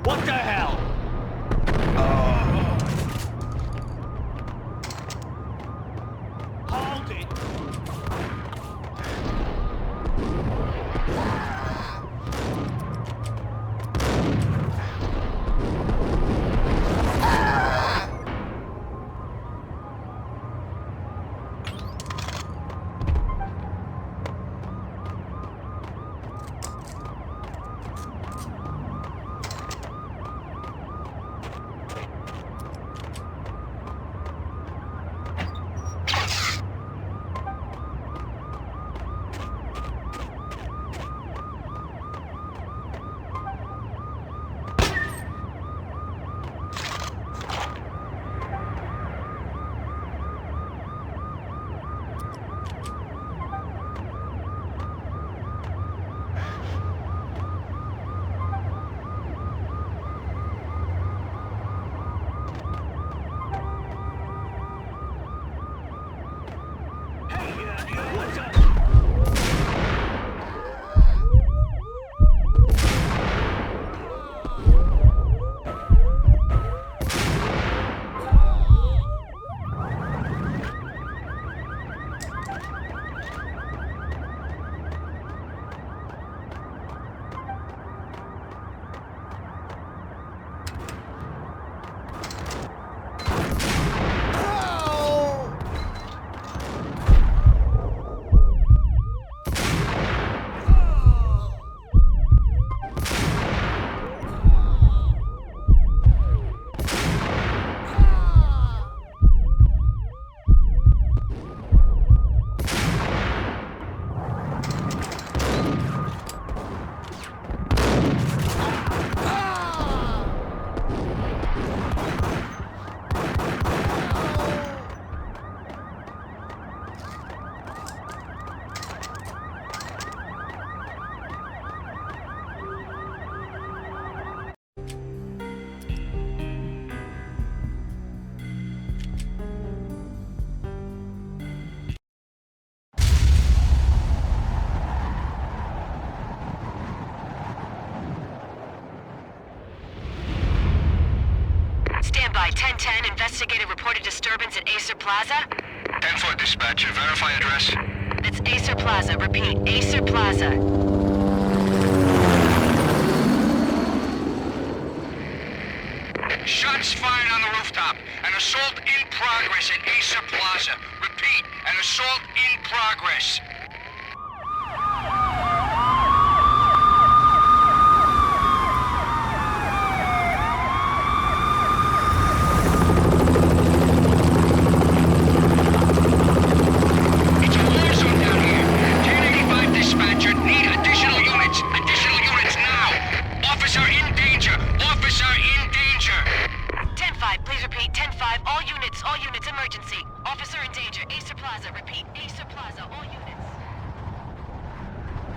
What the hell? Hold it! Standby, 1010, investigated reported disturbance at Acer Plaza. 10-4 dispatcher, verify address. That's Acer Plaza, repeat, Acer Plaza. Shots fired on the rooftop. An assault in progress at Acer Plaza. Repeat, an assault in progress.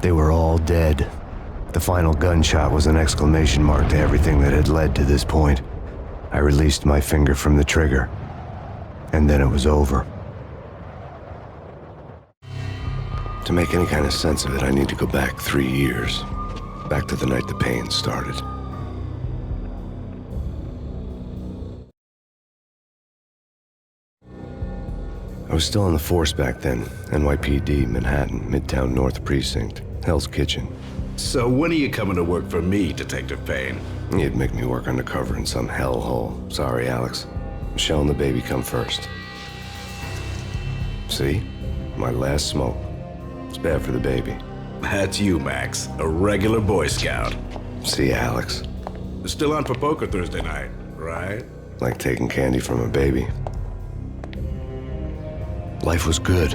They were all dead. The final gunshot was an exclamation mark to everything that had led to this point. I released my finger from the trigger, and then it was over. To make any kind of sense of it, I need to go back 3 years. Back to the night the Payne started. I was still in the force back then. NYPD, Manhattan, Midtown North Precinct, Hell's Kitchen. So when are you coming to work for me, Detective Payne? You'd make me work undercover in some hellhole. Sorry, Alex. Michelle and the baby come first. See? My last smoke. It's bad for the baby. That's you, Max. A regular Boy Scout. See, Alex. Still on for poker Thursday night, right? Like taking candy from a baby. Life was good.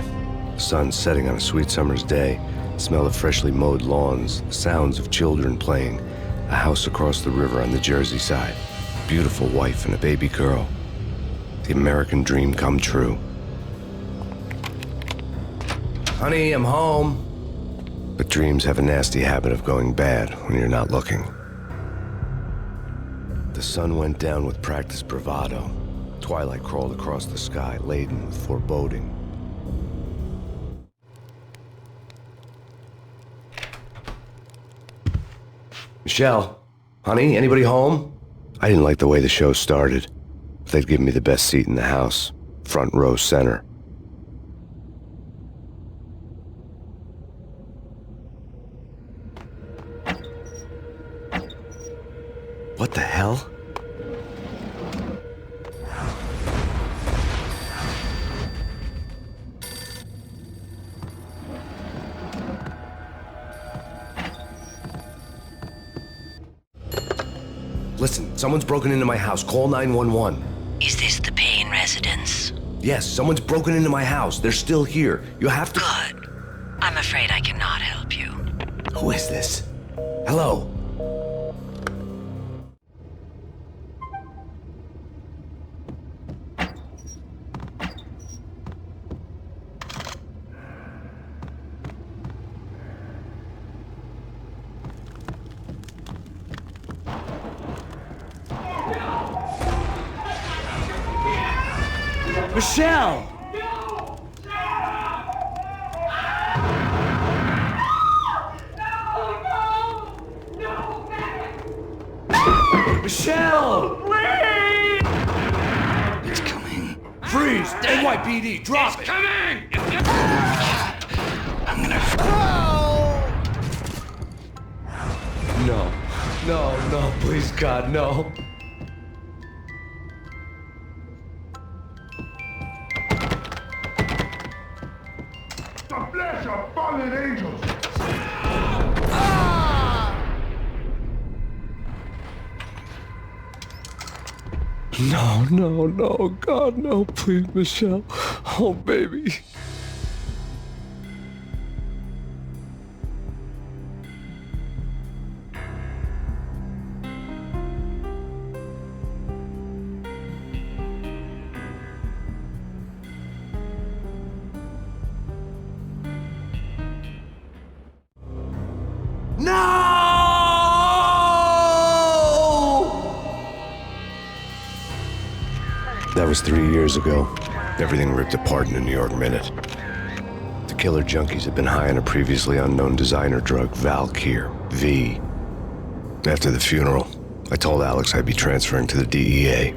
The sun setting on a sweet summer's day, the smell of freshly mowed lawns, the sounds of children playing, a house across the river on the Jersey side, a beautiful wife and a baby girl. The American dream come true. Honey, I'm home. But dreams have a nasty habit of going bad when you're not looking. The sun went down with practiced bravado. Twilight crawled across the sky, laden with foreboding. Michelle, Honey, anybody home? I didn't like the way the show started. They'd given me the best seat in the house, front row center. What the hell? Listen, someone's broken into my house. Call 911. Is this the Payne residence? Yes, someone's broken into my house. They're still here. You have to... Good. I'm afraid I cannot help you. Who is this? Hello? Michelle! Michelle! It's coming. Freeze! NYPD, drop it! Coming! I'm gonna... No, please, God, no. The flesh of fallen angels! No, God, no, please, Michelle. Oh, baby. That was 3 years ago. Everything ripped apart in a New York minute. The killer junkies had been high on a previously unknown designer drug, Valkyr, V. After the funeral, I told Alex I'd be transferring to the DEA.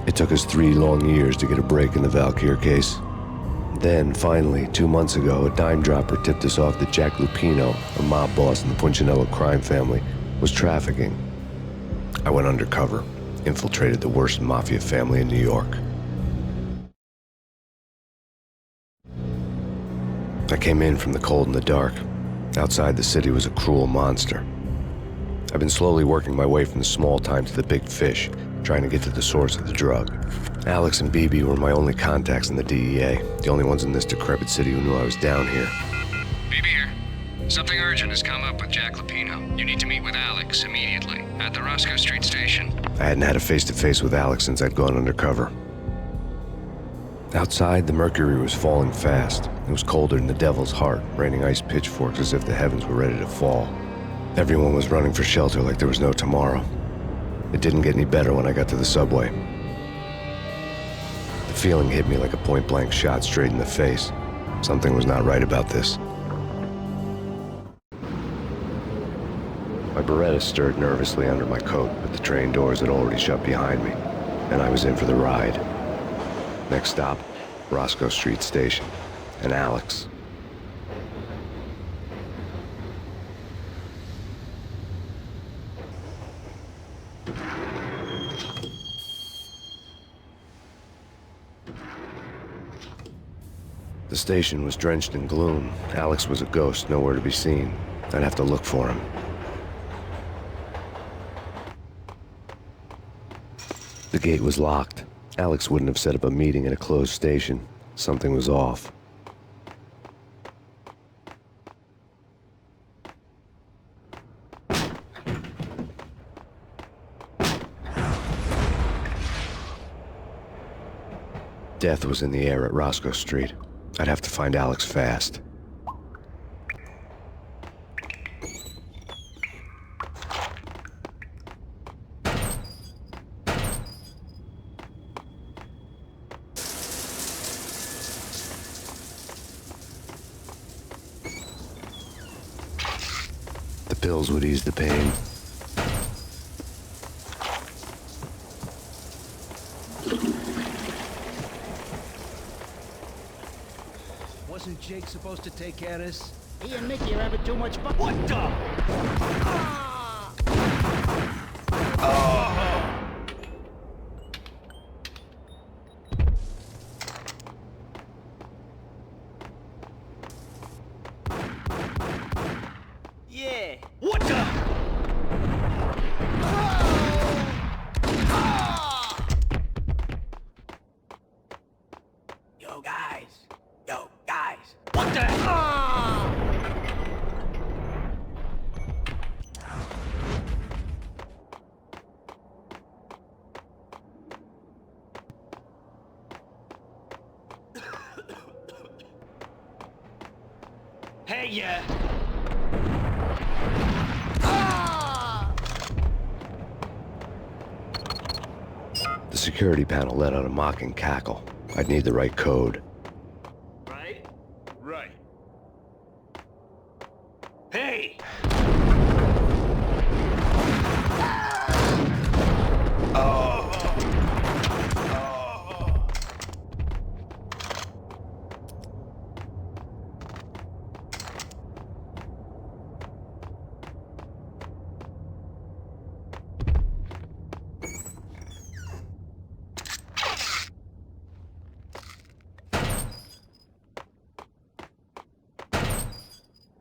It took us 3 long years to get a break in the Valkyr case. Then, finally, 2 months ago, a dime dropper tipped us off that Jack Lupino, a mob boss in the Punchinello crime family, was trafficking. I went undercover, infiltrated the worst mafia family in New York. I came in from the cold and the dark. Outside the city was a cruel monster. I've been slowly working my way from the small time to the big fish, trying to get to the source of the drug. Alex and BB were my only contacts in the DEA, the only ones in this decrepit city who knew I was down here. BB here. Something urgent has come up with Jack Lupino. You need to meet with Alex immediately at the Roscoe Street station. I hadn't had a face-to-face with Alex since I'd gone undercover. Outside, the mercury was falling fast. It was colder than the devil's heart, raining ice pitchforks as if the heavens were ready to fall. Everyone was running for shelter like there was no tomorrow. It didn't get any better when I got to the subway. The feeling hit me like a point-blank shot straight in the face. Something was not right about this. My Beretta stirred nervously under my coat, but the train doors had already shut behind me, and I was in for the ride. Next stop, Roscoe Street Station, and Alex. The station was drenched in gloom. Alex was a ghost, nowhere to be seen. I'd have to look for him. The gate was locked. Alex wouldn't have set up a meeting at a closed station. Something was off. Death was in the air at Roscoe Street. I'd have to find Alex fast. The pills would ease the pain. Wasn't Jake supposed to take care of this? He and Mickey are having too much fun. What the? Yeah. What the? Yo, guys. Yo, guys. What the? Hey, yeah. The security panel let out a mocking cackle. I'd need the right code. Right? Right. Hey!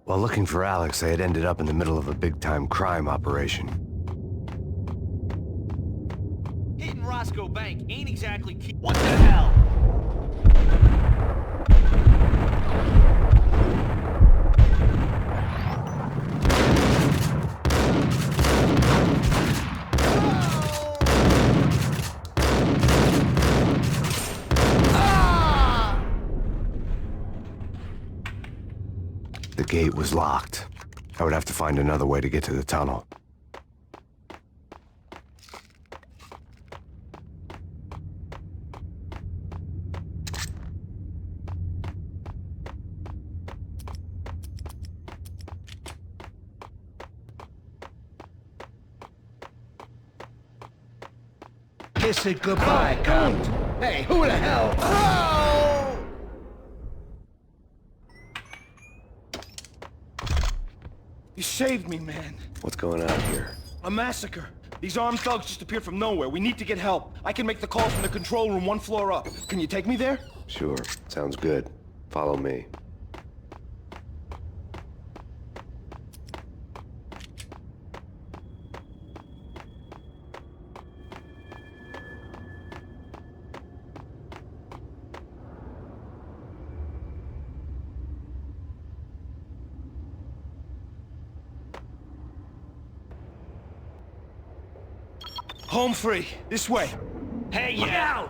While looking for Alex, I had ended up in the middle of a big-time crime operation. Hitting Roscoe Bank ain't exactly key. What the hell? The gate was locked. I would have to find another way to get to the tunnel. Kiss it goodbye, Count. Hey, who the hell? You saved me, man. What's going on here? A massacre. These armed thugs just appeared from nowhere. We need to get help. I can make the call from the control room 1 floor up. Can you take me there? Sure, sounds good. Follow me. Home free. This way. Hey, yeah.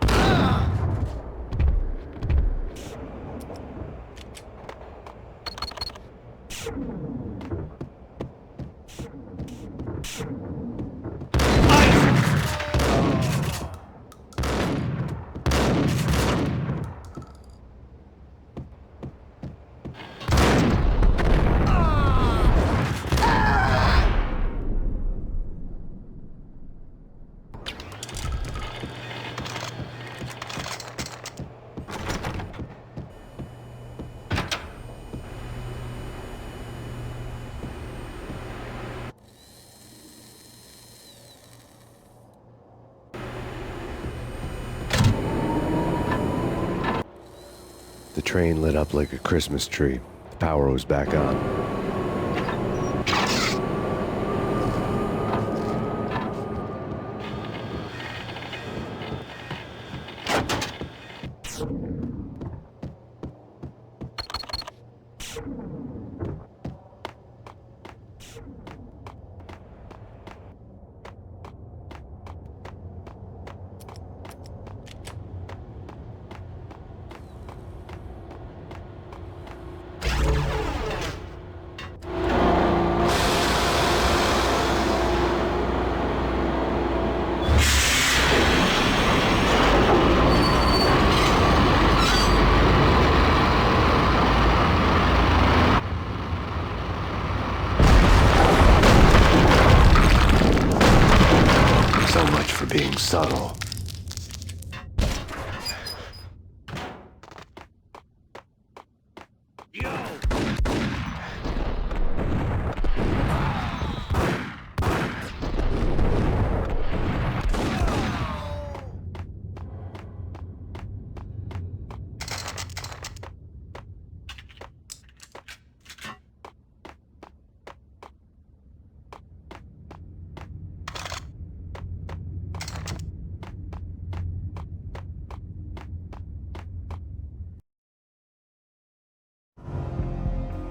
The train lit up like a Christmas tree. The power was back on. subtle.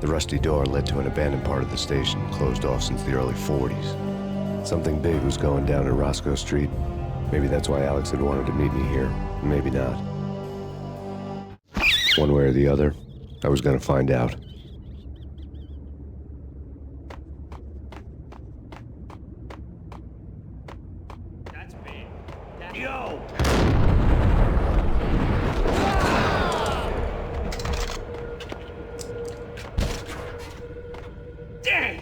The rusty door led to an abandoned part of the station, closed off since the early 40s. Something big was going down in Roscoe Street. Maybe that's why Alex had wanted to meet me here. Maybe not. One way or the other, I was gonna find out. That's big. Yo! Dang!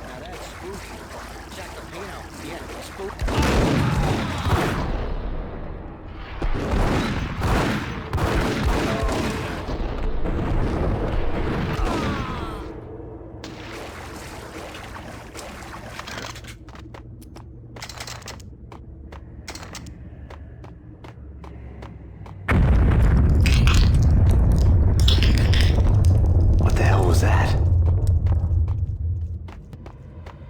Now that's spooky. Jack Lapino. Yeah, spooky. What the hell was that?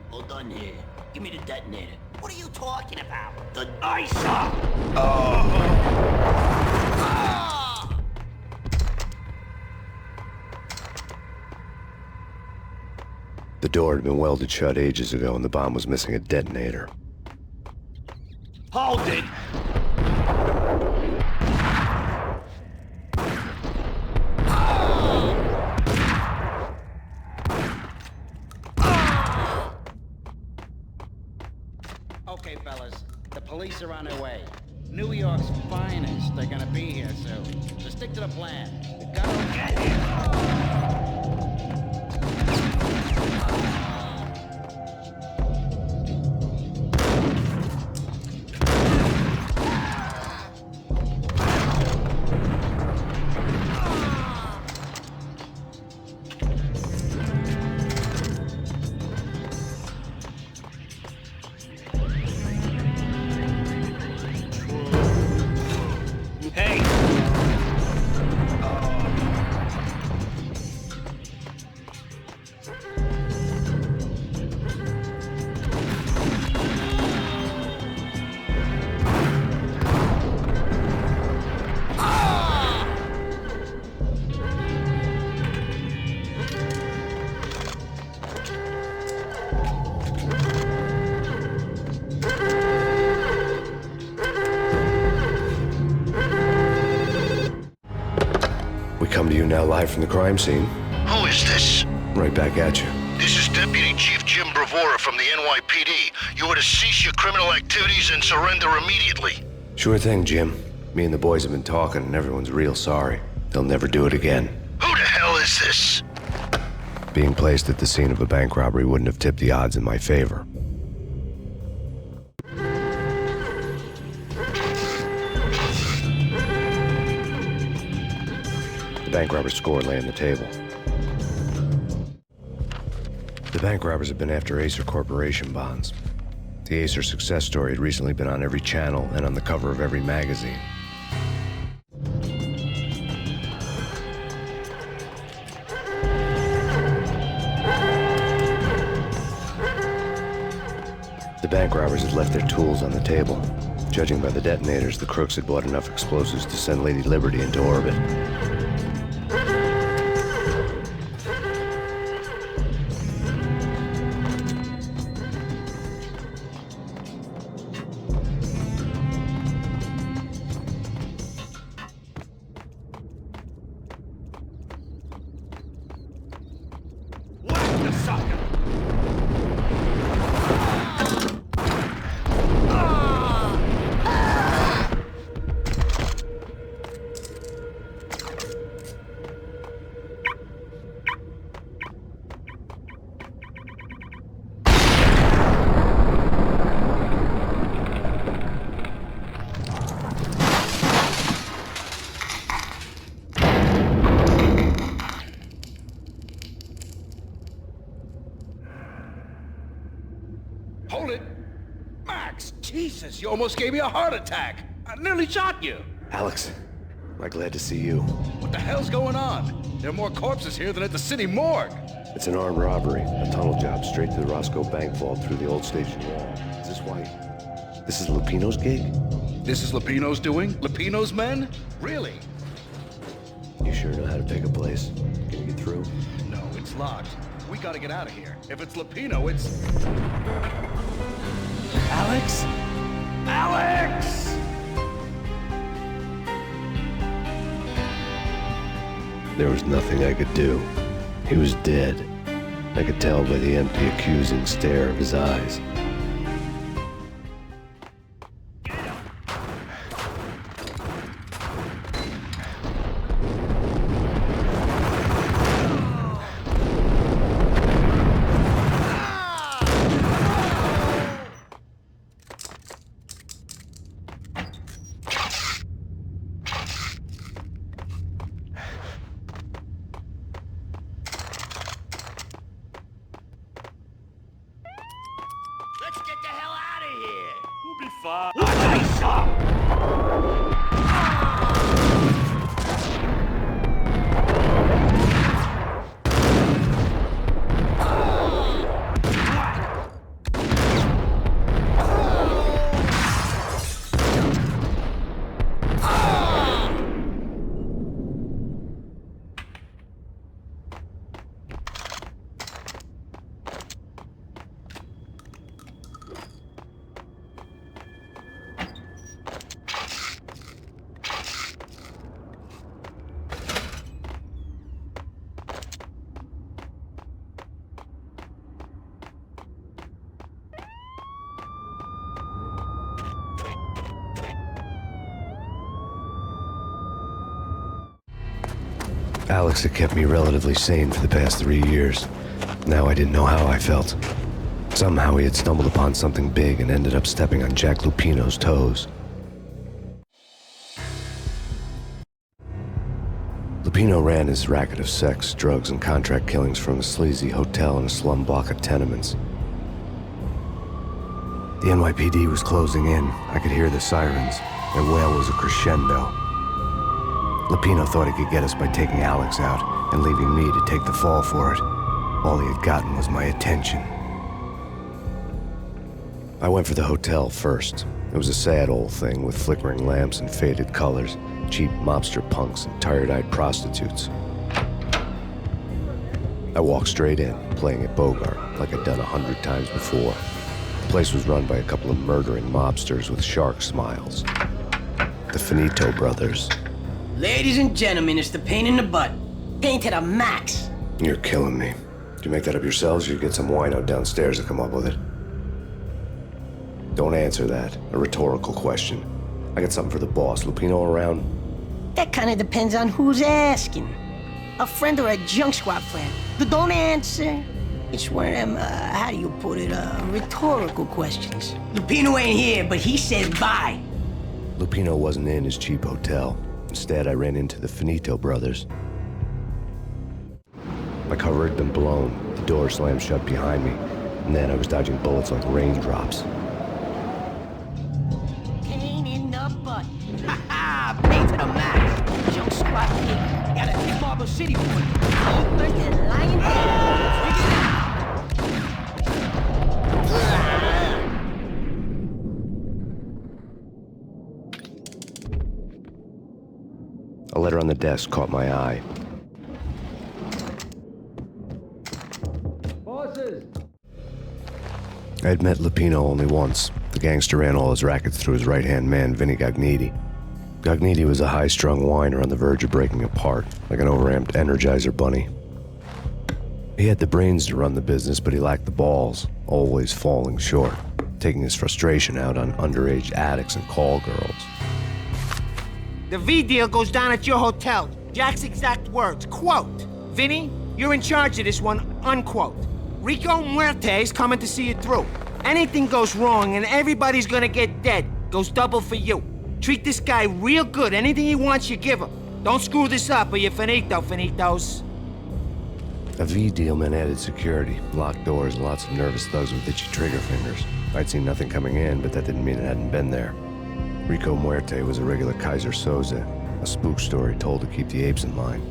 Hold on here. Give me the detonator. What are you talking about? The ISA! The door had been welded shut ages ago and the bomb was missing a detonator. Hold it! Okay, fellas. The police are on their way. New York's finest. They're gonna be here soon. So stick to the plan. We gotta get here. Hey! We come to you now live from the crime scene. Who is this? Right back at you. This is Deputy Chief Jim Bravura from the NYPD. You are to cease your criminal activities and surrender immediately. Sure thing, Jim. Me and the boys have been talking and everyone's real sorry. They'll never do it again. Who the hell is this? Being placed at the scene of a bank robbery wouldn't have tipped the odds in my favor. The bank robber's score lay on the table. The bank robbers have been after Acer Corporation bonds. The Acer success story had recently been on every channel and on the cover of every magazine. The bank robbers had left their tools on the table. Judging by the detonators, the crooks had bought enough explosives to send Lady Liberty into orbit. Jesus, you almost gave me a heart attack. I nearly shot you. Alex, am I glad to see you. What the hell's going on? There are more corpses here than at the city morgue. It's an armed robbery, a tunnel job straight to the Roscoe bank vault through the old station wall. Is this why? This is Lupino's gig? This is Lupino's doing? Lupino's men? Really? You sure know how to pick a place? Can you get through? No, it's locked. We gotta get out of here. If it's Lupino, it's... Alex? Alex! There was nothing I could do. He was dead. I could tell by the empty, accusing stare of his eyes. Let's get the hell out of here! We'll be fine. Alex had kept me relatively sane for the past 3 years. Now I didn't know how I felt. Somehow he had stumbled upon something big and ended up stepping on Jack Lupino's toes. Lupino ran his racket of sex, drugs, and contract killings from a sleazy hotel in a slum block of tenements. The NYPD was closing in. I could hear the sirens. Their wail was a crescendo. Lupino thought he could get us by taking Alex out and leaving me to take the fall for it. All he had gotten was my attention. I went for the hotel first. It was a sad old thing with flickering lamps and faded colors, cheap mobster punks and tired-eyed prostitutes. I walked straight in, playing at Bogart like I'd done 100 times before. The place was run by a couple of murdering mobsters with shark smiles. The Finito brothers. Ladies and gentlemen, it's the Payne in the butt. Payne to the max. You're killing me. Did you make that up yourselves, or you get some wino downstairs to come up with it? Don't answer that. A rhetorical question. I got something for the boss. Lupino around? That kind of depends on who's asking. A friend or a junk squad friend. Don't answer. It's one of them, how do you put it, rhetorical questions. Lupino ain't here, but he said bye. Lupino wasn't in his cheap hotel. Instead, I ran into the Finito brothers. My cover had been blown, the door slammed shut behind me, and then I was dodging bullets like raindrops. Payne in the butt. Ha ha! Payne to the max. Junk squad kid. Got a Marble City for you. Old thirsty lying down. A letter on the desk caught my eye. Bosses! I had met Lupino only once. The gangster ran all his rackets through his right-hand man, Vinny Gagniti. Gagniti was a high-strung whiner on the verge of breaking apart, like an overamped Energizer bunny. He had the brains to run the business, but he lacked the balls, always falling short, taking his frustration out on underage addicts and call girls. The V deal goes down at your hotel. Jack's exact words, quote, "Vinny, you're in charge of this one," unquote. Rico Muerte's coming to see it through. Anything goes wrong and everybody's gonna get dead. Goes double for you. Treat this guy real good. Anything he wants, you give him. Don't screw this up or you're finito, finitos. A V deal meant added security, locked doors, and lots of nervous thugs with itchy trigger fingers. I'd seen nothing coming in, but that didn't mean it hadn't been there. Rico Muerte was a regular Kaiser Soze, a spook story told to keep the apes in line.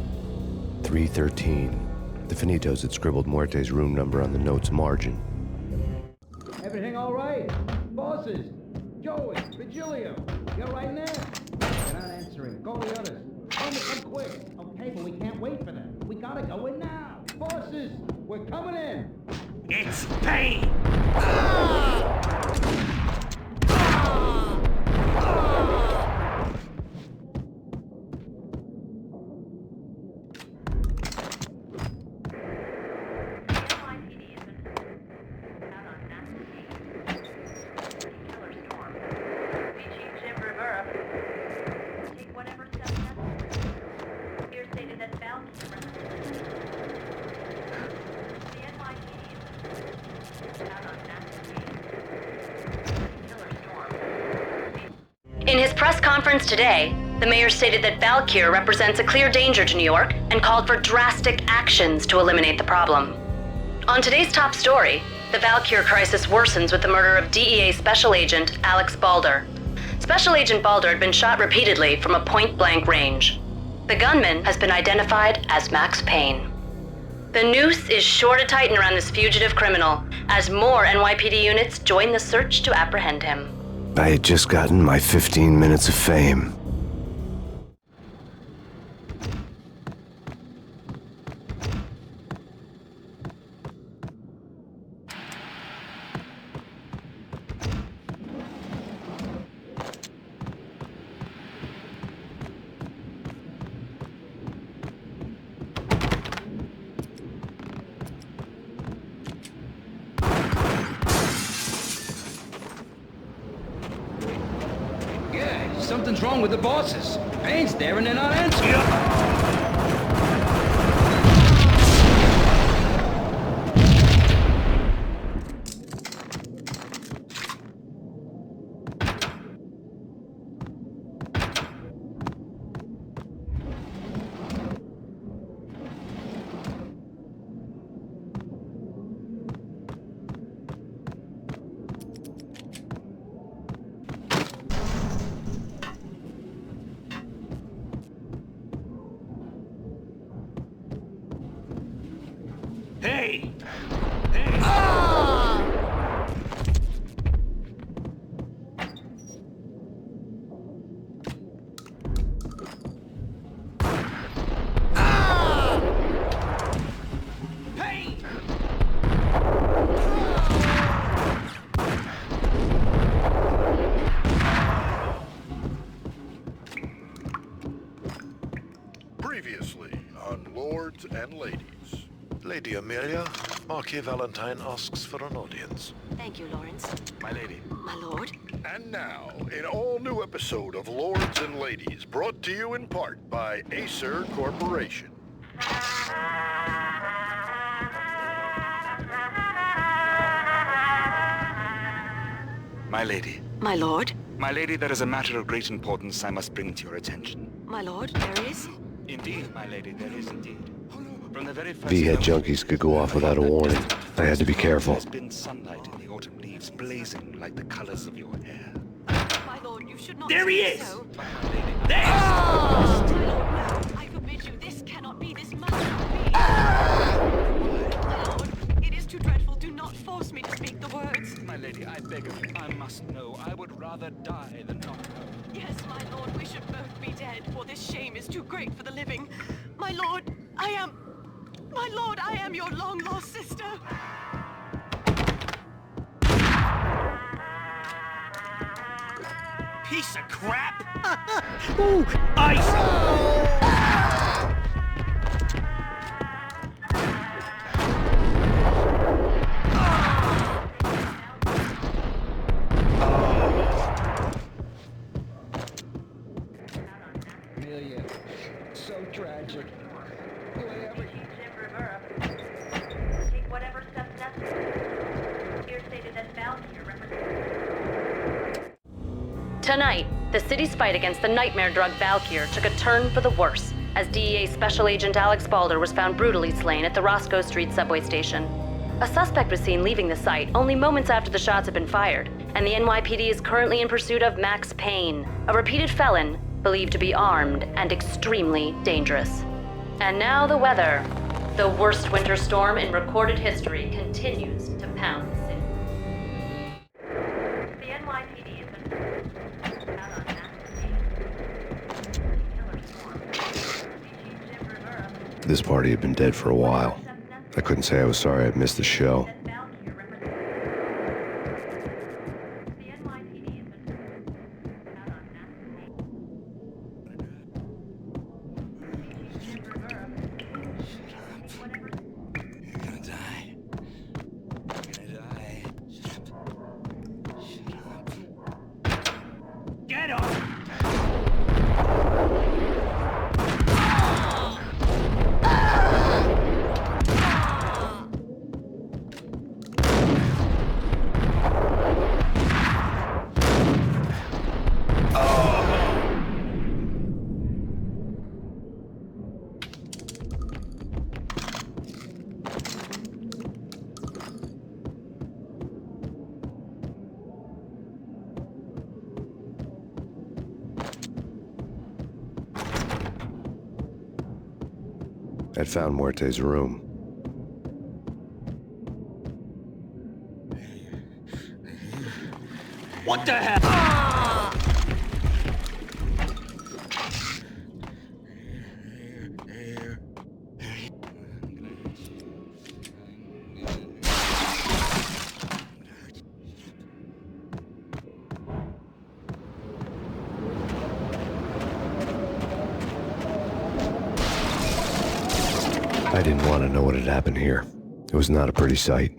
313. The Finitos had scribbled Muerte's room number on the note's margin. Everything all right? Bosses? Joey, Virgilio, you all right in there? They're not answering. Call the others. Tell them to come quick. Okay, but we can't wait for them. We gotta go in now. Bosses, we're coming in. It's Payne! In his press conference today, the mayor stated that Valkyr represents a clear danger to New York and called for drastic actions to eliminate the problem. On today's top story, the Valkyr crisis worsens with the murder of DEA Special Agent Alex Balder. Special Agent Balder had been shot repeatedly from a point-blank range. The gunman has been identified as Max Payne. The noose is sure to tighten around this fugitive criminal as more NYPD units join the search to apprehend him. I had just gotten my 15 minutes of fame. Something's wrong with the bosses. Payne's there and they're not answering. Hey! Previously on Lords and Ladies. Lady Amelia, Marquis Valentine asks for an audience. Thank you, Lawrence. My lady. My lord. And now, an all-new episode of Lords and Ladies, brought to you in part by Acer Corporation. My lady. My lord. My lady, there is a matter of great importance I must bring to your attention. My lord, there is? Indeed, my lady, there is indeed. From the very first V-head junkies could go off without a warning. I had to be careful. There's been sunlight in the autumn leaves blazing like the colors of your hair. My lord, you should not. There he say is! so. But my lady, There! My lord, no. I forbid you. This cannot be. This must not be. My lord, it is too dreadful. Do not force me to speak the words. my lady, I beg of you, I must know. I would rather die than not know. Yes, my lord, we should both be dead, for this shame is too great for the living. My lord, I am your long-lost sister. Piece of crap! Ooh, ice! Amelia, so tragic. Take whatever steps necessary. Here stated that Valkyr represents. Tonight, the city's fight against the nightmare drug Valkyr took a turn for the worse, as DEA Special Agent Alex Balder was found brutally slain at the Roscoe Street subway station. A suspect was seen leaving the site only moments after the shots had been fired, and the NYPD is currently in pursuit of Max Payne, a repeated felon believed to be armed and extremely dangerous. And now the weather. The worst winter storm in recorded history continues to pound the city. The NYPD has been out on Max Payne. Killer storm. This party had been dead for a while. I couldn't say I was sorry I'd missed the show. I'd found Muerte's room. What the hell? I didn't want to know what had happened here. It was not a pretty sight.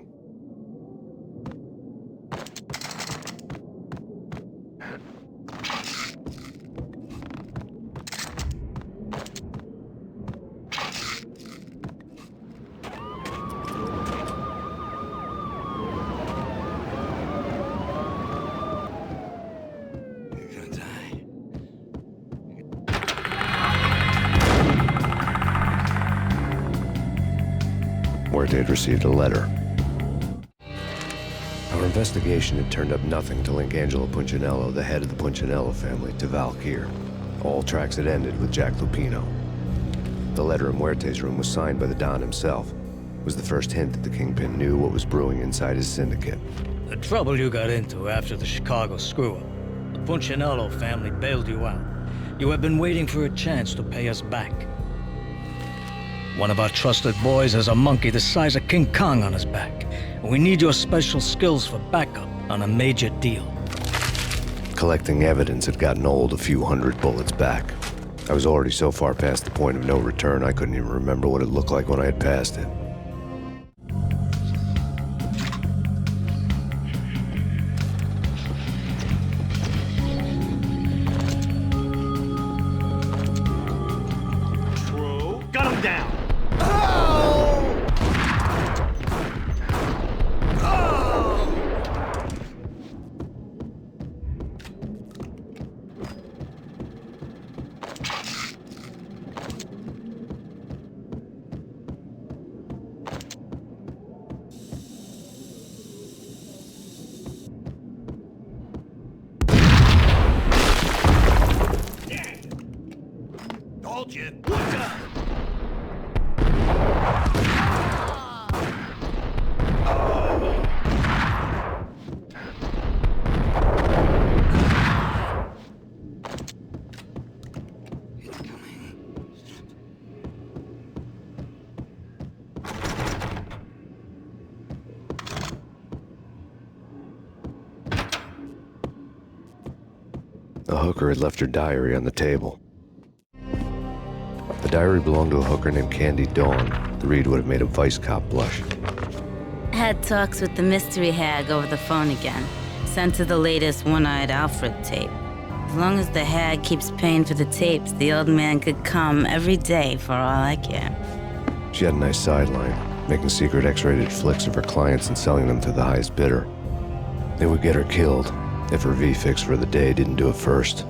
Muerte had received a letter. Our investigation had turned up nothing to link Angelo Punchinello, the head of the Punchinello family, to Valkyr. All tracks had ended with Jack Lupino. The letter in Muerte's room was signed by the Don himself. It was the first hint that the Kingpin knew what was brewing inside his syndicate. The trouble you got into after the Chicago screw-up. The Punchinello family bailed you out. You have been waiting for a chance to pay us back. One of our trusted boys has a monkey the size of King Kong on his back. We need your special skills for backup on a major deal. Collecting evidence had gotten old a few hundred bullets back. I was already so far past the point of no return, I couldn't even remember what it looked like when I had passed it. Gun him down! Told you. What's up? The hooker had left her diary on the table. The diary belonged to a hooker named Candy Dawn. The read would have made a vice cop blush. Had talks with the mystery hag over the phone again. Sent her the latest One-Eyed Alfred tape. As long as the hag keeps paying for the tapes, the old man could come every day for all I care. She had a nice sideline, making secret X-rated flicks of her clients and selling them to the highest bidder. They would get her killed if her V-Fix for the day didn't do it first.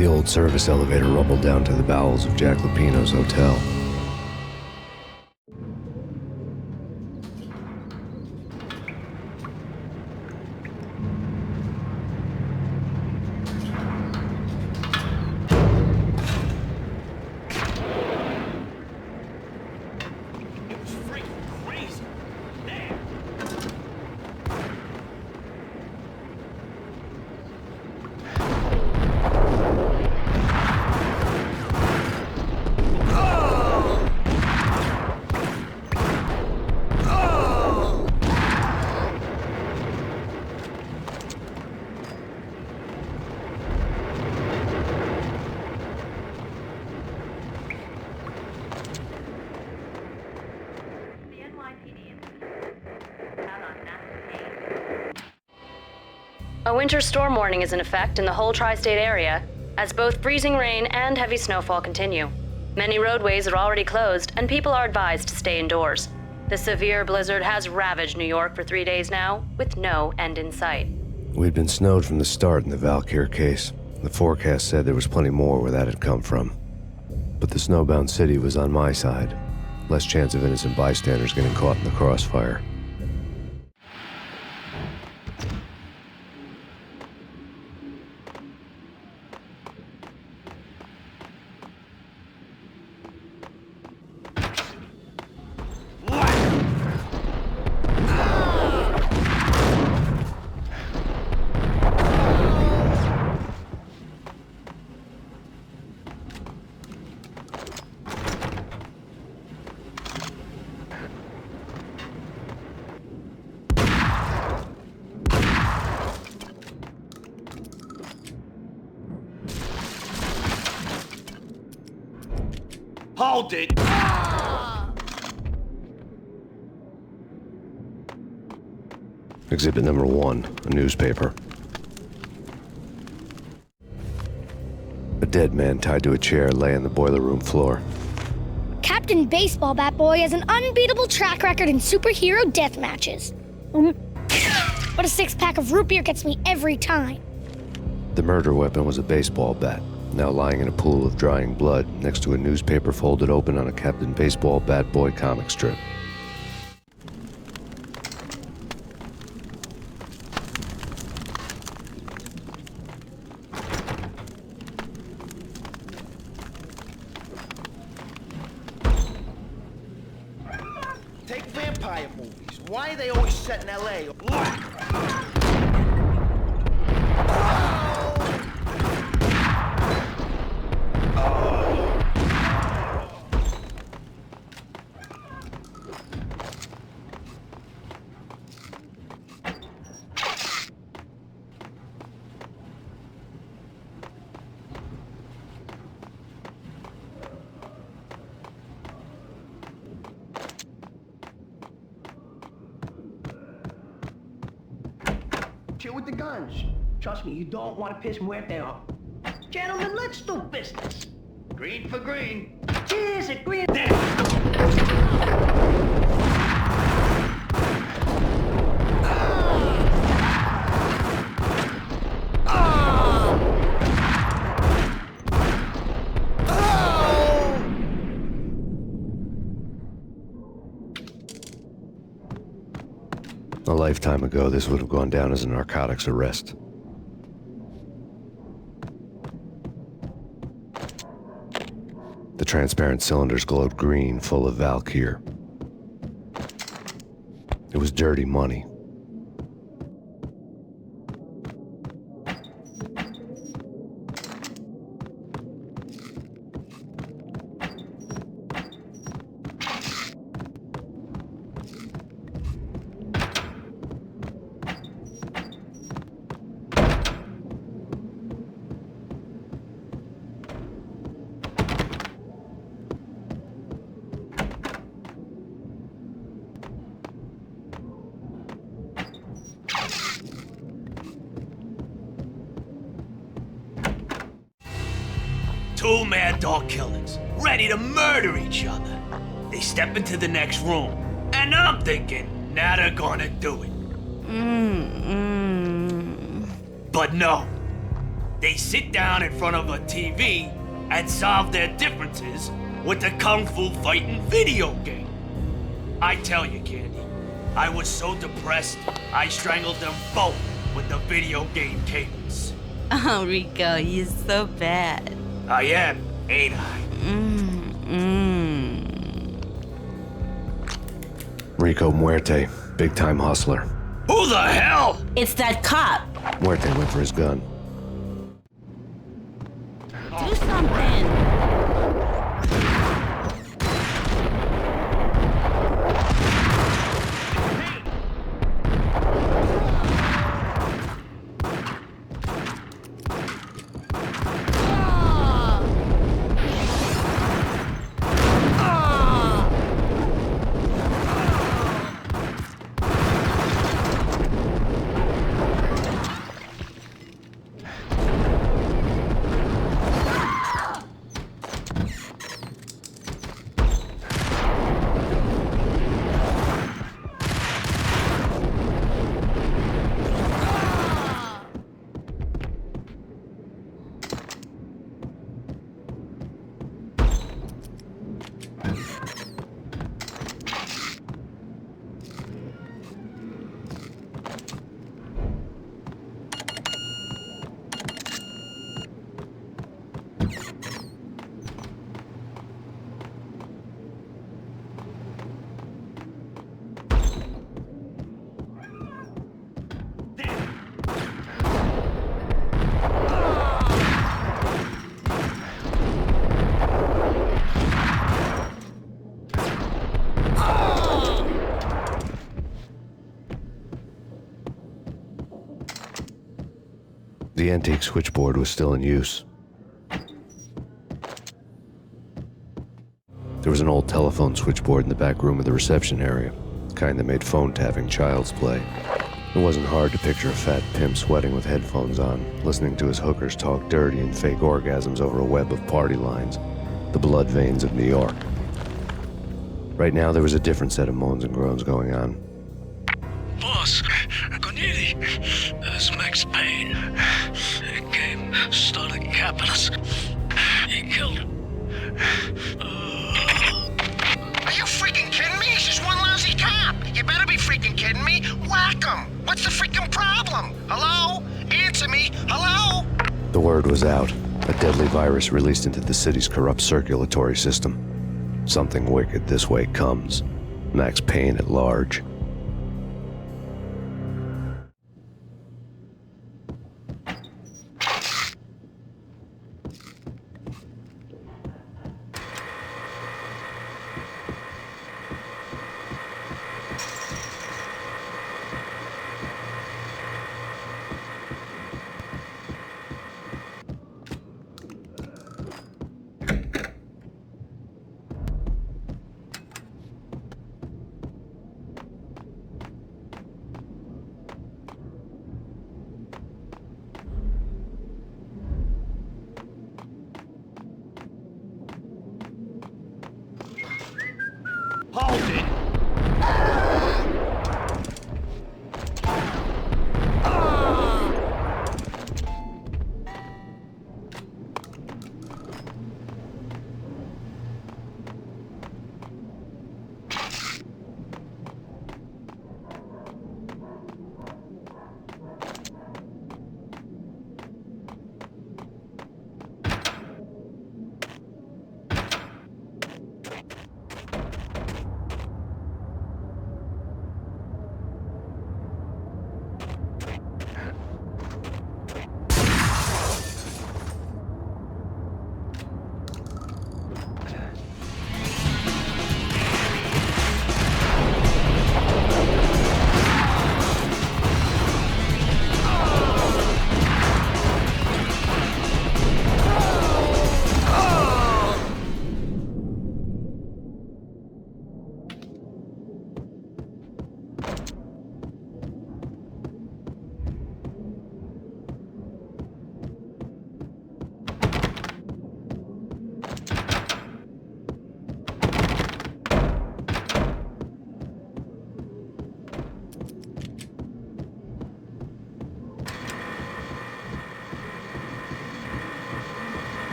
The old service elevator rumbled down to the bowels of Jack Lupino's hotel. A winter storm warning is in effect in the whole tri-state area, as both freezing rain and heavy snowfall continue. Many roadways are already closed, and people are advised to stay indoors. The severe blizzard has ravaged New York for 3 days now, with no end in sight. We'd been snowed from the start in the Valkyr case. The forecast said there was plenty more where that had come from. But the snowbound city was on my side. Less chance of innocent bystanders getting caught in the crossfire. Hold it! Exhibit number 1, a newspaper. A dead man tied to a chair lay on the boiler room floor. Captain Baseball Bat Boy has an unbeatable track record in superhero death matches. But a 6-pack of root beer gets me every time. The murder weapon was a baseball bat, now lying in a pool of drying blood next to a newspaper folded open on a Captain Baseball Bat Boy comic strip. Take vampire movies. Why are they always set in L.A.? Chill with the guns. Trust me, you don't want to piss Muerte off. Gentlemen, let's do business. Green for green. Cheers, at green. A lifetime ago, this would have gone down as a narcotics arrest. The transparent cylinders glowed green, full of Valkyr. It was dirty money. Two mad dog killers, ready to murder each other. They step into the next room, and I'm thinking, now they're gonna do it. But no. They sit down in front of a TV and solve their differences with a kung fu fighting video game. I tell you, Candy, I was so depressed, I strangled them both with the video game cadence. Oh, Rico, you're so bad. I am, ain't I? Rico Muerte, big-time hustler. Who the hell? It's that cop. Muerte went for his gun. Do something. The antique switchboard was still in use. There was an old telephone switchboard in the back room of the reception area, the kind that made phone tapping child's play. It wasn't hard to picture a fat pimp sweating with headphones on, listening to his hookers talk dirty and fake orgasms over a web of party lines, the blood veins of New York. Right now, there was a different set of moans and groans going on. Boss, Cornelia, it's Max Payne. He came, started capping us. He killed him. Are you freaking kidding me? He's just one lousy cop. You better be freaking kidding me. Whack him. What's the freaking problem? Hello? Answer me. Hello? The word was out. A deadly virus released into the city's corrupt circulatory system. Something wicked this way comes. Max Payne at large. Hold it!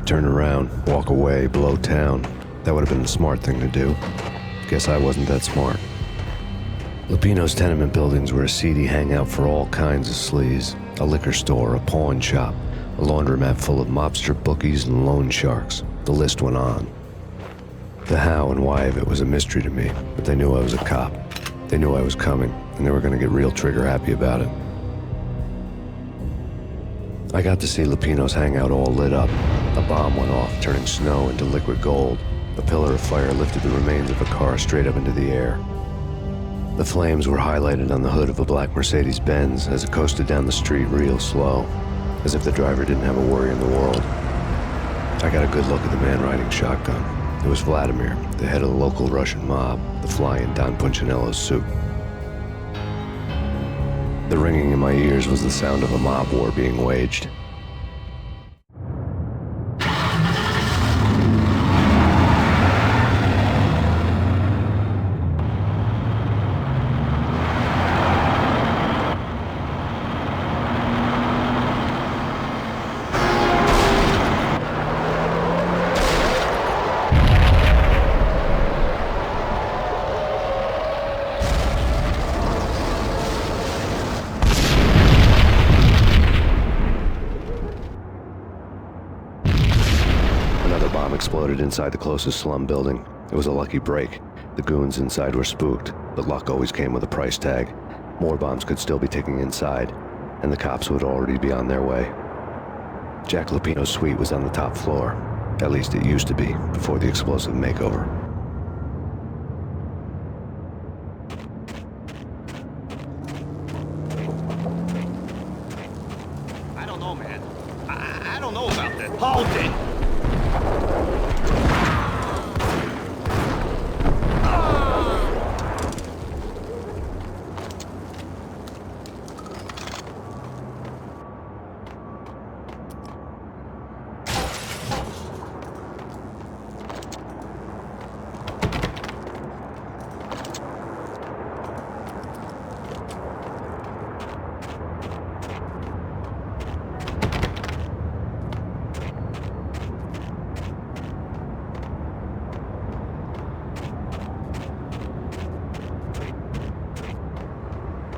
turn around, walk away, blow town. That would have been the smart thing to do. Guess I wasn't that smart. Lupino's tenement buildings were a seedy hangout for all kinds of sleaze. A liquor store, a pawn shop, a laundromat full of mobster bookies and loan sharks. The list went on. The how and why of it was a mystery to me, but they knew I was a cop. They knew I was coming, and they were going to get real trigger-happy about it. I got to see Lupino's hangout all lit up. A bomb went off, turning snow into liquid gold. A pillar of fire lifted the remains of a car straight up into the air. The flames were highlighted on the hood of a black Mercedes-Benz as it coasted down the street real slow, as if the driver didn't have a worry in the world. I got a good look at the man riding shotgun. It was Vladimir, the head of the local Russian mob, the fly in Don Punchinello's suit. The ringing in my ears was the sound of a mob war being waged. Exploded inside the closest slum building. It was a lucky break. The goons inside were spooked, but luck always came with a price tag. More bombs could still be ticking inside, and the cops would already be on their way. Jack Lupino's suite was on the top floor. At least it used to be, before the explosive makeover. I don't know, man. I don't know about that. Hold it!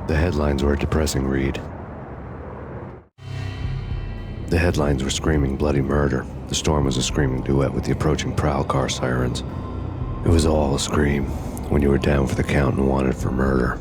The headlines were a depressing read. The headlines were screaming bloody murder. The storm was a screaming duet with the approaching prowl car sirens. It was all a scream when you were down for the count and wanted for murder.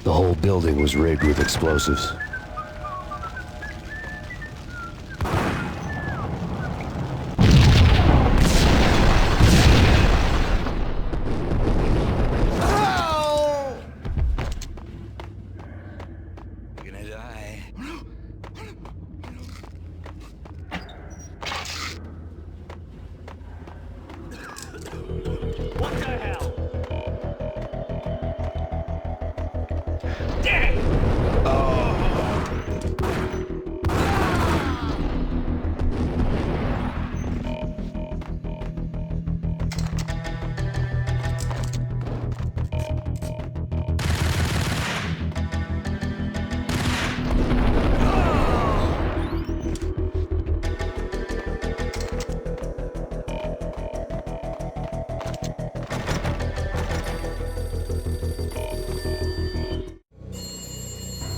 The whole building was rigged with explosives.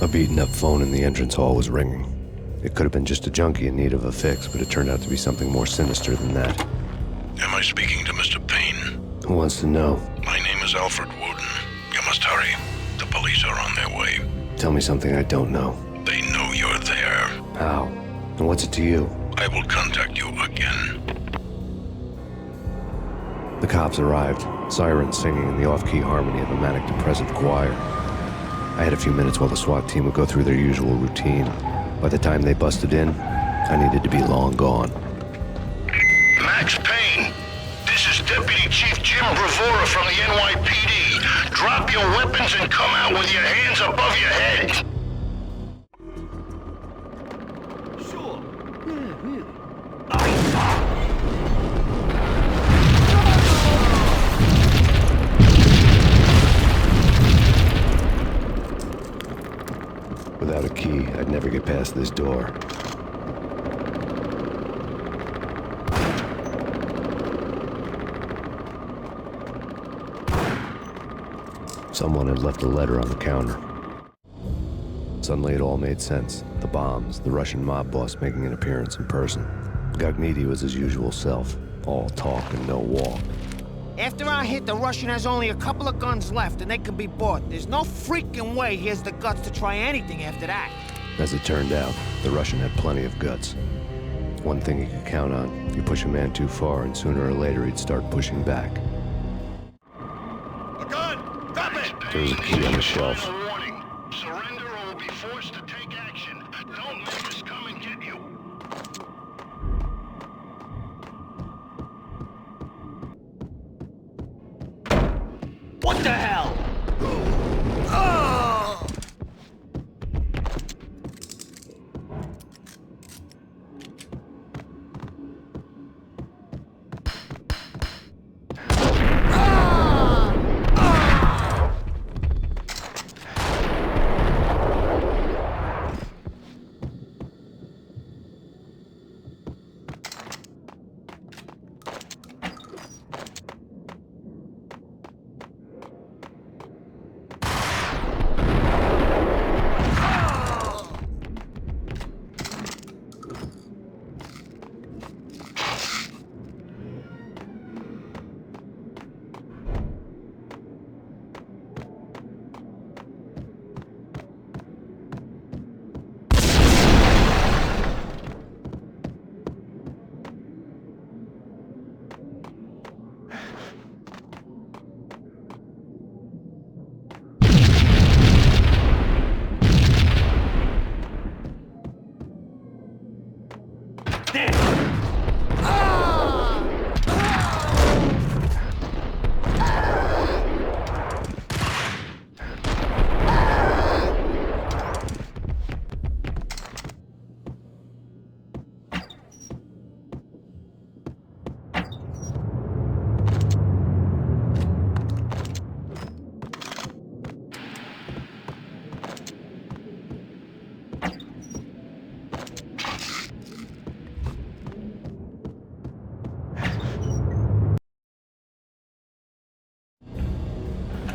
A beaten-up phone in the entrance hall was ringing. It could have been just a junkie in need of a fix, but it turned out to be something more sinister than that. Am I speaking to Mr. Payne? Who wants to know? My name is Alfred Wooden. You must hurry. The police are on their way. Tell me something I don't know. They know you're there. How? And what's it to you? I will contact you again. The cops arrived, sirens singing in the off-key harmony of a manic-depressive choir. I had a few minutes while the SWAT team would go through their usual routine. By the time they busted in, I needed to be long gone. Max Payne, this is Deputy Chief Jim Bravura from the NYPD. Drop your weapons and come out with your hands above your head. Sure. Without a key, I'd never get past this door. Someone had left a letter on the counter. Suddenly it all made sense. The bombs, the Russian mob boss making an appearance in person. Gagniti was his usual self, all talk and no walk. After our hit, the Russian has only a couple of guns left, and they can be bought. There's no freaking way he has the guts to try anything after that. As it turned out, the Russian had plenty of guts. One thing you could count on, you push a man too far, and sooner or later he'd start pushing back. A gun! Drop it! There was a key on the shelf. Warning. Surrender or we'll be forced to take action. Don't let us come and get you. What the hell?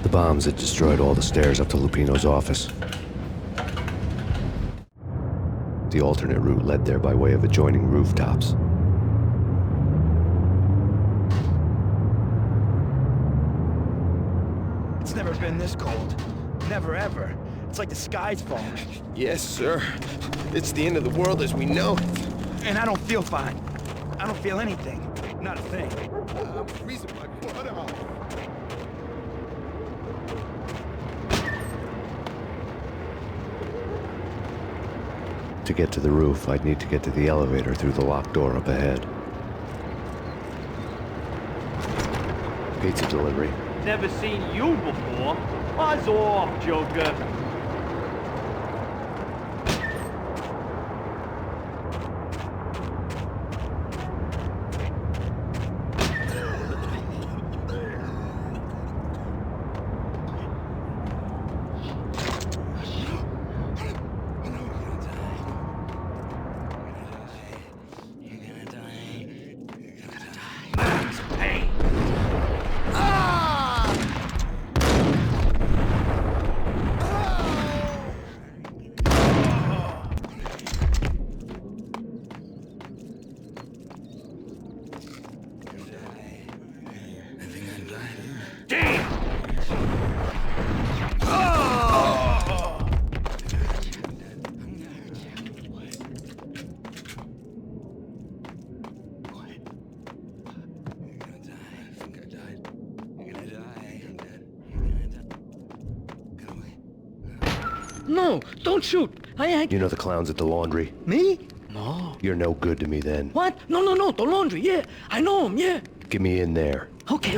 The bombs had destroyed all the stairs up to Lupino's office. The alternate route led there by way of adjoining rooftops. It's never been this cold. Never ever. It's like the sky's falling. Yes, sir. It's the end of the world as we know it. And I don't feel fine. I don't feel anything. Not a thing. I'm freezing my butt off. To get to the roof, I'd need to get to the elevator through the locked door up ahead. Pizza delivery. Never seen you before. Buzz off, Joker. No, don't shoot. I ain't... You know the clowns at the laundry? Me? No. You're no good to me then. What? No, the laundry, yeah. I know him, yeah. Get me in there. Okay.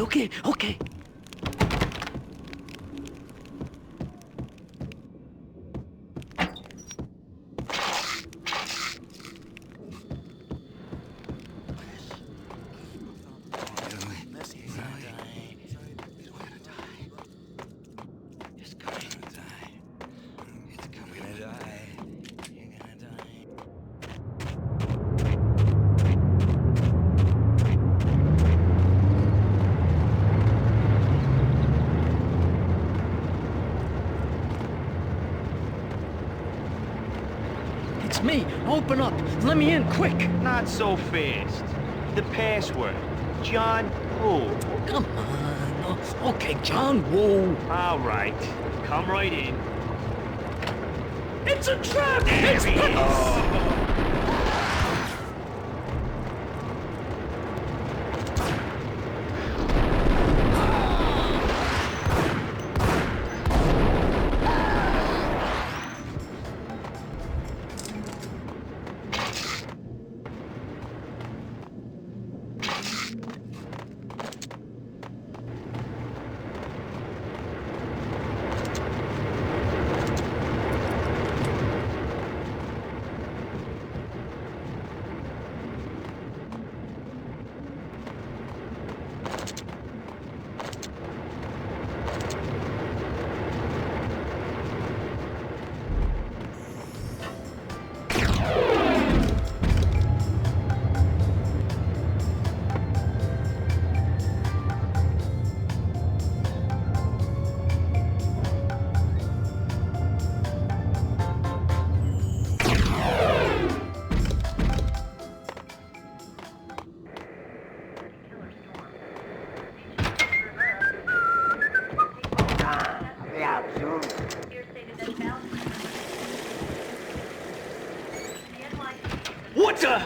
It's me. Open up. Let me in, quick. Not so fast. The password. John Woo. Come on. Okay, John Woo. All right. Come right in. It's a trap! There he is. What the?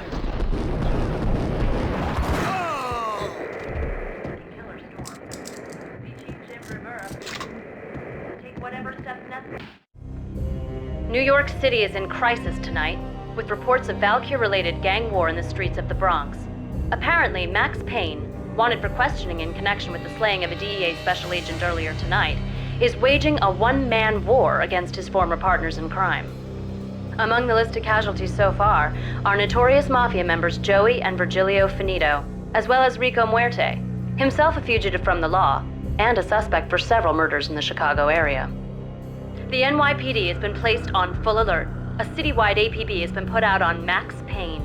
New York City is in crisis tonight, with reports of Valkyr-related gang war in the streets of the Bronx. Apparently, Max Payne, wanted for questioning in connection with the slaying of a DEA special agent earlier tonight, is waging a one-man war against his former partners in crime. Among the listed casualties so far are notorious mafia members Joey and Virgilio Finito, as well as Rico Muerte, himself a fugitive from the law, and a suspect for several murders in the Chicago area. The NYPD has been placed on full alert. A citywide APB has been put out on Max Payne.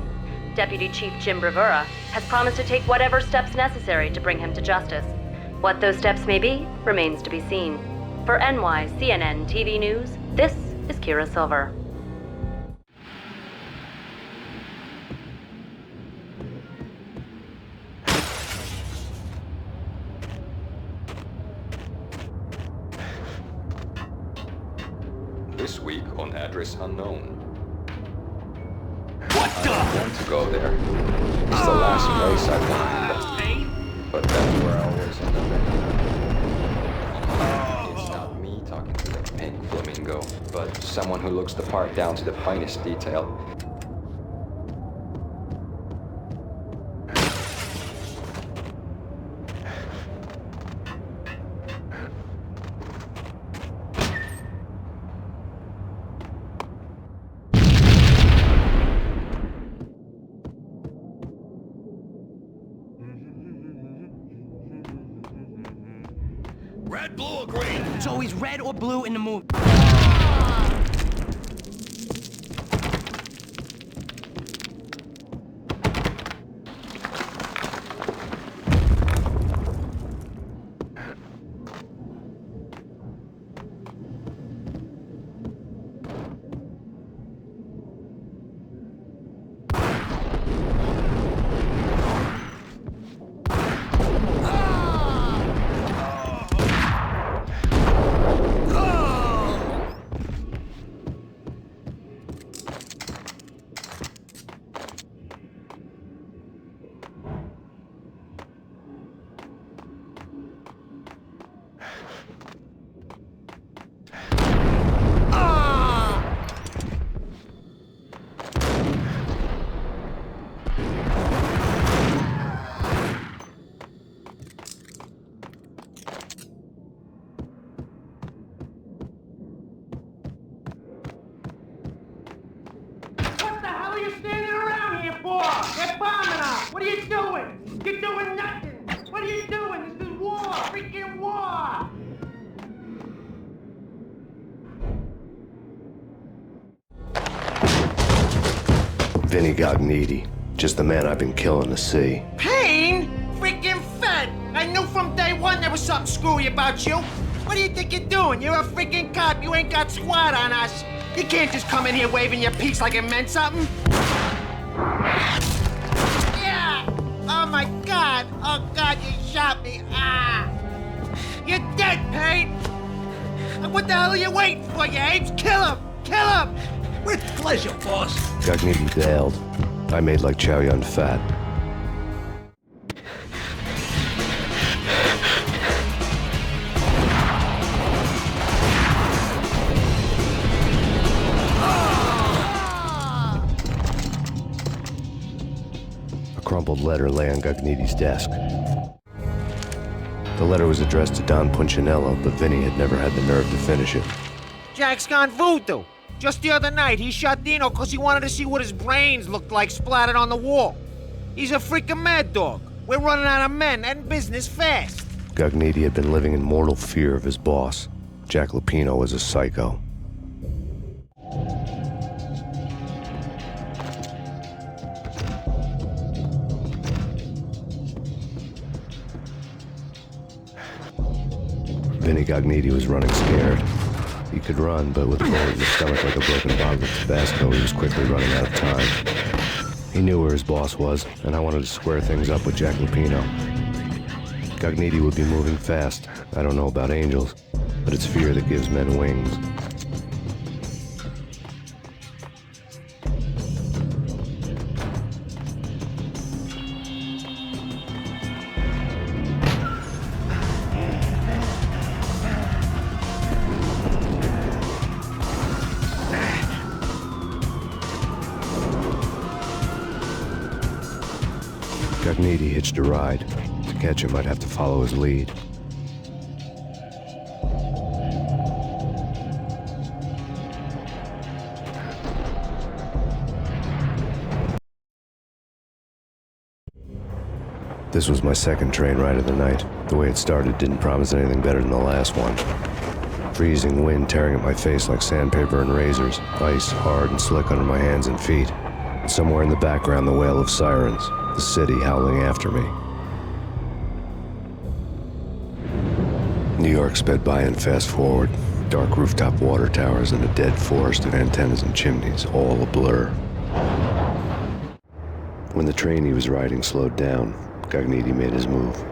Deputy Chief Jim Bravura has promised to take whatever steps necessary to bring him to justice. What those steps may be remains to be seen. For NYCNN TV News, this is Kira Silver. This week on Address Unknown. What the? I don't want to go there. It's the last place I want to go. But that's where I always end up. It's not me talking to the pink flamingo, but someone who looks the part down to the finest detail. Red, blue, or green? It's always red or blue in the movie. They're bombing us! What are you doing? You're doing nothing! What are you doing? This is war! Freaking war! Vinny Gognitti, just the man I've been killing to see. Payne? Freaking fed! I knew from day one there was something screwy about you. What do you think you're doing? You're a freaking cop. You ain't got squad on us. You can't just come in here waving your piece like it meant something. Yeah! Oh my God! Oh God, you shot me! Ah! You're dead, Payne! What the hell are you waiting for, you apes? Kill him! Kill him! With pleasure, boss. Gognitti bailed. I made like Chow Yun Fat. A crumpled letter lay on Gognitti's desk. The letter was addressed to Don Punchinello, but Vinny had never had the nerve to finish it. Jack's gone voodoo. Just the other night, he shot Dino because he wanted to see what his brains looked like splattered on the wall. He's a freaking mad dog. We're running out of men and business fast. Gognitti had been living in mortal fear of his boss. Jack Lupino was a psycho. Vinny Gognitti was running scared. He could run, but with a bullet in his stomach like a broken bottle of Tabasco, he was quickly running out of time. He knew where his boss was, and I wanted to square things up with Jack Lupino. Gognitti would be moving fast. I don't know about angels, but it's fear that gives men wings. Gognitti hitched a ride. To catch him, I'd have to follow his lead. This was my second train ride of the night. The way it started didn't promise anything better than the last one. Freezing wind tearing at my face like sandpaper and razors, ice hard and slick under my hands and feet. And somewhere in the background, the wail of sirens, the city howling after me. New York sped by and fast forward. Dark rooftop water towers and a dead forest of antennas and chimneys, all a blur. When the train he was riding slowed down, Gognitti made his move.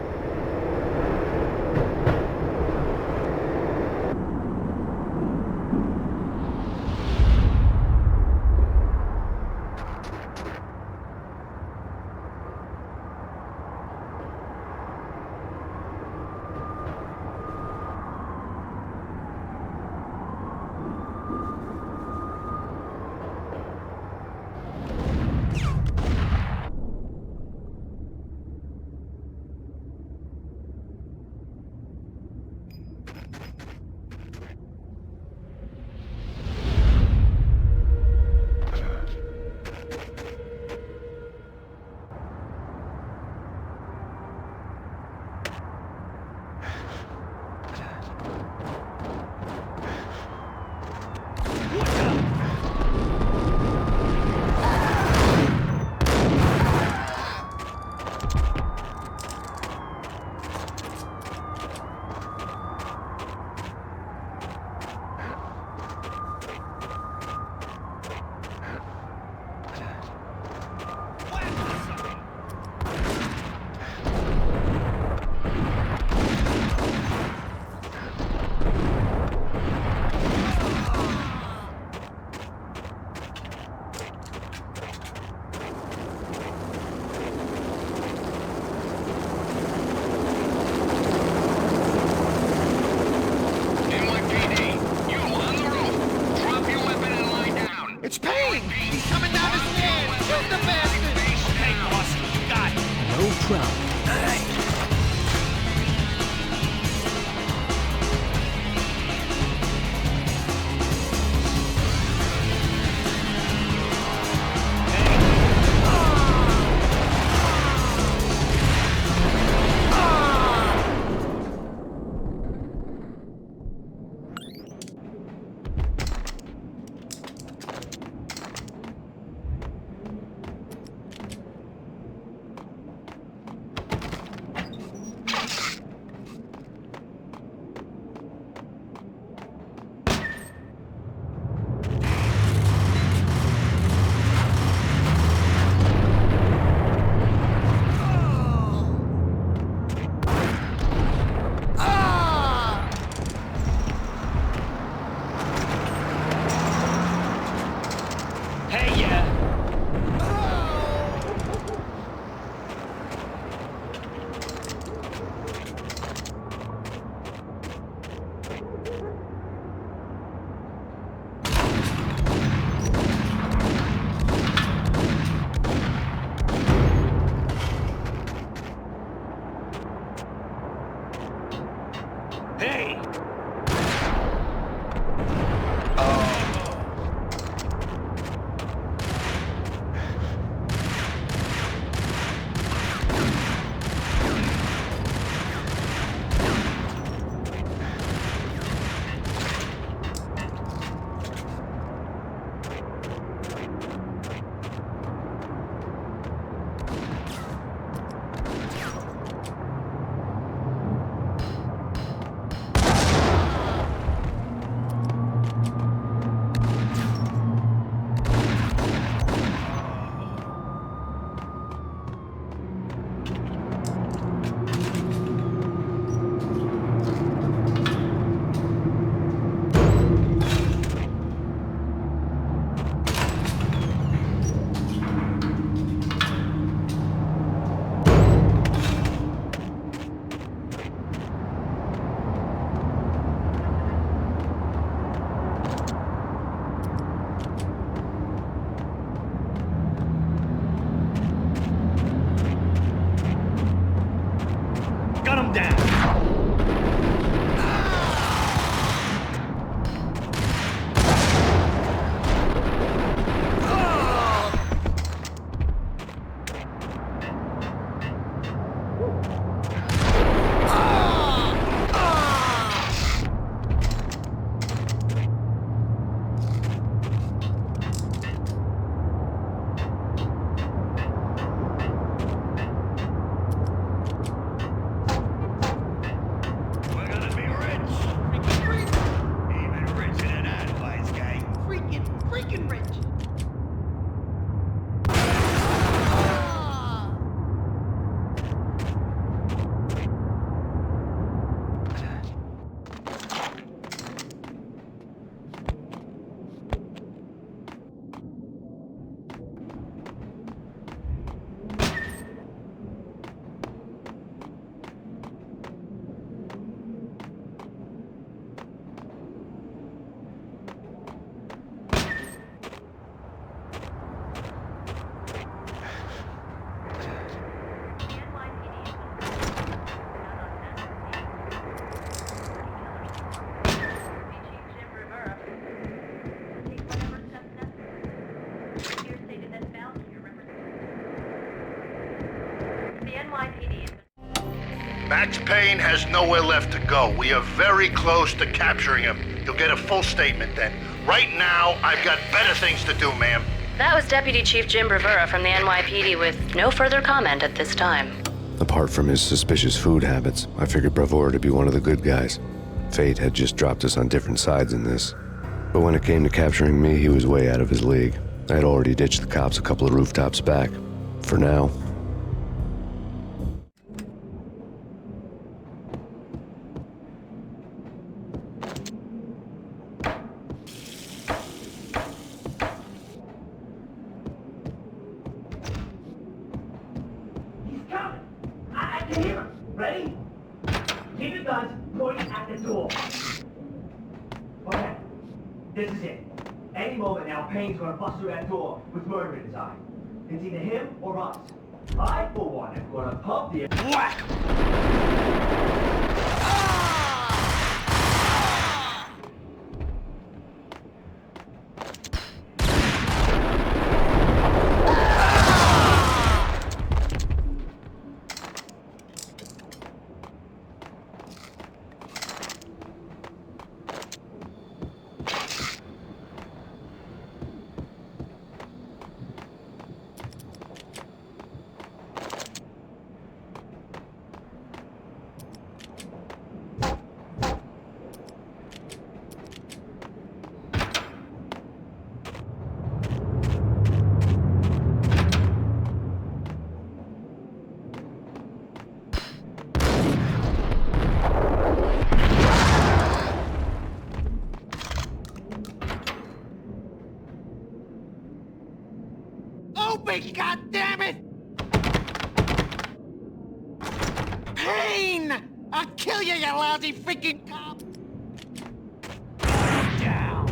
Max Payne has nowhere left to go. We are very close to capturing him. You'll get a full statement then. Right now, I've got better things to do, ma'am. That was Deputy Chief Jim Bravura from the NYPD with no further comment at this time. Apart from his suspicious food habits, I figured Bravura to be one of the good guys. Fate had just dropped us on different sides in this. But when it came to capturing me, he was way out of his league. I had already ditched the cops a couple of rooftops back. For now. This is it. Any moment now, Payne's gonna bust through that door with murder in his eye. It's either him or us. I, for one, am gonna pump the... Whack! Open, goddammit! Payne! I'll kill you, you lousy freaking cop! Down!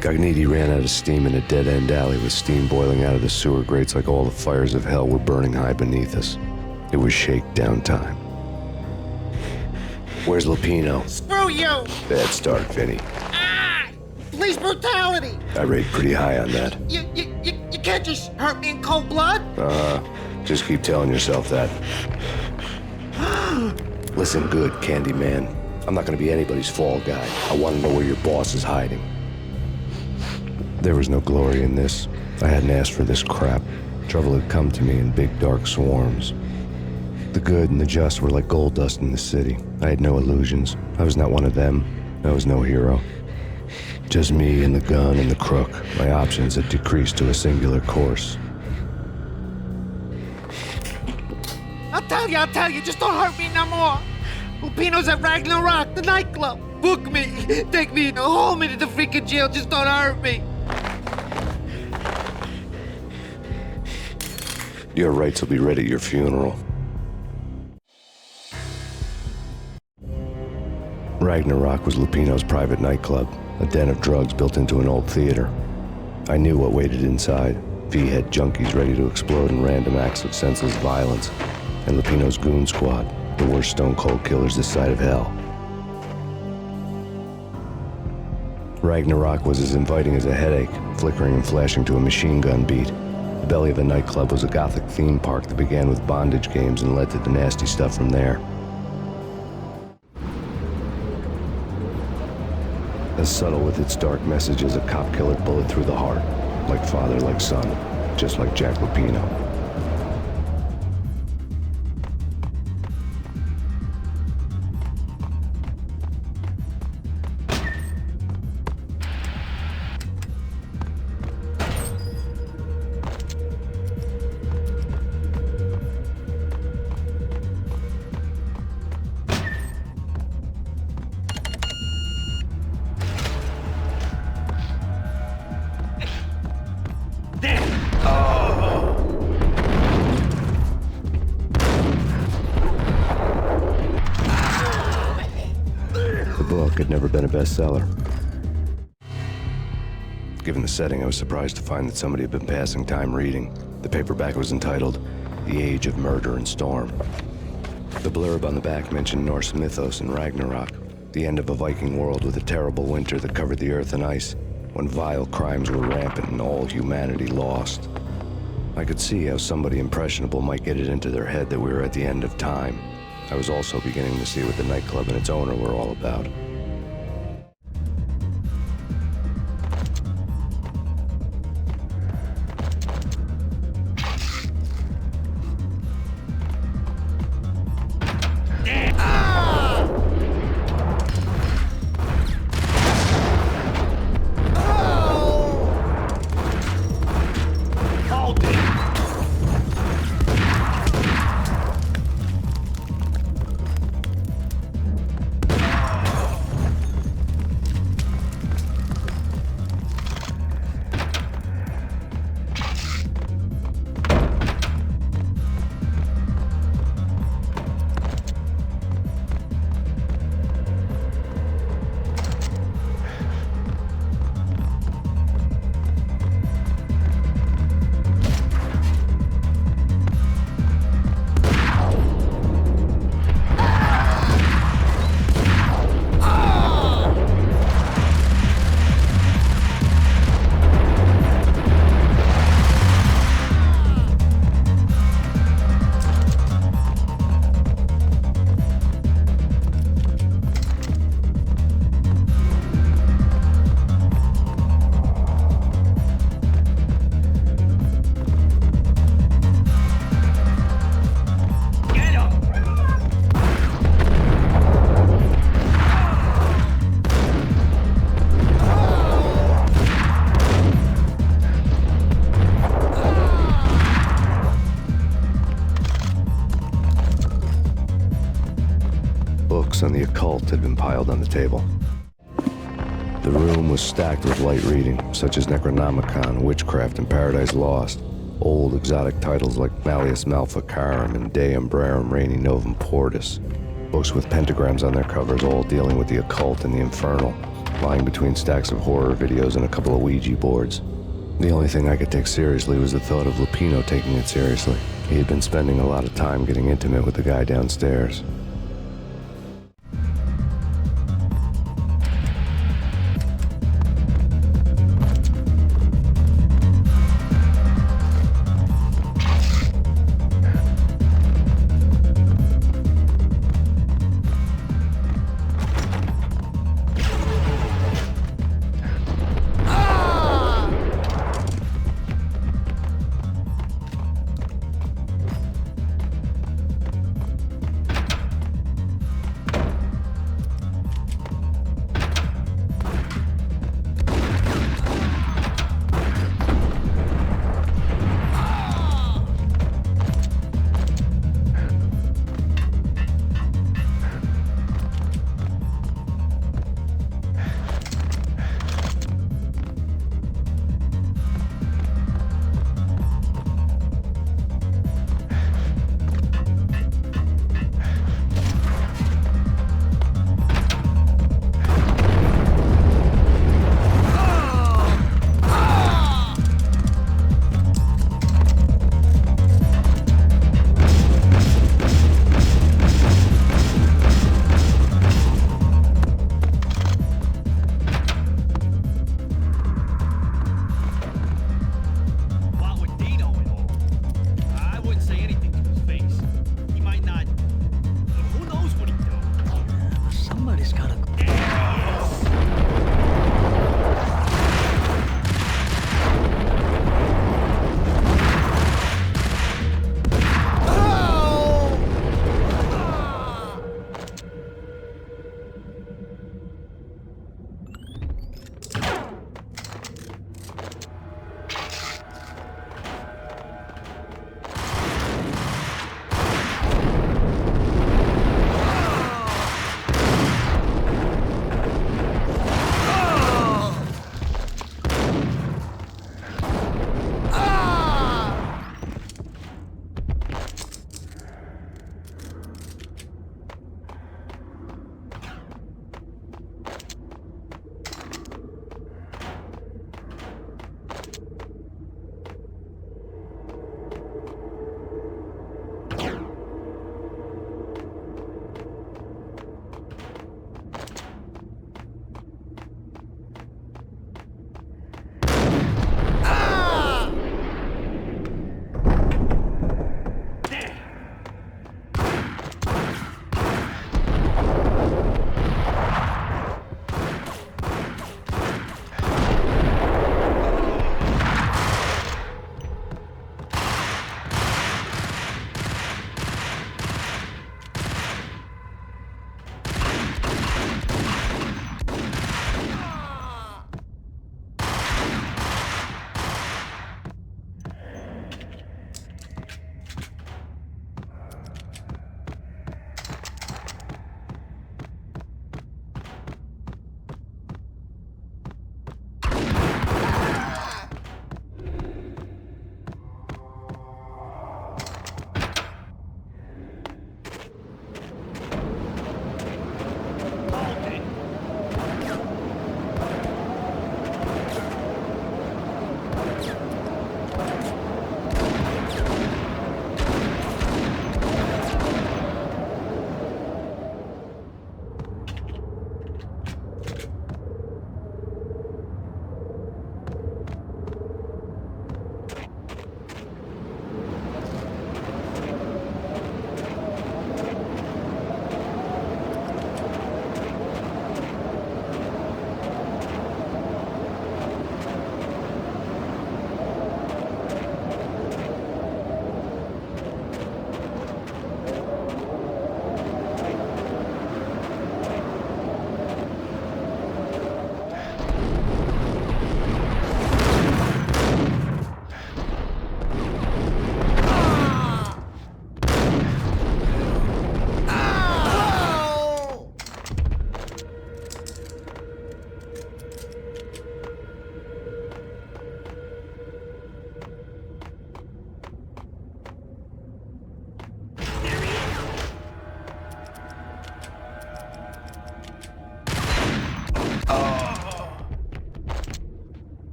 Cogniti ran out of steam in a dead-end alley with steam boiling out of the sewer grates like all the fires of hell were burning high beneath us. It was shakedown time. Where's Lupino? Screw you! Bad start, Vinny. Ah! Police brutality! I rate pretty high on that. You can't just hurt me in cold blood? Just keep telling yourself that. Listen good, Candyman. I'm not gonna be anybody's fall guy. I want to know where your boss is hiding. There was no glory in this. I hadn't asked for this crap. Trouble had come to me in big dark swarms. The good and the just were like gold dust in the city. I had no illusions. I was not one of them. I was no hero. Just me and the gun and the crook. My options had decreased to a singular course. I'll tell you, just don't hurt me no more. Lupino's at Ragna, the nightclub. Book me, take me, hold me to the freaking jail, just don't hurt me. Your rights will be read at your funeral. Ragnarok was Lupino's private nightclub, a den of drugs built into an old theater. I knew what waited inside. V-head junkies ready to explode in random acts of senseless violence. And Lupino's goon squad, the worst stone-cold killers this side of hell. Ragnarok was as inviting as a headache, flickering and flashing to a machine gun beat. The belly of the nightclub was a gothic theme park that began with bondage games and led to the nasty stuff from there. As subtle with its dark message as a cop-killer bullet through the heart. Like father, like son, just like Jack Lupino. book had never been a bestseller. Given the setting, I was surprised to find that somebody had been passing time reading. The paperback was entitled The Age of Murder and Storm. The blurb on the back mentioned Norse mythos and Ragnarok, the end of a Viking world with a terrible winter that covered the earth in ice, when vile crimes were rampant and all humanity lost. I could see how somebody impressionable might get it into their head that we were at the end of time. I was also beginning to see what the nightclub and its owner were all about. On the occult had been piled on the table. The room was stacked with light reading, such as Necronomicon, Witchcraft, and Paradise Lost. Old exotic titles like Malleus Maleficarum and De Umbrarum Reini Novum Portis. Books with pentagrams on their covers, all dealing with the occult and the infernal, lying between stacks of horror videos and a couple of Ouija boards. The only thing I could take seriously was the thought of Lupino taking it seriously. He had been spending a lot of time getting intimate with the guy downstairs.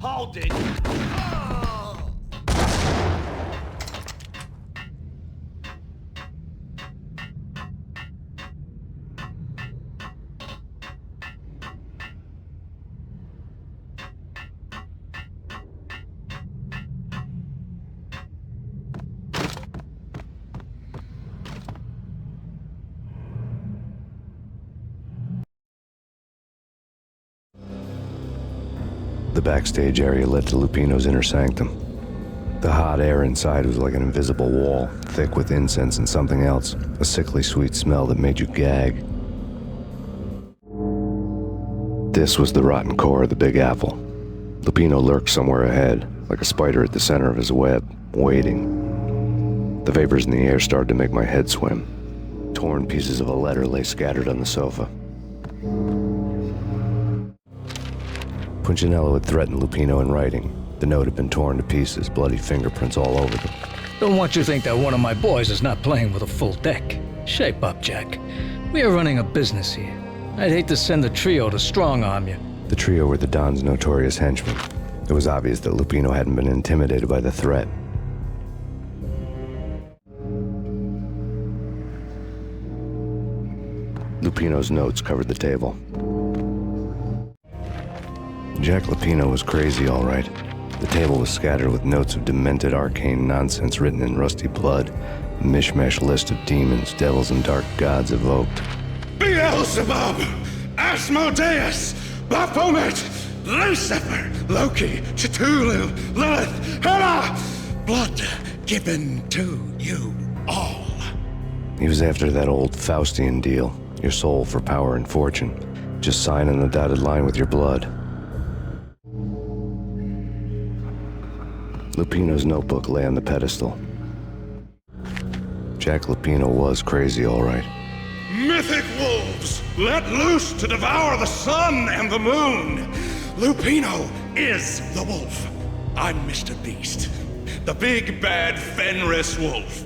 Hold it! The backstage area led to Lupino's inner sanctum. The hot air inside was like an invisible wall, thick with incense and something else, a sickly sweet smell that made you gag. This was the rotten core of the Big Apple. Lupino lurked somewhere ahead, like a spider at the center of his web, waiting. The vapors in the air started to make my head swim. Torn pieces of a letter lay scattered on the sofa. Punchinello had threatened Lupino in writing. The note had been torn to pieces, bloody fingerprints all over them. Don't want you to think that one of my boys is not playing with a full deck. Shape up, Jack. We are running a business here. I'd hate to send the trio to strong-arm you. The trio were the Don's notorious henchmen. It was obvious that Lupino hadn't been intimidated by the threat. Lupino's notes covered the table. Jack Lupino was crazy, all right. The table was scattered with notes of demented arcane nonsense written in rusty blood, a mishmash list of demons, devils, and dark gods evoked. Beelzebub, Asmodeus, Baphomet, Lucifer, Loki, Cthulhu, Lilith, Hela, blood given to you all. He was after that old Faustian deal, your soul for power and fortune. Just sign on the dotted line with your blood. Lupino's notebook lay on the pedestal. Jack Lupino was crazy, all right. Mythic wolves, let loose to devour the sun and the moon. Lupino is the wolf. I'm Mr. Beast, the big bad Fenris wolf.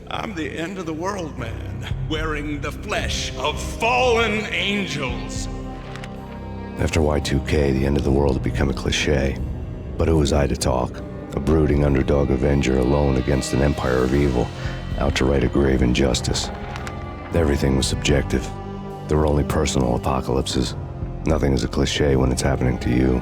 I'm the end of the world man, wearing the flesh of fallen angels. After Y2K, the end of the world had become a cliche. But who was I to talk? A brooding underdog avenger alone against an empire of evil, out to right a grave injustice. Everything was subjective. There were only personal apocalypses. Nothing is a cliche when it's happening to you.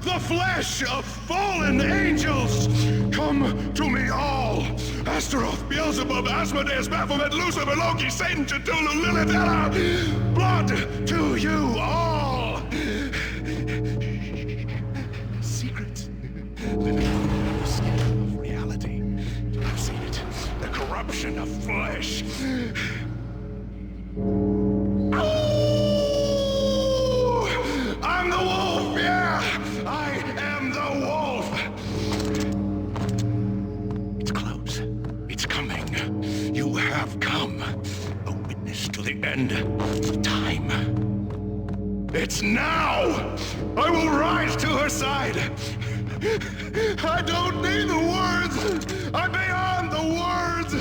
The flesh of fallen angels! Come to me all! Astaroth, Beelzebub, Asmodeus, Baphomet, Lucifer, Loki, Satan, Cthulhu, Lilith, Hela! Blood to you all! Secrets living under the skin of reality. I've seen it. The corruption of flesh. I'm the wolf, yeah! I am the wolf! It's close. It's coming. You have come. A witness to the end of time. It's now! I will rise to her side! I don't need the words! I'm beyond the words!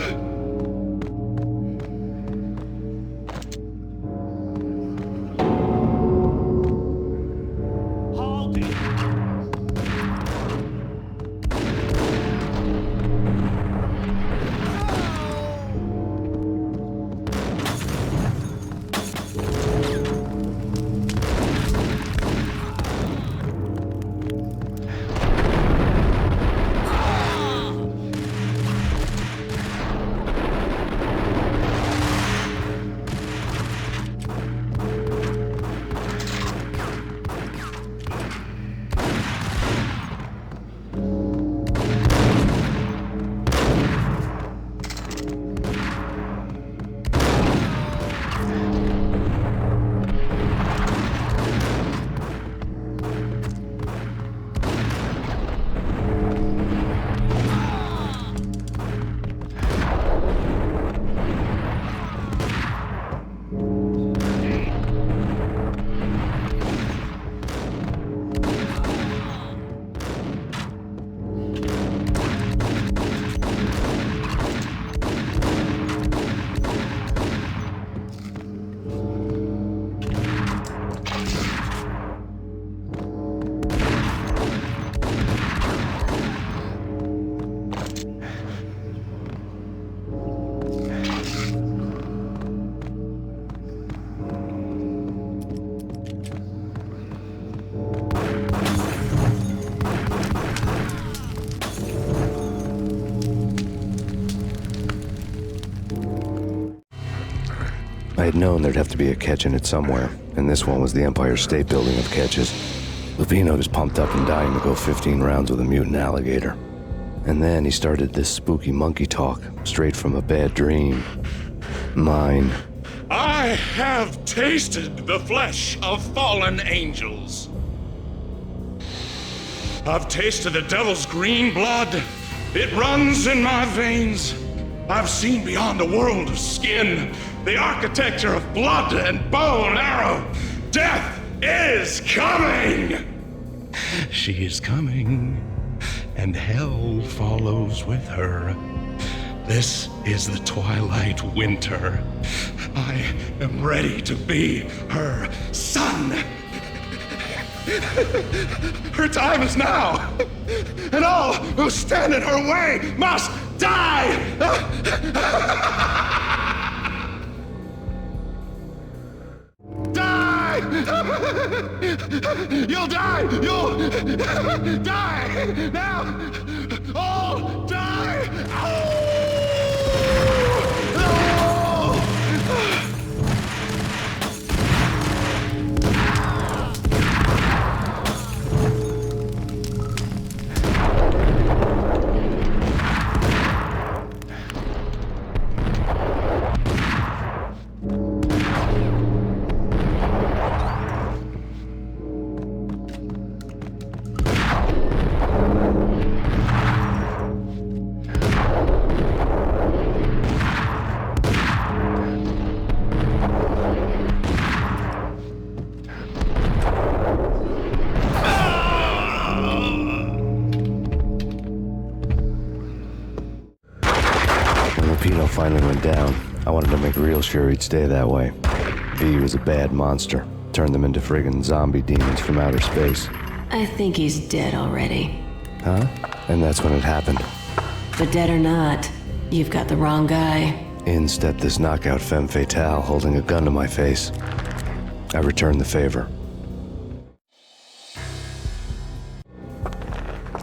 I had known there'd have to be a catch in it somewhere, and this one was the Empire State Building of catches. Lupino was pumped up and dying to go 15 rounds with a mutant alligator. And then he started this spooky monkey talk, straight from a bad dream. Mine. I have tasted the flesh of fallen angels. I've tasted the devil's green blood. It runs in my veins. I've seen beyond a world of skin, the architecture of blood and bow and arrow. Death is coming! She is coming, and hell follows with her. This is the twilight winter. I am ready to be her son. Her time is now, and all who stand in her way must die! Die! You'll die! You'll die! Now! All die! Oh! Finally went down. I wanted to make real sure he'd stay that way. V was a bad monster. Turned them into friggin' zombie demons from outer space. I think he's dead already. Huh? And that's when it happened. But dead or not, you've got the wrong guy. In stepped this knockout femme fatale holding a gun to my face. I returned the favor.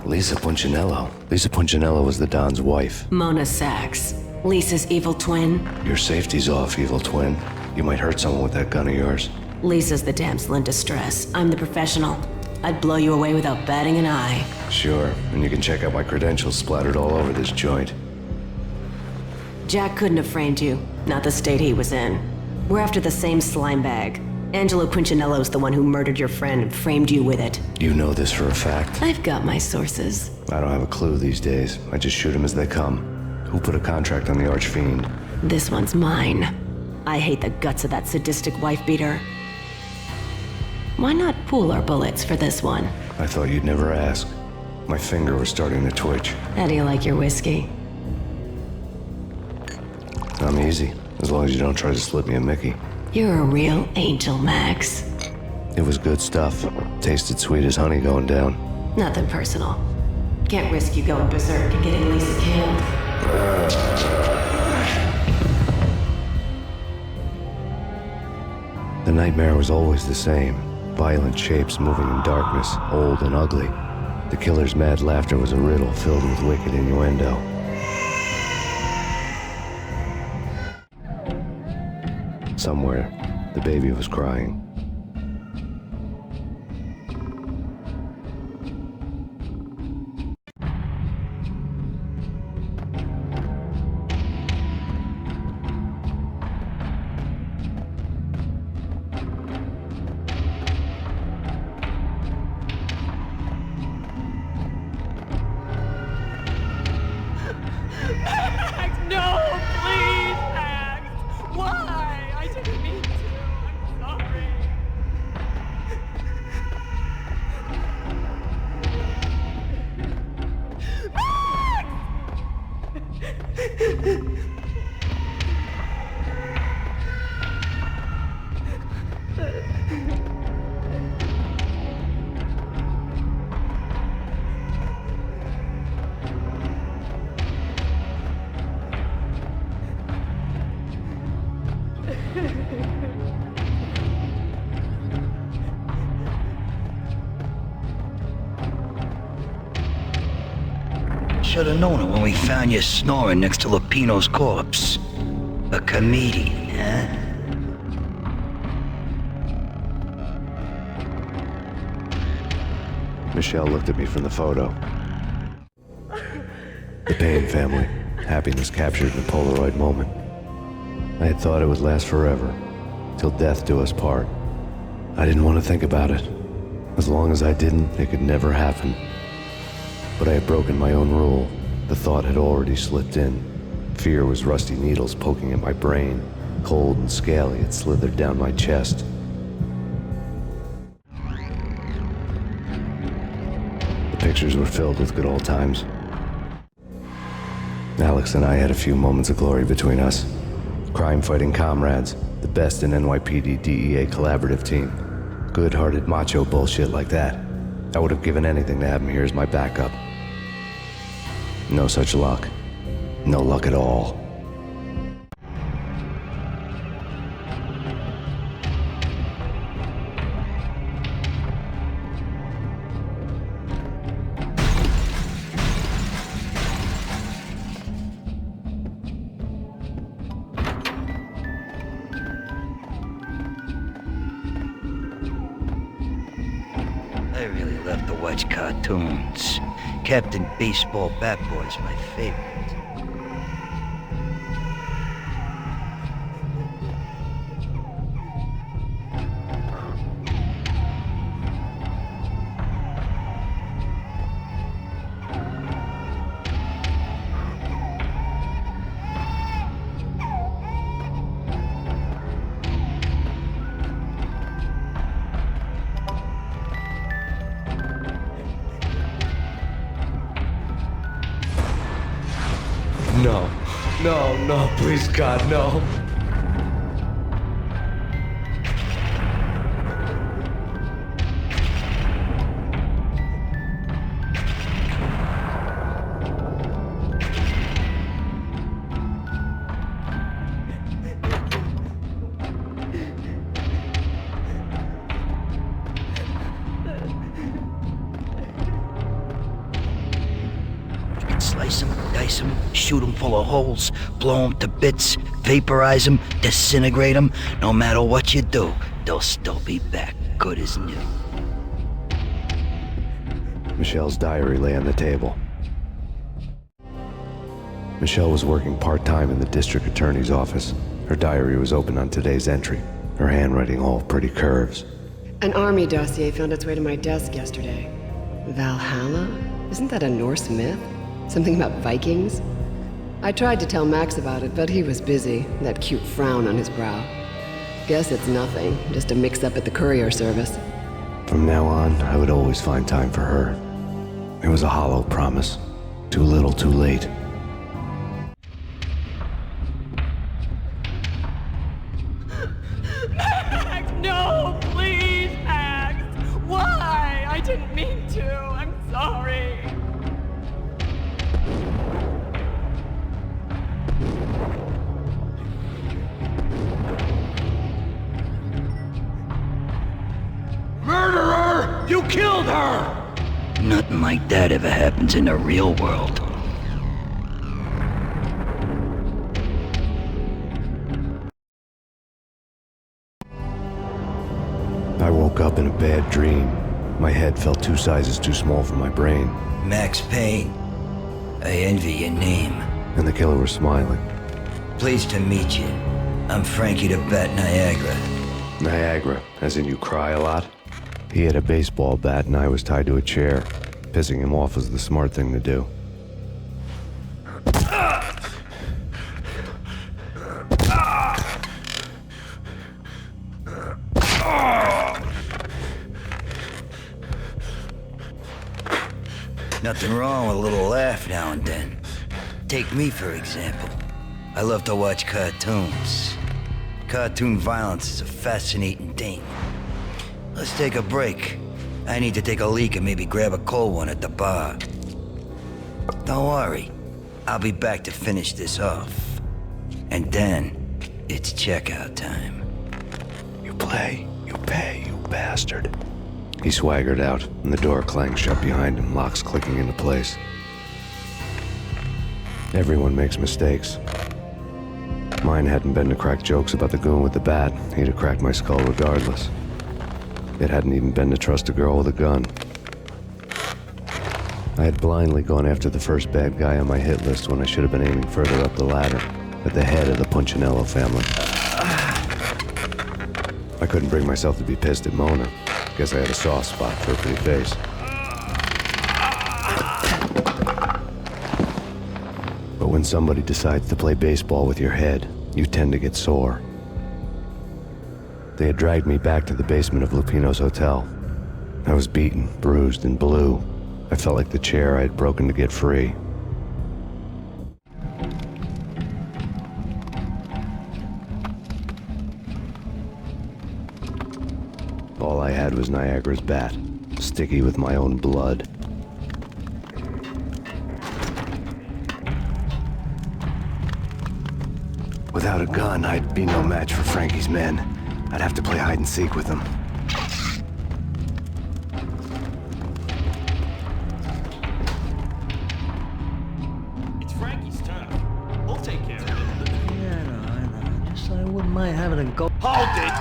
Lisa Punchinello. Lisa Punchinello was the Don's wife. Mona Sachs. Lisa's evil twin. Your safety's off, evil twin. You might hurt someone with that gun of yours. Lisa's the damsel in distress. I'm the professional. I'd blow you away without batting an eye. Sure, and you can check out my credentials splattered all over this joint. Jack couldn't have framed you. Not the state he was in. We're after the same slime bag. Angelo Punchinello's the one who murdered your friend and framed you with it. You know this for a fact. I've got my sources. I don't have a clue these days. I just shoot them as they come. Who put a contract on the Archfiend? This one's mine. I hate the guts of that sadistic wife-beater. Why not pool our bullets for this one? I thought you'd never ask. My finger was starting to twitch. How do you like your whiskey? I'm easy, as long as you don't try to slip me a Mickey. You're a real angel, Max. It was good stuff. Tasted sweet as honey going down. Nothing personal. Can't risk you going berserk and getting Lisa killed. The nightmare was always the same. Violent shapes moving in darkness, old and ugly. The killer's mad laughter was a riddle filled with wicked innuendo. Somewhere, the baby was crying. Should have known it when we found you snoring next to Lupino's corpse. A comedian, huh? Michelle looked at me from the photo. The Payne family, happiness captured in a Polaroid moment. I had thought it would last forever, till death do us part. I didn't want to think about it. As long as I didn't, it could never happen. But I had broken my own rule. The thought had already slipped in. Fear was rusty needles poking at my brain. Cold and scaly, it slithered down my chest. The pictures were filled with good old times. Alex and I had a few moments of glory between us. Crime-fighting comrades, the best in NYPD DEA collaborative team. Good-hearted macho bullshit like that. I would have given anything to have him here as my backup. No such luck. No luck at all. I really love to watch cartoons. Captain Baseball Bat Boy's my favorite. No. No, no, please God, no. Slice them, dice them, shoot them full of holes, blow them to bits, vaporize them, disintegrate them. No matter what you do, they'll still be back, good as new. Michelle's diary lay on the table. Michelle was working part-time in the district attorney's office. Her diary was open on today's entry, her handwriting all pretty curves. An army dossier found its way to my desk yesterday. Valhalla? Isn't that a Norse myth? Something about Vikings? I tried to tell Max about it, but he was busy, that cute frown on his brow. Guess it's nothing, just a mix-up at the courier service. From now on, I would always find time for her. It was a hollow promise. Too little, too late. Max, no, please, Max! Why? I didn't mean to. I'm sorry. Murderer! You killed her! Nothing like that ever happens in the real world. I woke up in a bad dream. My head felt 2 sizes too small for my brain. Max Payne. I envy your name. And the killer was smiling. Pleased to meet you. I'm Frankie the Bat Niagara. Niagara, as in you cry a lot? He had a baseball bat and I was tied to a chair. Pissing him off was the smart thing to do. Nothing wrong with a little laugh now and then. Take me, for example. I love to watch cartoons. Cartoon violence is a fascinating thing. Let's take a break. I need to take a leak and maybe grab a cold one at the bar. Don't worry. I'll be back to finish this off. And then, it's checkout time. You play, you pay, you bastard. He swaggered out, and the door clanged shut behind him, locks clicking into place. Everyone makes mistakes. Mine hadn't been to crack jokes about the goon with the bat. He'd have cracked my skull regardless. It hadn't even been to trust a girl with a gun. had blindly gone after the first bad guy on my hit list when I should have been aiming further up the ladder, at the head of the Punchinello family. I couldn't bring myself to be pissed at Mona. Guess I had a soft spot for her pretty face. But when somebody decides to play baseball with your head, you tend to get sore. They had dragged me back to the basement of Lupino's hotel. I was beaten, bruised, and blue. I felt like the chair I had broken to get free. All I had was Niagara's bat, sticky with my own blood. Without a gun, I'd be no match for Frankie's men. I'd have to play hide and seek with them. It's Frankie's turn. We'll take care of it. Yeah, I know. Just I wouldn't mind having a go. Hold it!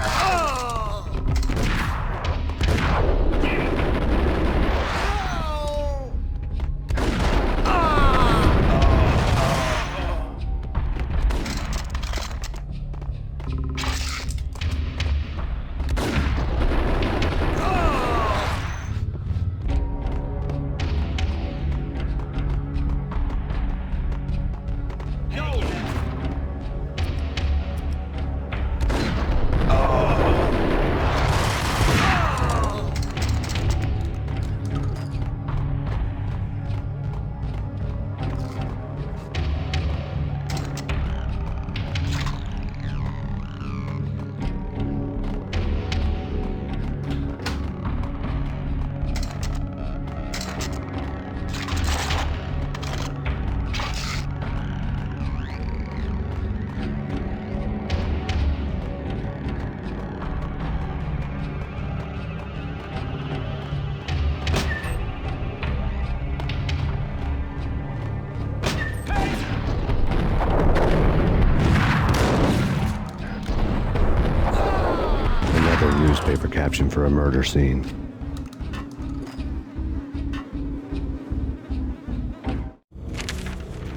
Newspaper caption for a murder scene.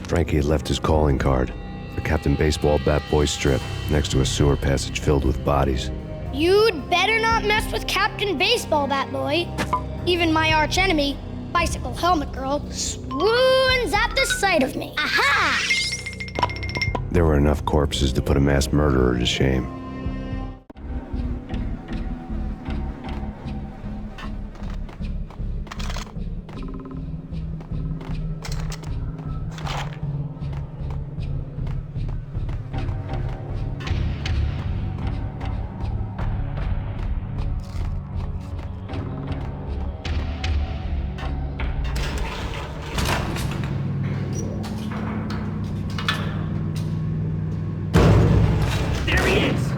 Frankie had left his calling card, a Captain Baseball bat boy strip, next to a sewer passage filled with bodies. You'd better not mess with Captain Baseball Bat Boy. Even my arch enemy, Bicycle Helmet Girl, swoons at the sight of me. Aha! There were enough corpses to put a mass murderer to shame. There he is!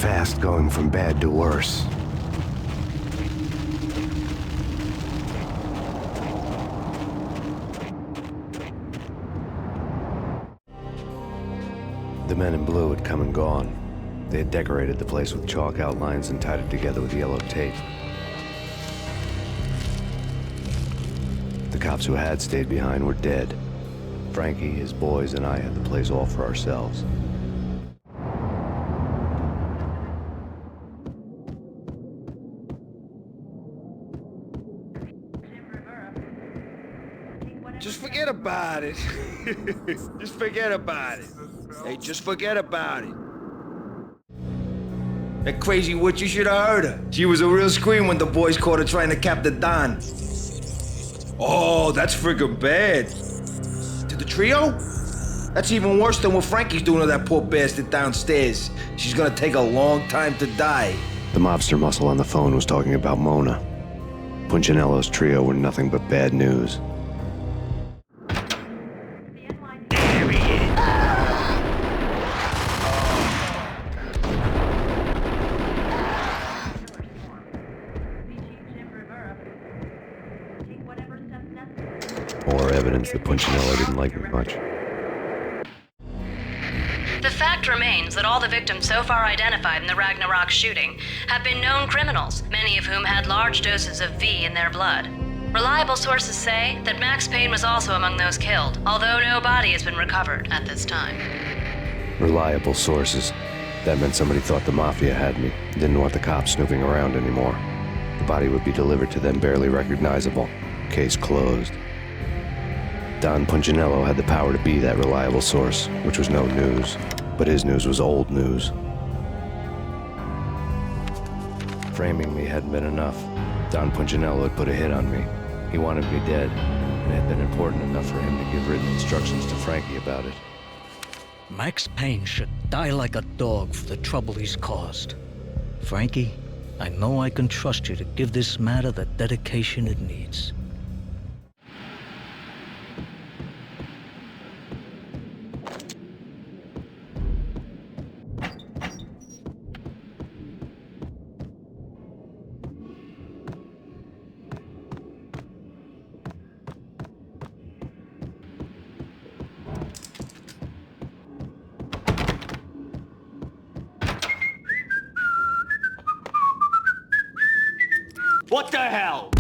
fast going from bad to worse. The men in blue had come and gone. They had decorated the place with chalk outlines and tied it together with yellow tape. The cops who had stayed behind were dead. Frankie, his boys, and I had the place all for ourselves. Just forget about it. Just forget about it. Hey, just forget about it. That crazy witch, you should have heard her. She was a real scream when the boys caught her trying to cap the Don. Oh, that's friggin' bad. To the trio? That's even worse than what Frankie's doing to that poor bastard downstairs. She's gonna take a long time to die. The mobster muscle on the phone was talking about Mona. Punchinello's trio were nothing but bad news. More evidence that Punchinello didn't like me much. The fact remains that all the victims so far identified in the Ragna shooting have been known criminals, many of whom had large doses of V in their blood. Reliable sources say that Max Payne was also among those killed, although no body has been recovered at this time. Reliable sources. That meant somebody thought the Mafia had me, didn't want the cops snooping around anymore. The body would be delivered to them barely recognizable. Case closed. Don Punchinello had the power to be that reliable source, which was no news, but his news was old news. Framing me hadn't been enough. Don Punchinello had put a hit on me. He wanted me dead, and it had been important enough for him to give written instructions to Frankie about it. Max Payne should die like a dog for the trouble he's caused. Frankie, I know I can trust you to give this matter the dedication it needs. What the hell?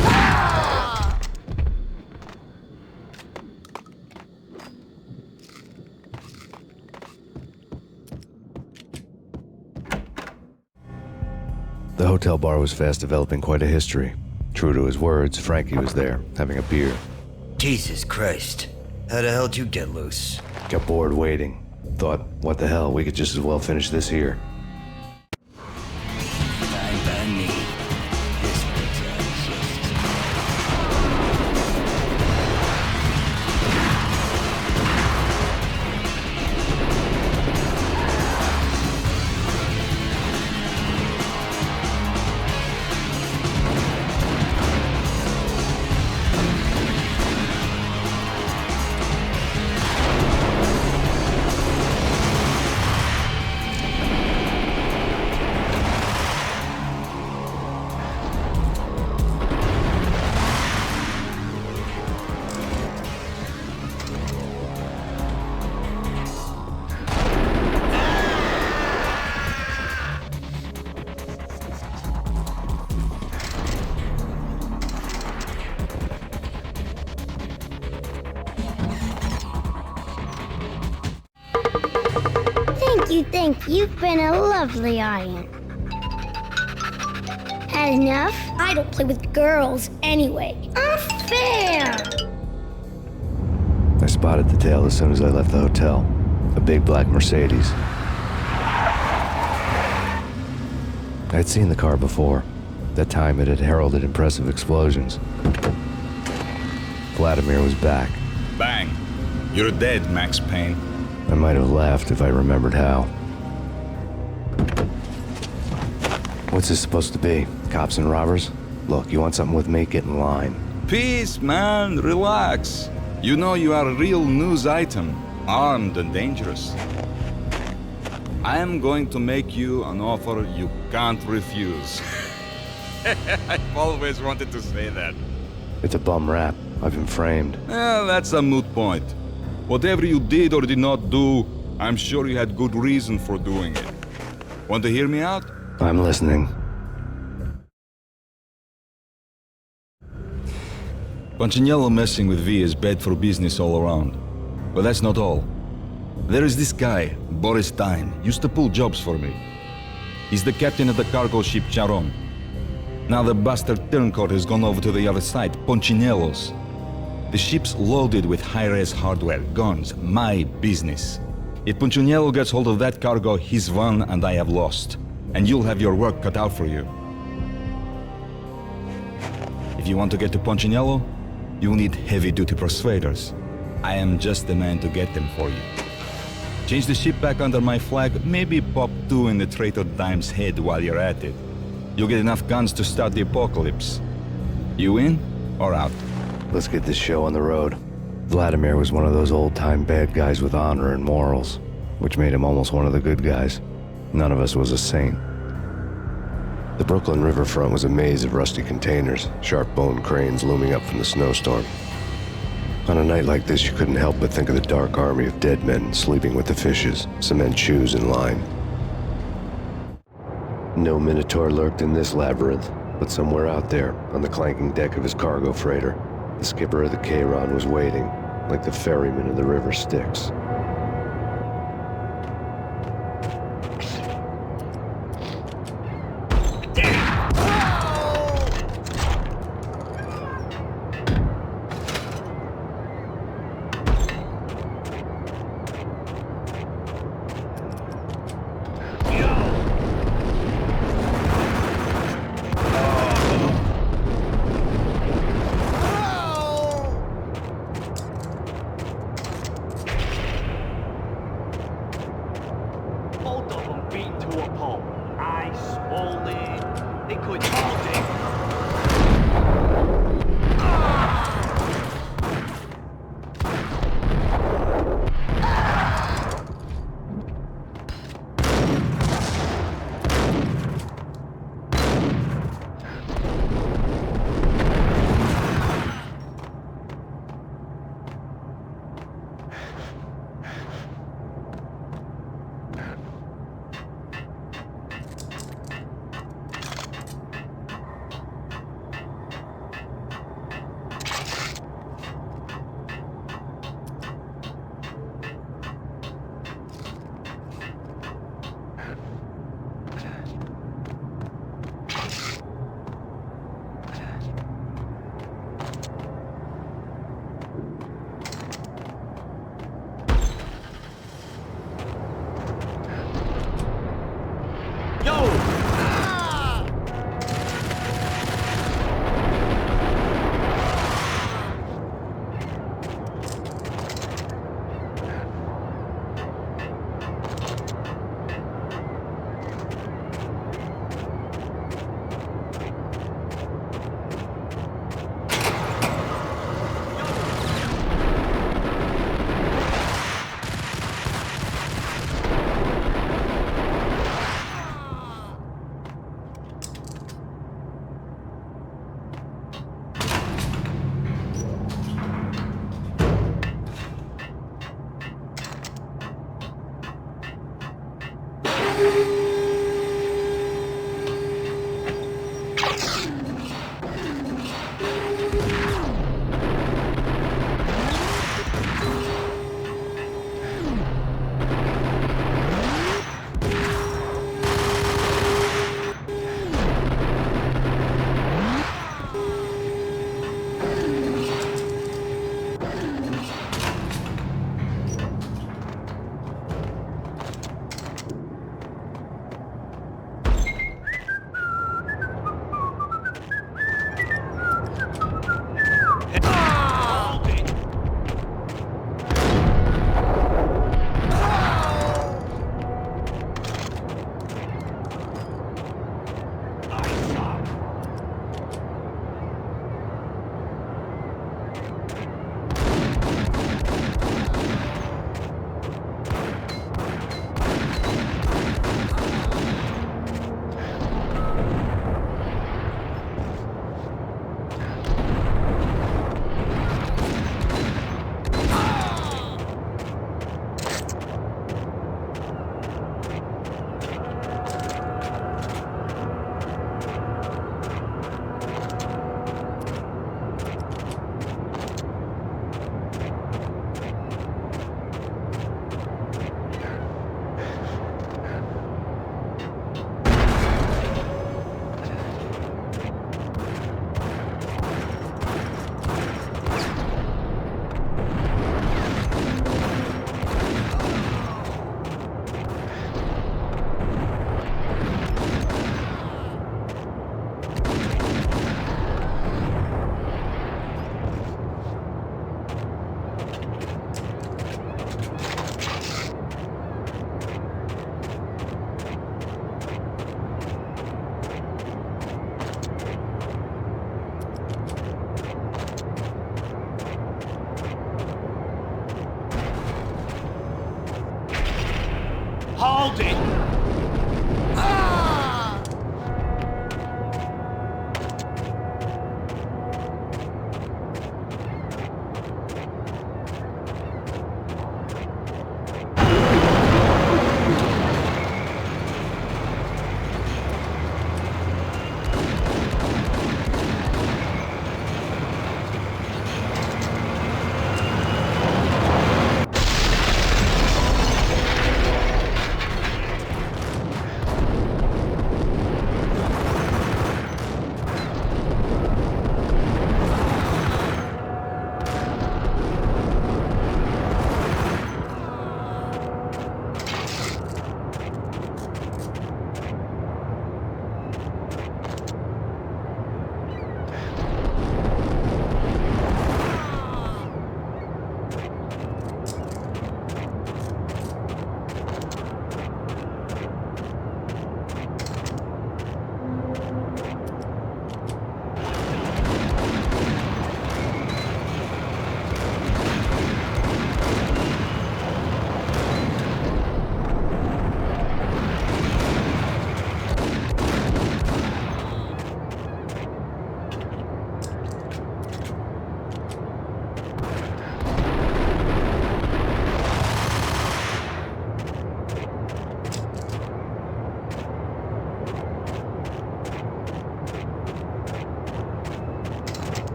The hotel bar was fast developing quite a history. True to his words, Frankie was there, having a beer. Jesus Christ. How the hell did you get loose? Got bored waiting. Thought, what the hell, we could just as well finish this here. Thank you. You've been a lovely audience. Had enough? I don't play with girls anyway. Unfair! I spotted the tail as soon as I left the hotel. A big black Mercedes. I'd seen the car before. That time it had heralded impressive explosions. Vladimir was back. Bang. You're dead, Max Payne. I might have laughed if I remembered how. What's this supposed to be? Cops and robbers? Look, you want something with me? Get in line. Peace, man. Relax. You know you are a real news item. Armed and dangerous. I am going to make you an offer you can't refuse. I've always wanted to say that. It's a bum rap. I've been framed. That's a moot point. Whatever you did or did not do, I'm sure you had good reason for doing it. Want to hear me out? I'm listening. Punchinello messing with V is bad for business all around. But that's not all. There is this guy, Boris Stein, used to pull jobs for me. He's the captain of the cargo ship Charon. Now the bastard turncoat has gone over to the other side, Punchinello's. The ship's loaded with high-res hardware, guns, my business. If Punchinello gets hold of that cargo, he's won and I have lost. And you'll have your work cut out for you. If you want to get to Punchinello, you'll need heavy-duty persuaders. I am just the man to get them for you. Change the ship back under my flag, maybe pop 2 in the traitor Dime's head while you're at it. You'll get enough guns to start the apocalypse. You in or out? Let's get this show on the road. Vladimir was one of those old-time bad guys with honor and morals, which made him almost one of the good guys. None of us was a saint. The Brooklyn riverfront was a maze of rusty containers, sharp-boned cranes looming up from the snowstorm. On a night like this, you couldn't help but think of the dark army of dead men sleeping with the fishes, cement shoes in line. No Minotaur lurked in this labyrinth, but somewhere out there, on the clanking deck of his cargo freighter, the skipper of the Charon was waiting, like the ferryman of the river Styx. hold it!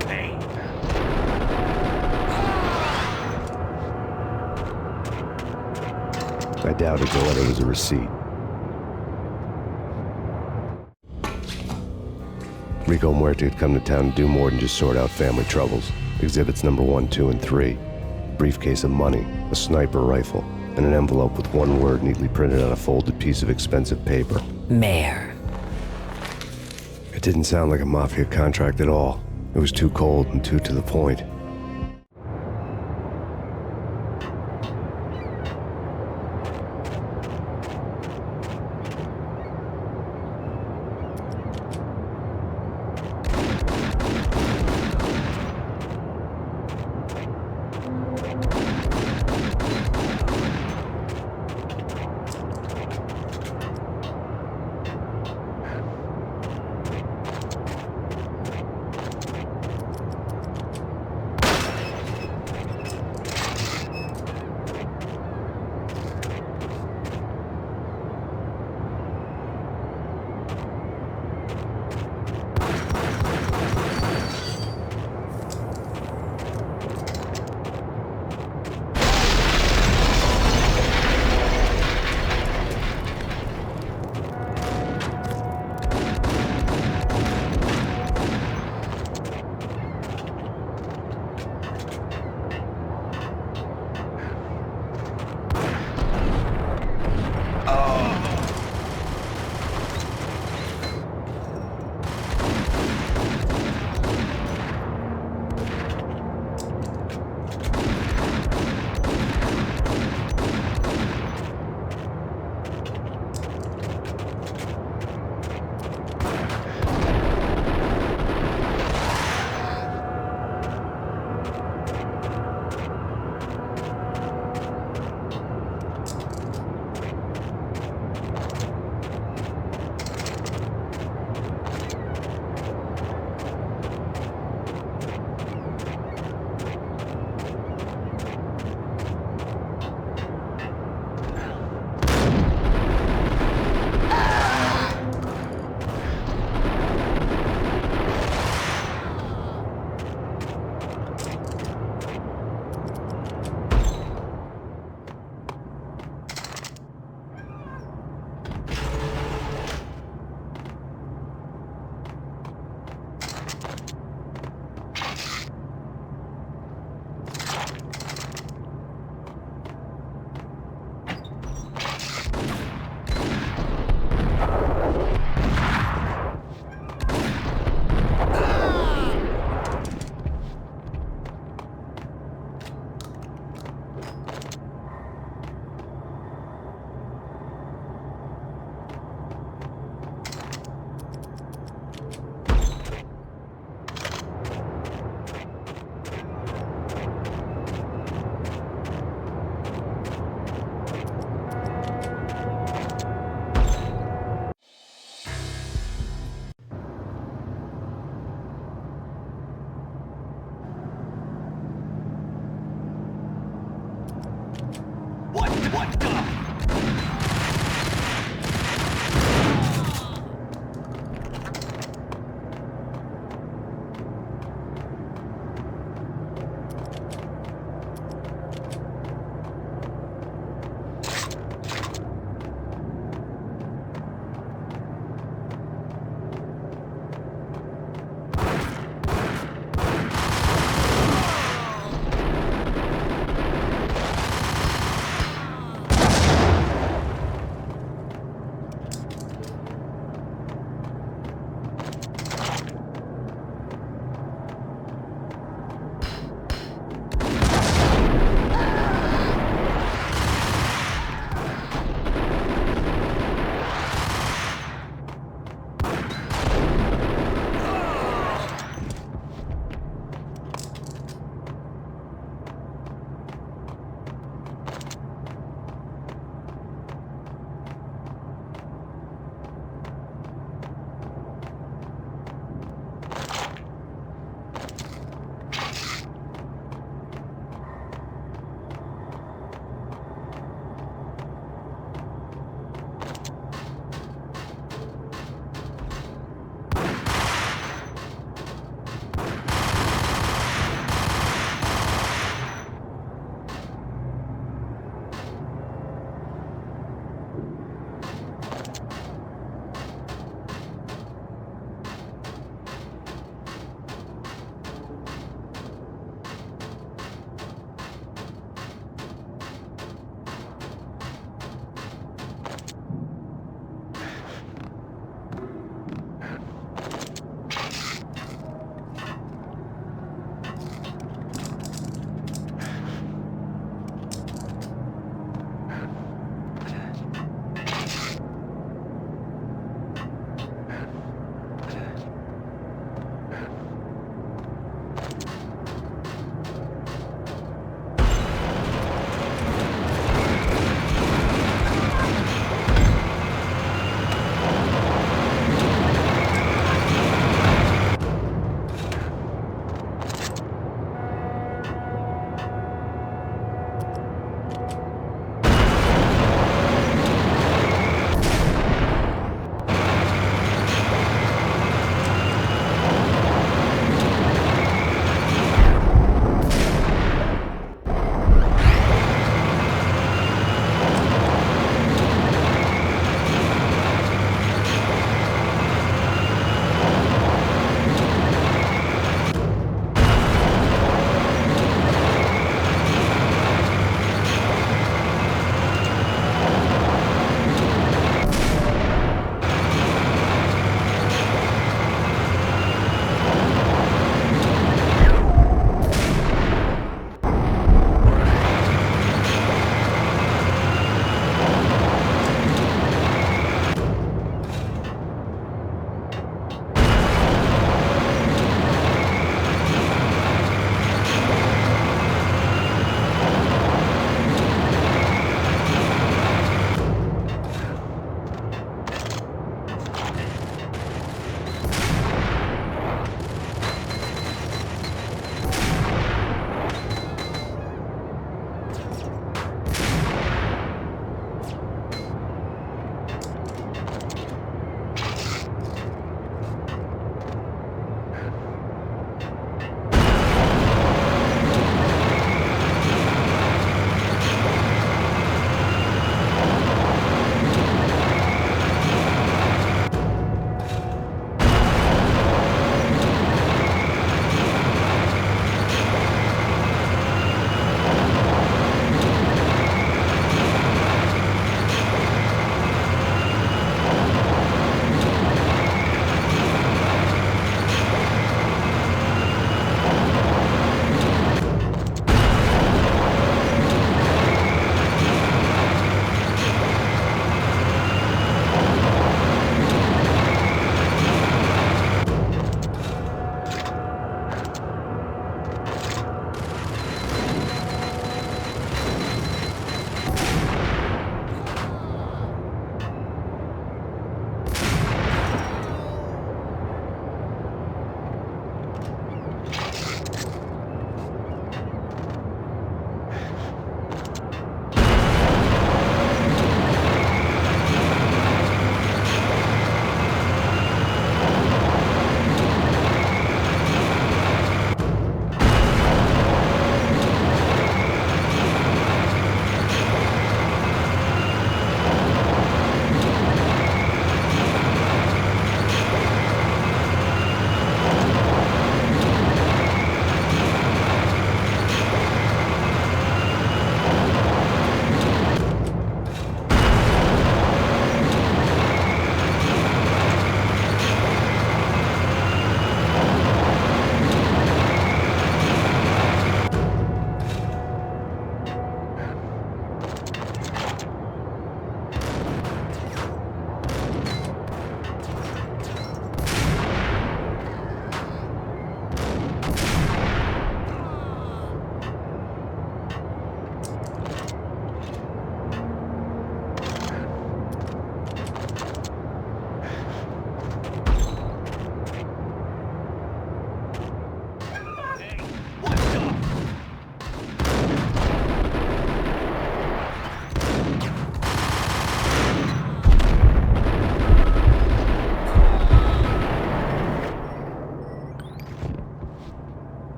Payne. I doubted the letter was a receipt. Rico Muerte had come to town to do more than just sort out family troubles. Exhibits number 1, 2, and 3. A briefcase of money, a sniper rifle, and an envelope with one word neatly printed on a folded piece of expensive paper. Mayor. It didn't sound like a mafia contract at all. It was too cold and too to the point. What the?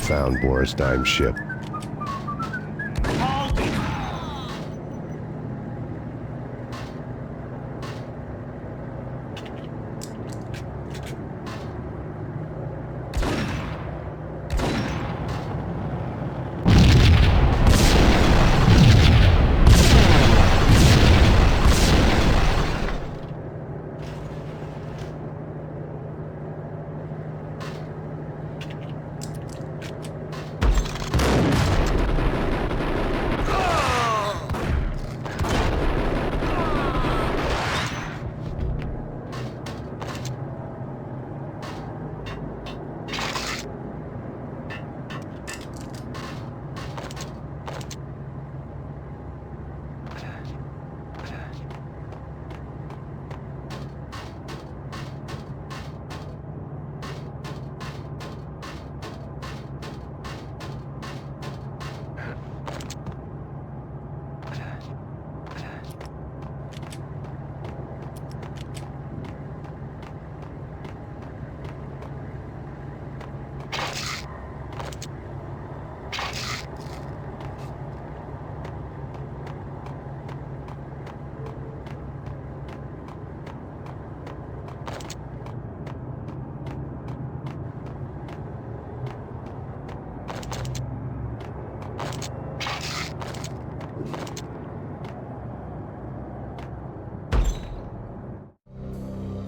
found Boris Dime's ship.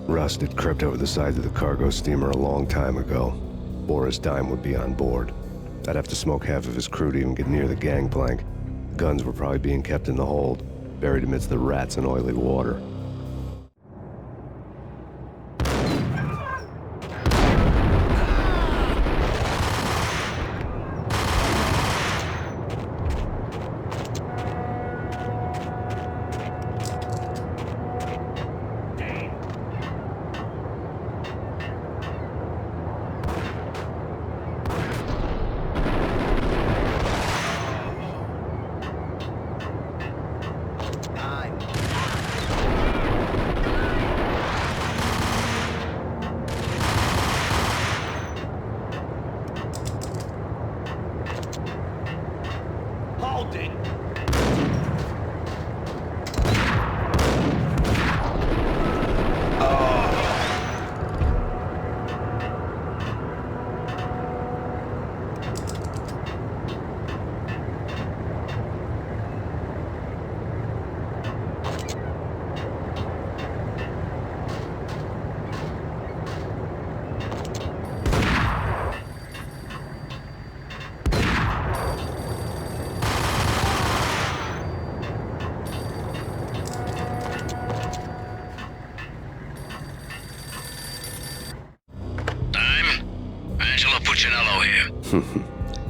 Rust had crept over the sides of the cargo steamer a long time ago. Boris Dime would be on board. I'd have to smoke half of his crew to even get near the gangplank. The guns were probably being kept in the hold, buried amidst the rats and oily water.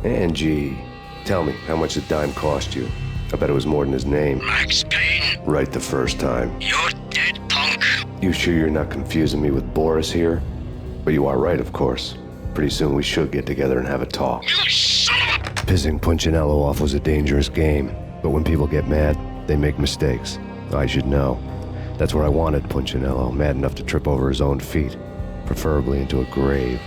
Angie, tell me, how much did Dime cost you? I bet it was more than his name. Max Payne. Right the first time. You're dead, punk. You sure you're not confusing me with Boris here? But you are right, of course. Pretty soon we should get together and have a talk. You son of a... Pissing Punchinello off was a dangerous game, but when people get mad, they make mistakes. I should know. That's where I wanted Punchinello, mad enough to trip over his own feet, preferably into a grave.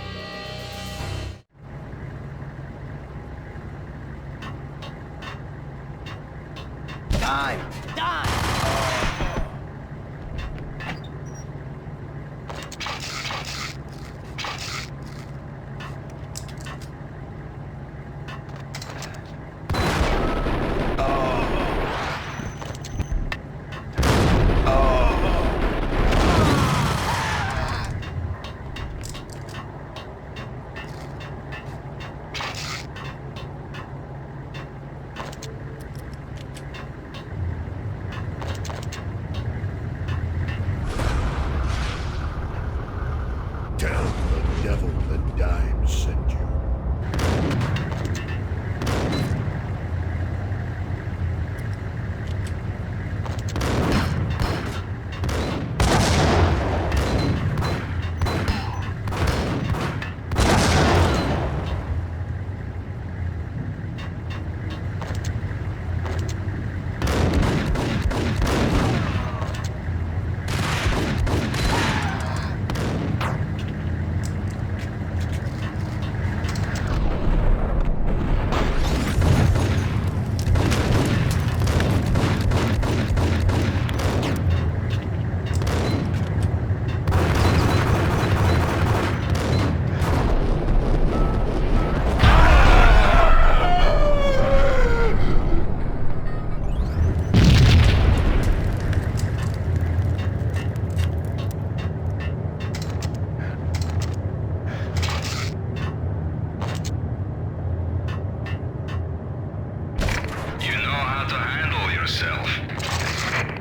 yourself.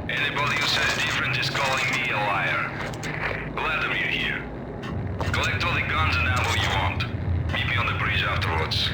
Anybody who says different is calling me a liar. Vladimir here. Collect all the guns and ammo you want. Meet me on the bridge afterwards.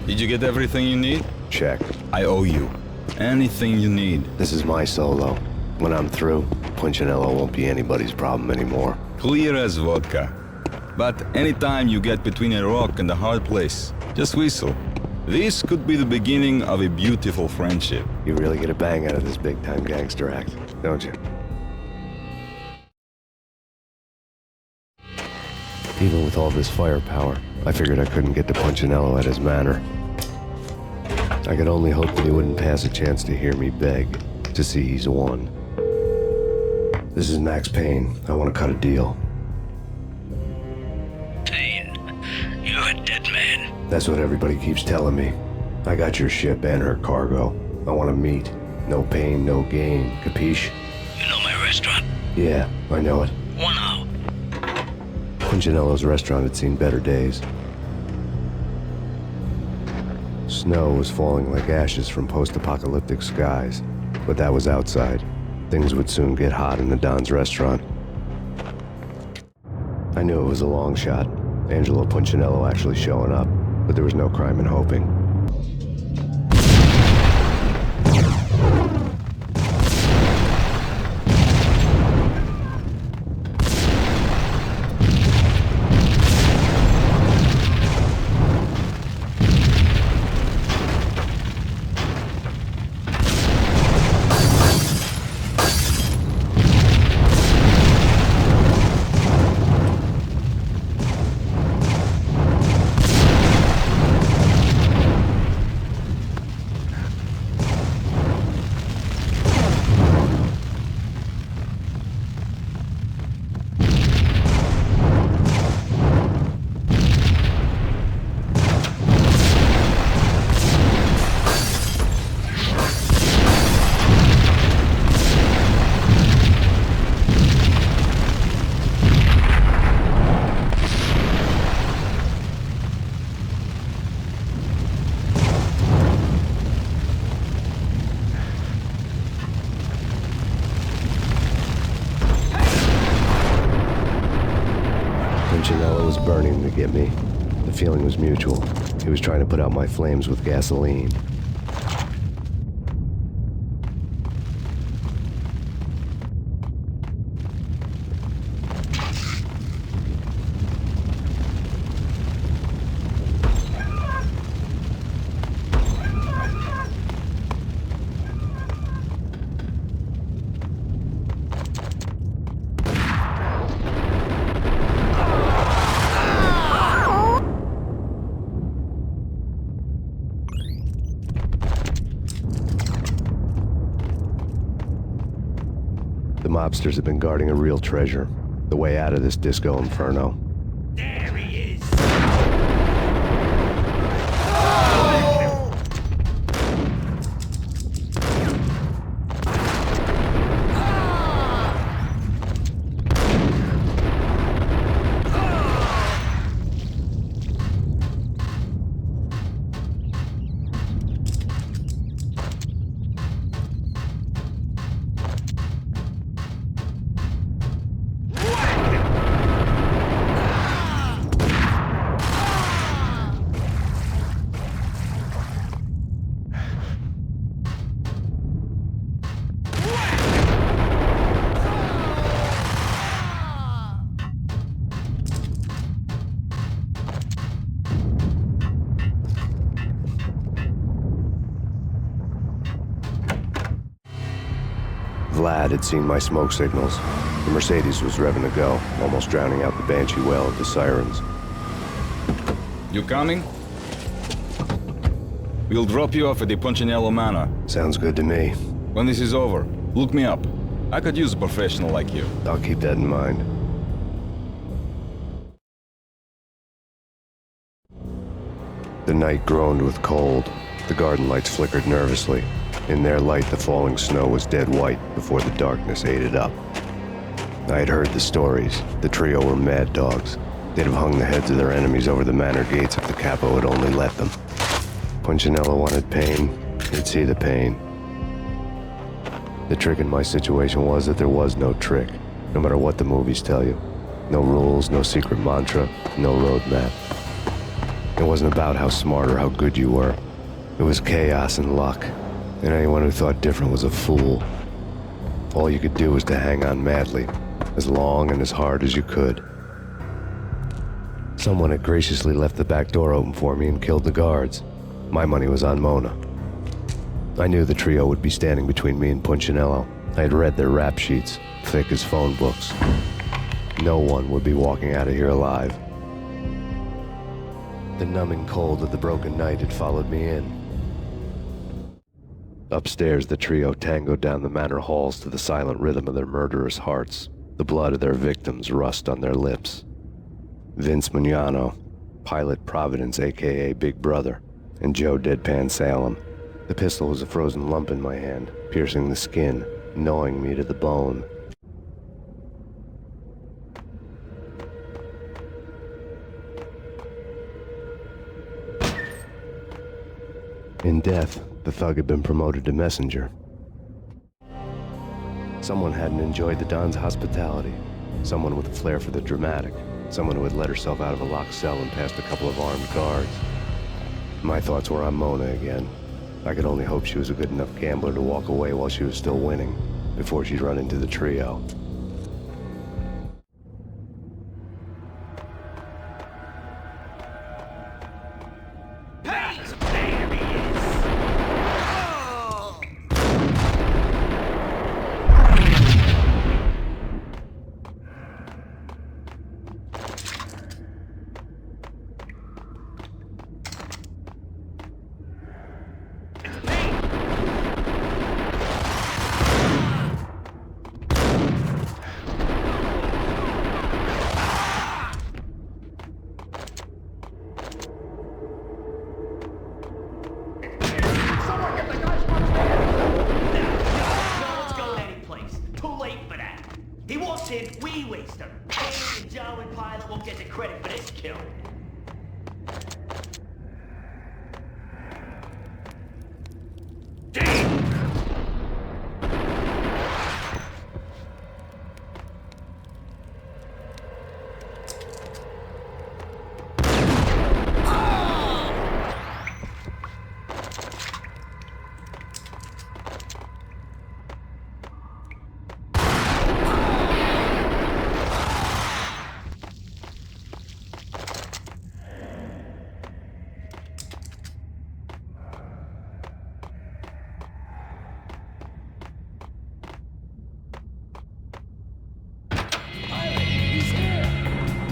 Did you get everything you need? Check. I owe you. Anything you need. This is my solo. When I'm through, Punchinello won't be anybody's problem anymore. Clear as vodka. But anytime you get between a rock and a hard place, just whistle. This could be the beginning of a beautiful friendship. You really get a bang out of this big-time gangster act, don't you? Even with all this firepower, I figured I couldn't get to Punchinello at his manor. I could only hope that he wouldn't pass a chance to hear me beg, to see he's won. This is Max Payne. I want to cut a deal. Payne, you're a dead man. That's what everybody keeps telling me. I got your ship and her cargo. I want to meet. No pain, no gain. Capiche? You know my restaurant? Yeah, I know it. 1 hour. Punchinello's restaurant had seen better days. Snow was falling like ashes from post-apocalyptic skies, but that was outside. Things would soon get hot in the Don's restaurant. I knew it was a long shot, Angelo Punchinello actually showing up, but there was no crime in hoping. Punchinello was burning to get me. The feeling was mutual. He was trying to put out my flames with gasoline. The mobsters have been guarding a real treasure. The way out of this disco inferno. There he is! Vlad had seen my smoke signals. The Mercedes was revving to go, almost drowning out the banshee wail of the sirens. You coming? We'll drop you off at the Punchinello Manor. Sounds good to me. When this is over, look me up. I could use a professional like you. I'll keep that in mind. The night groaned with cold. The garden lights flickered nervously. In their light, the falling snow was dead white before the darkness ate it up. I had heard the stories. The trio were mad dogs. They'd have hung the heads of their enemies over the manor gates if the capo had only let them. Punchinello wanted Payne. He'd see the pain. The trick in my situation was that there was no trick, no matter what the movies tell you. No rules, no secret mantra, no roadmap. It wasn't about how smart or how good you were. It was chaos and luck, and anyone who thought different was a fool. All you could do was to hang on madly, as long and as hard as you could. Someone had graciously left the back door open for me and killed the guards. My money was on Mona. I knew the trio would be standing between me and Punchinello. I had read their rap sheets, thick as phone books. No one would be walking out of here alive. The numbing cold of the broken night had followed me in. Upstairs, the trio tangoed down the manor halls to the silent rhythm of their murderous hearts, the blood of their victims rust on their lips. Vince Mugnano, Pilot Providence, a.k.a. Big Brother, and Joe Deadpan Salem. The pistol was a frozen lump in my hand, piercing the skin, gnawing me to the bone. In death, the thug had been promoted to messenger. Someone hadn't enjoyed the Don's hospitality. Someone with a flair for the dramatic. Someone who had let herself out of a locked cell and past a couple of armed guards. My thoughts were on Mona again. I could only hope she was a good enough gambler to walk away while she was still winning, before she'd run into the trio. We waste them. Payne and Joe and Pilot won't get the credit for this kill.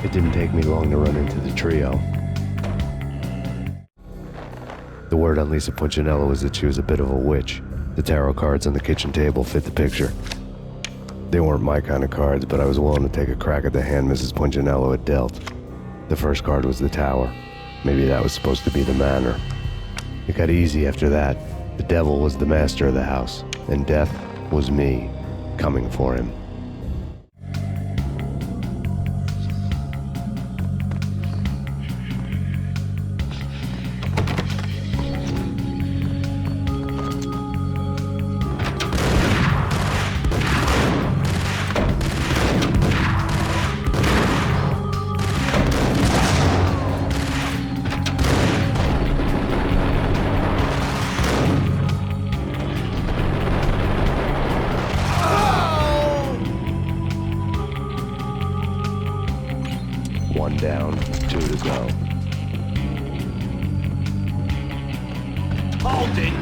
It didn't take me long to run into the trio. The word on Lisa Punchinello was that she was a bit of a witch. The tarot cards on the kitchen table fit the picture. They weren't my kind of cards, but I was willing to take a crack at the hand Mrs. Punchinello had dealt. The first card was the tower. Maybe that was supposed to be the manor. It got easy after that. The devil was the master of the house, and death was me, coming for him. One down, 2 to go. Hold it!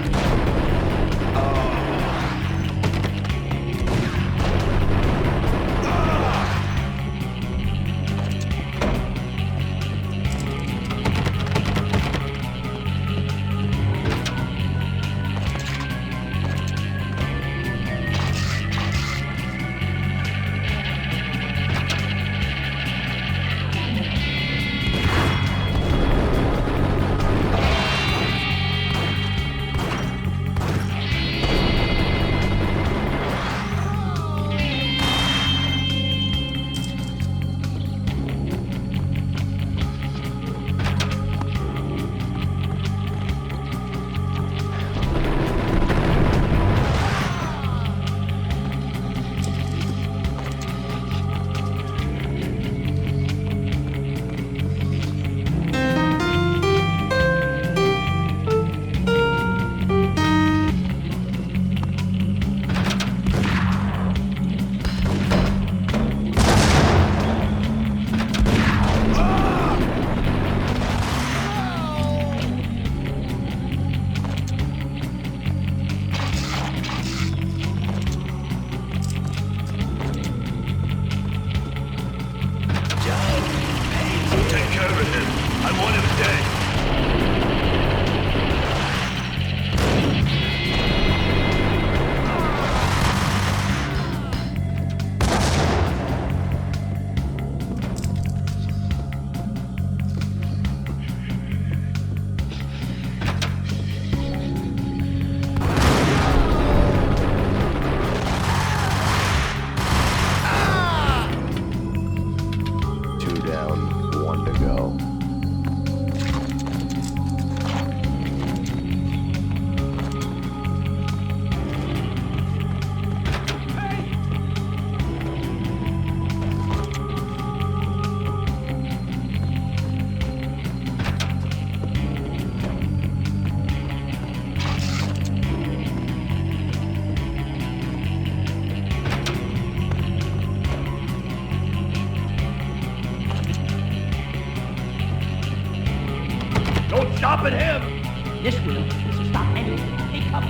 will. Stop anything. They come.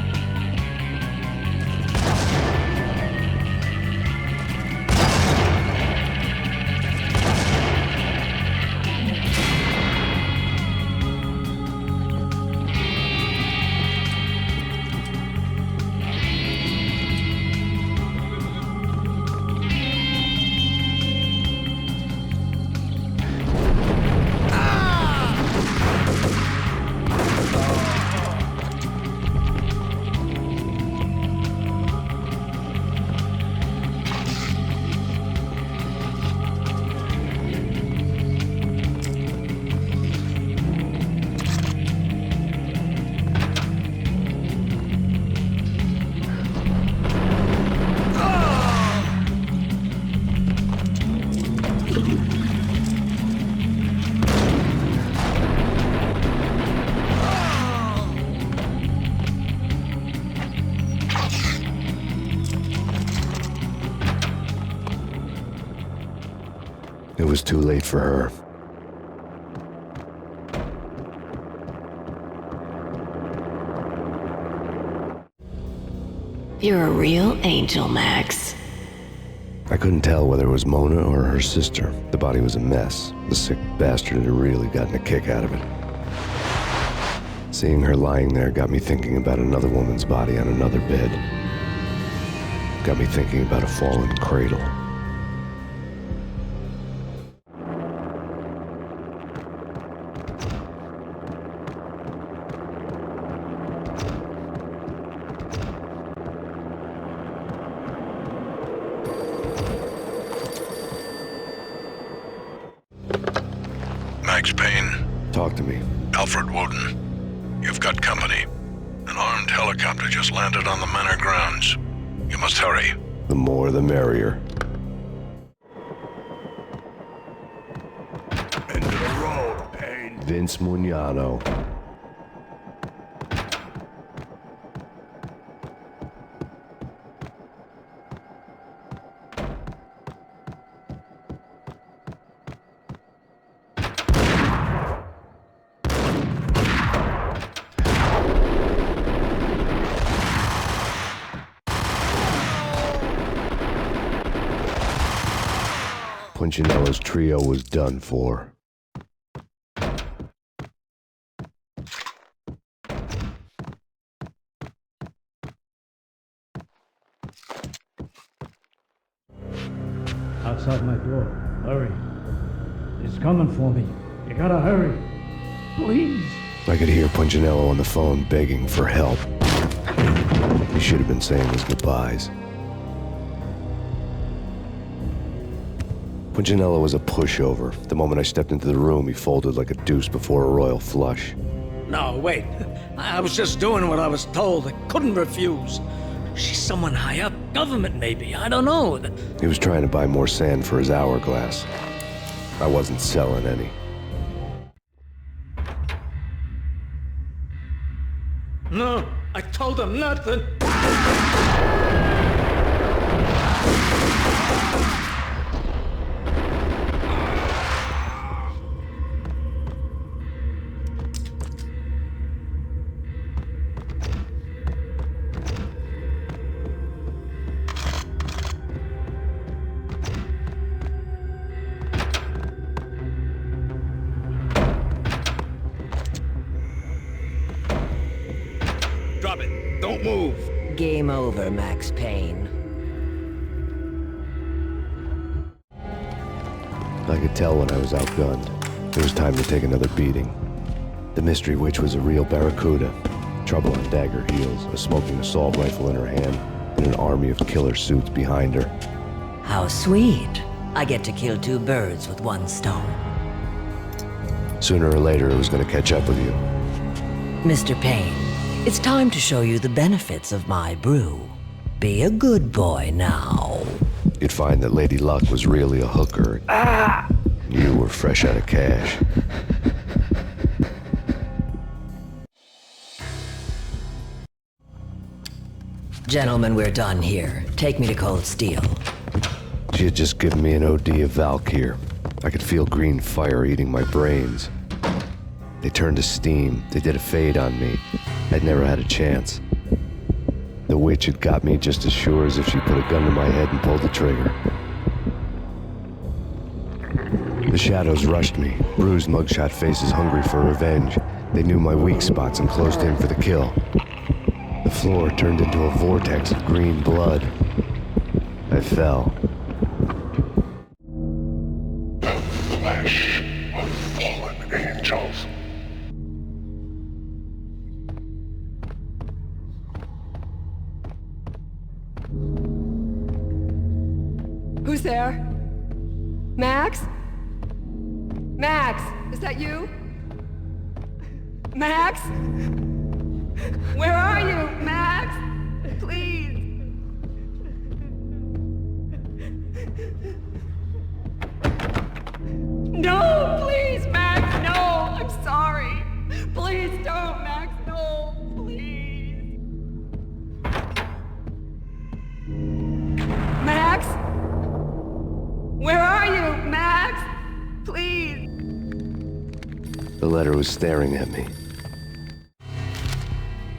It was too late for her. You're a real angel, Max. I couldn't tell whether it was Mona or her sister. The body was a mess. The sick bastard had really gotten a kick out of it. Seeing her lying there got me thinking about another woman's body on another bed. Got me thinking about a fallen cradle. Max Payne. Talk to me. Alfred Woden. You've got company. An armed helicopter just landed on the manor grounds. You must hurry. The more the merrier. End of the road, Payne. Vince Mugnano. Punchinello's trio was done for. Outside my door. Hurry. It's coming for me. You gotta hurry. Please. I could hear Punchinello on the phone begging for help. He should have been saying his goodbyes. Punchinello was a pushover. The moment I stepped into the room, he folded like a deuce before a royal flush. No, wait. I was just doing what I was told. I couldn't refuse. She's someone high up. Government, maybe. I don't know. He was trying to buy more sand for his hourglass. I wasn't selling any. No, I told him nothing. Drop it. Don't move. Game over, Max Payne. I could tell when I was outgunned. It was time to take another beating. The mystery witch was a real barracuda. Trouble on dagger heels, a smoking assault rifle in her hand, and an army of killer suits behind her. How sweet. I get to kill two birds with one stone. Sooner or later, it was going to catch up with you. Mr. Payne, it's time to show you the benefits of my brew. Be a good boy now. You'd find that Lady Luck was really a hooker. You were fresh out of cash. Gentlemen, we're done here. Take me to Cold Steel. She had just given me an OD of Valkyr. I could feel green fire eating my brains. They turned to steam. They did a fade on me. I'd never had a chance. The witch had got me just as sure as if she put a gun to my head and pulled the trigger. The shadows rushed me, bruised mugshot faces hungry for revenge. They knew my weak spots and closed in for the kill. The floor turned into a vortex of green blood. I fell. The flesh of fallen angels. Who's there? Max? Max, is that you? Max? Where are you, Max? Please. No, please, Max, no. I'm sorry. Please don't, Max, no, please. Max? Where are you, Max? Please. The letter was staring at me.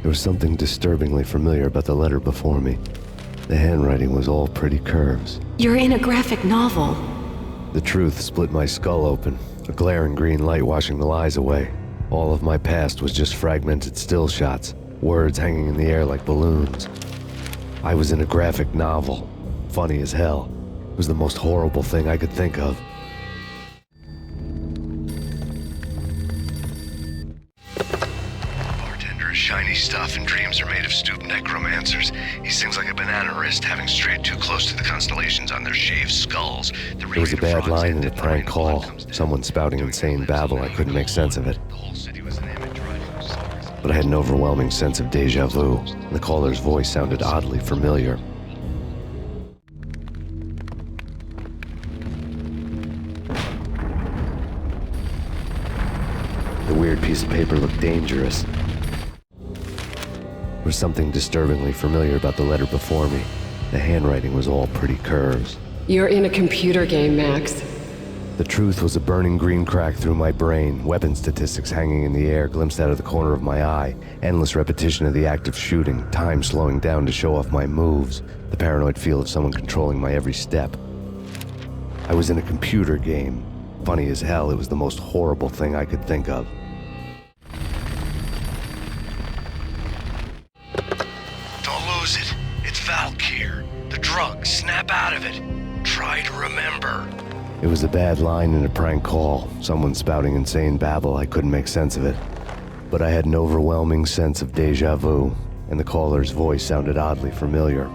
There was something disturbingly familiar about the letter before me. The handwriting was all pretty curves. You're in a graphic novel. The truth split my skull open, a glaring green light washing the lies away. All of my past was just fragmented still shots, words hanging in the air like balloons. I was in a graphic novel. Funny as hell. It was the most horrible thing I could think of. Bartender is shiny stuff and dreams are made of stooped necromancers. He sings like a banana wrist, having strayed too close to the constellations on their shaved skulls. There was a bad line in the prank call. Someone spouting insane babble. I couldn't make sense of it. But I had an overwhelming sense of deja vu. The caller's voice sounded oddly familiar. The weird piece of paper looked dangerous. There was something disturbingly familiar about the letter before me. The handwriting was all pretty curves. You're in a computer game, Max. The truth was a burning green crack through my brain, weapon statistics hanging in the air, glimpsed out of the corner of my eye, endless repetition of the act of shooting, time slowing down to show off my moves, the paranoid feel of someone controlling my every step. I was in a computer game. Funny as hell, it was the most horrible thing I could think of. Don't lose it. It's Valkyr. The drug. Snap out of it. Try to remember. It was a bad line in a prank call. Someone spouting insane babble. I couldn't make sense of it. But I had an overwhelming sense of deja vu, and the caller's voice sounded oddly familiar.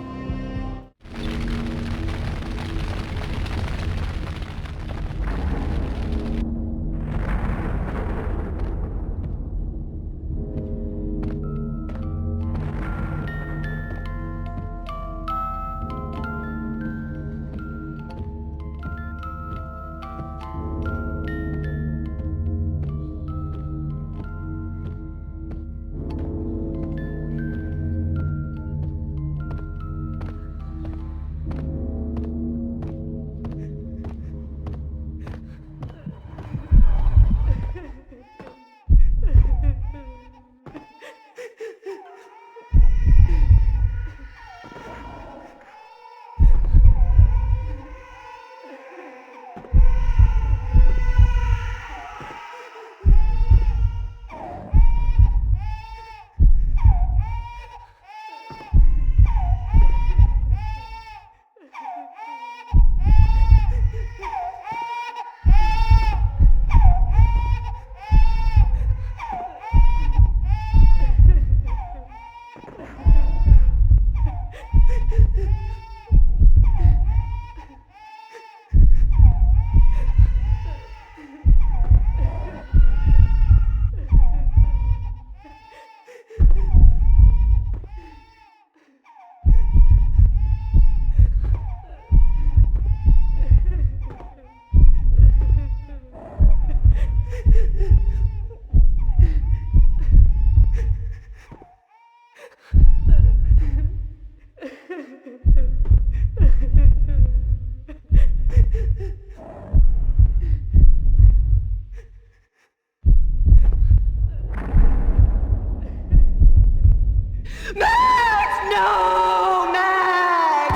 Max! No! Max!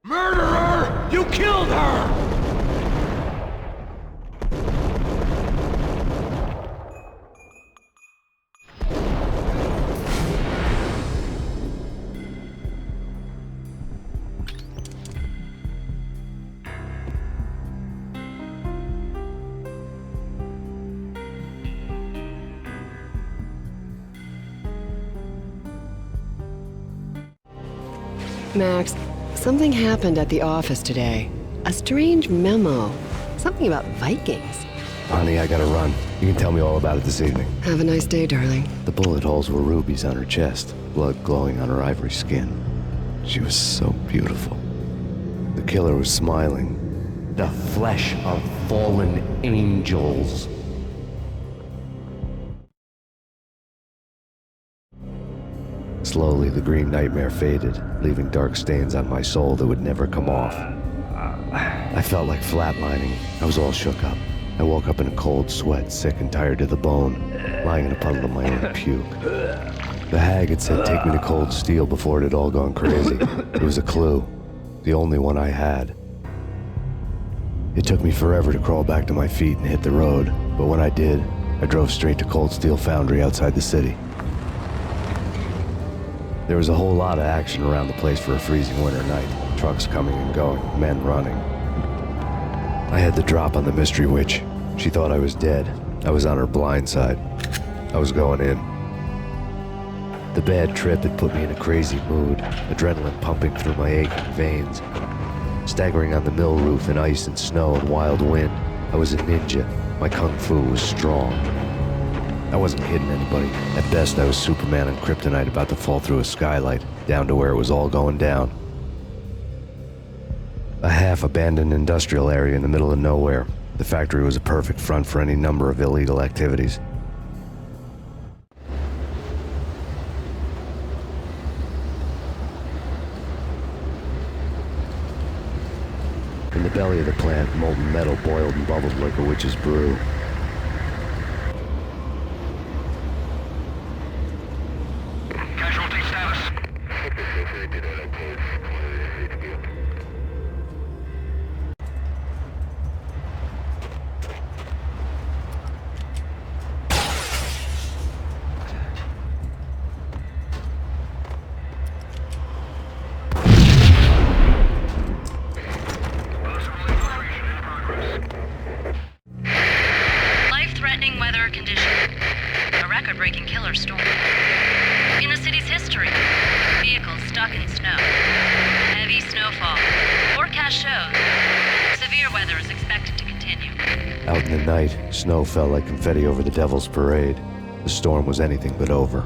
Murderer! You killed her! Max, something happened at the office today. A strange memo. Something about Vikings. Honey, I gotta run. You can tell me all about it this evening. Have a nice day, darling. The bullet holes were rubies on her chest, blood glowing on her ivory skin. She was so beautiful. The killer was smiling. The flesh of fallen angels. Slowly, the green nightmare faded, leaving dark stains on my soul that would never come off. I felt like flatlining. I was all shook up. I woke up in a cold sweat, sick and tired to the bone, lying in a puddle of my own puke. The hag had said take me to Cold Steel before it had all gone crazy. It was a clue, the only one I had. It took me forever to crawl back to my feet and hit the road, but when I did, I drove straight to Cold Steel Foundry outside the city. There was a whole lot of action around the place for a freezing winter night. Trucks coming and going, men running. I had the drop on the mystery witch. She thought I was dead. I was on her blind side. I was going in. The bad trip had put me in a crazy mood, adrenaline pumping through my aching veins. Staggering on the mill roof in ice and snow and wild wind, I was a ninja. My kung fu was strong. I wasn't kidding anybody. At best, I was Superman on kryptonite about to fall through a skylight, down to where it was all going down. A half-abandoned industrial area in the middle of nowhere. The factory was a perfect front for any number of illegal activities. In the belly of the plant, molten metal boiled and bubbled like a witch's brew. Casualty status? Life-threatening weather condition. A record-breaking killer storm. In the city's history, vehicles stuck in snow. Heavy snowfall. Forecast shows severe weather is expected to continue. Out in the night, snow fell like confetti over the Devil's Parade. The storm was anything but over.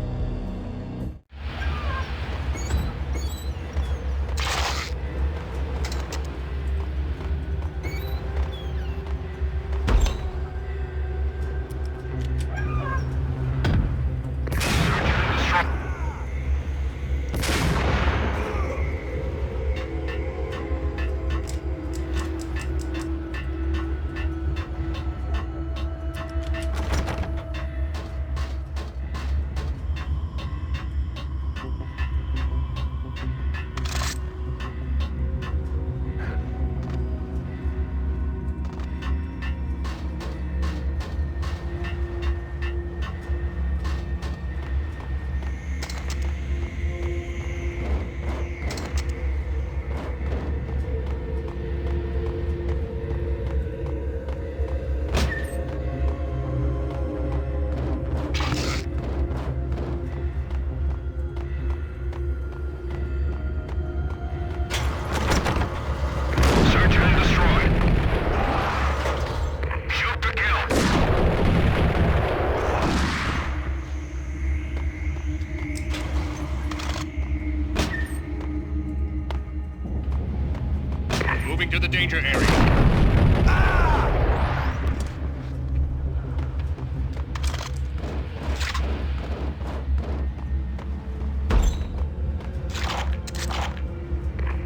Moving to the danger area.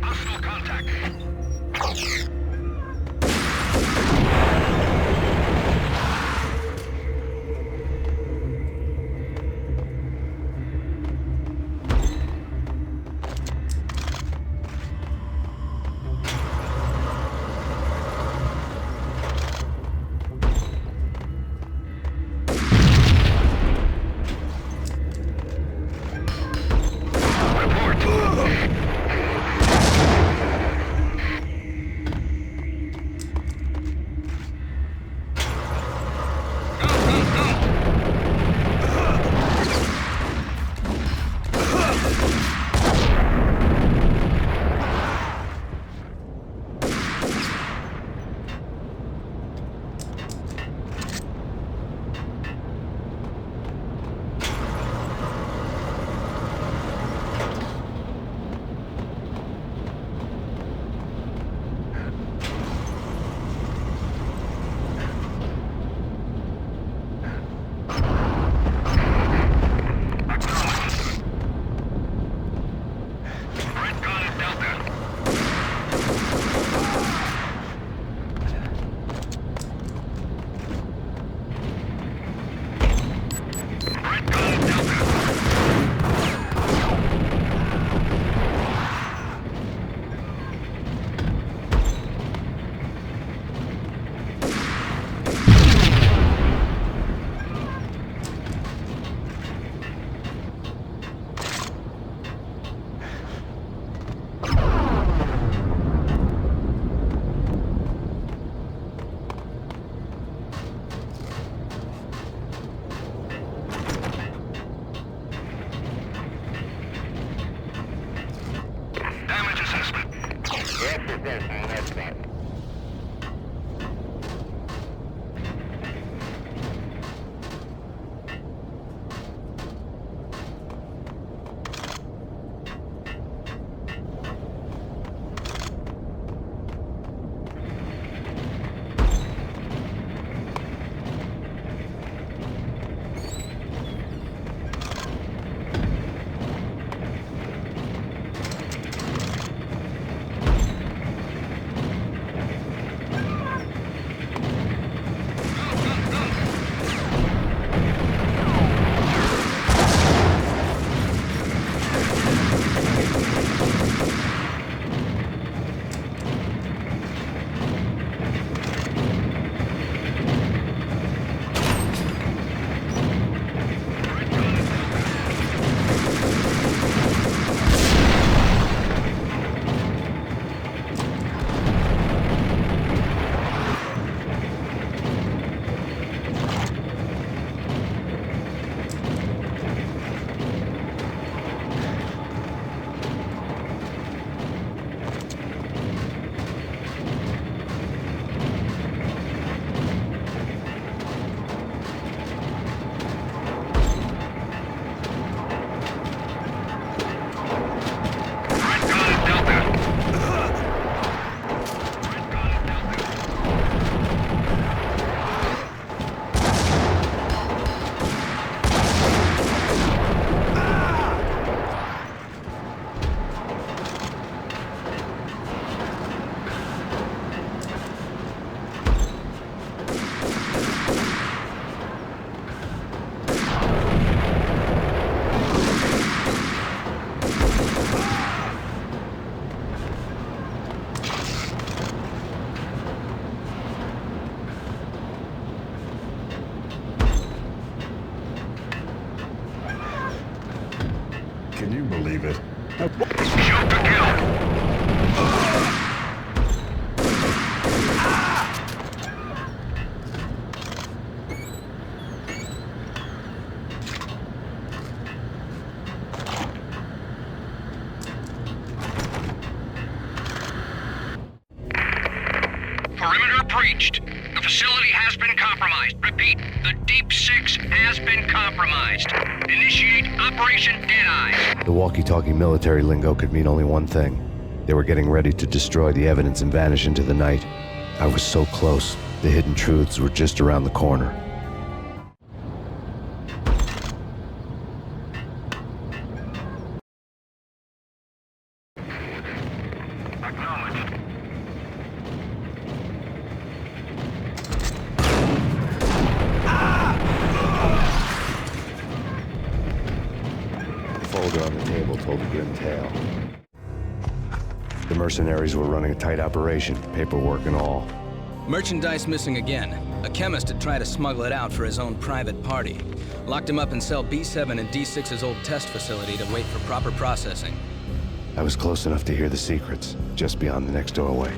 Hostile contact. Can you believe it? Shoot to kill. Perimeter breached. The facility has been compromised. Repeat, the Deep Six has been compromised. Initiate Operation Deadeye. The walkie-talkie military lingo could mean only one thing. They were getting ready to destroy the evidence and vanish into the night. I was so close. The hidden truths were just around the corner. Folder on the table told a grim tale. The mercenaries were running a tight operation, paperwork and all. Merchandise missing again. A chemist had tried to smuggle it out for his own private party. Locked him up in cell B7 in D6's old test facility to wait for proper processing. I was close enough to hear the secrets, just beyond the next doorway.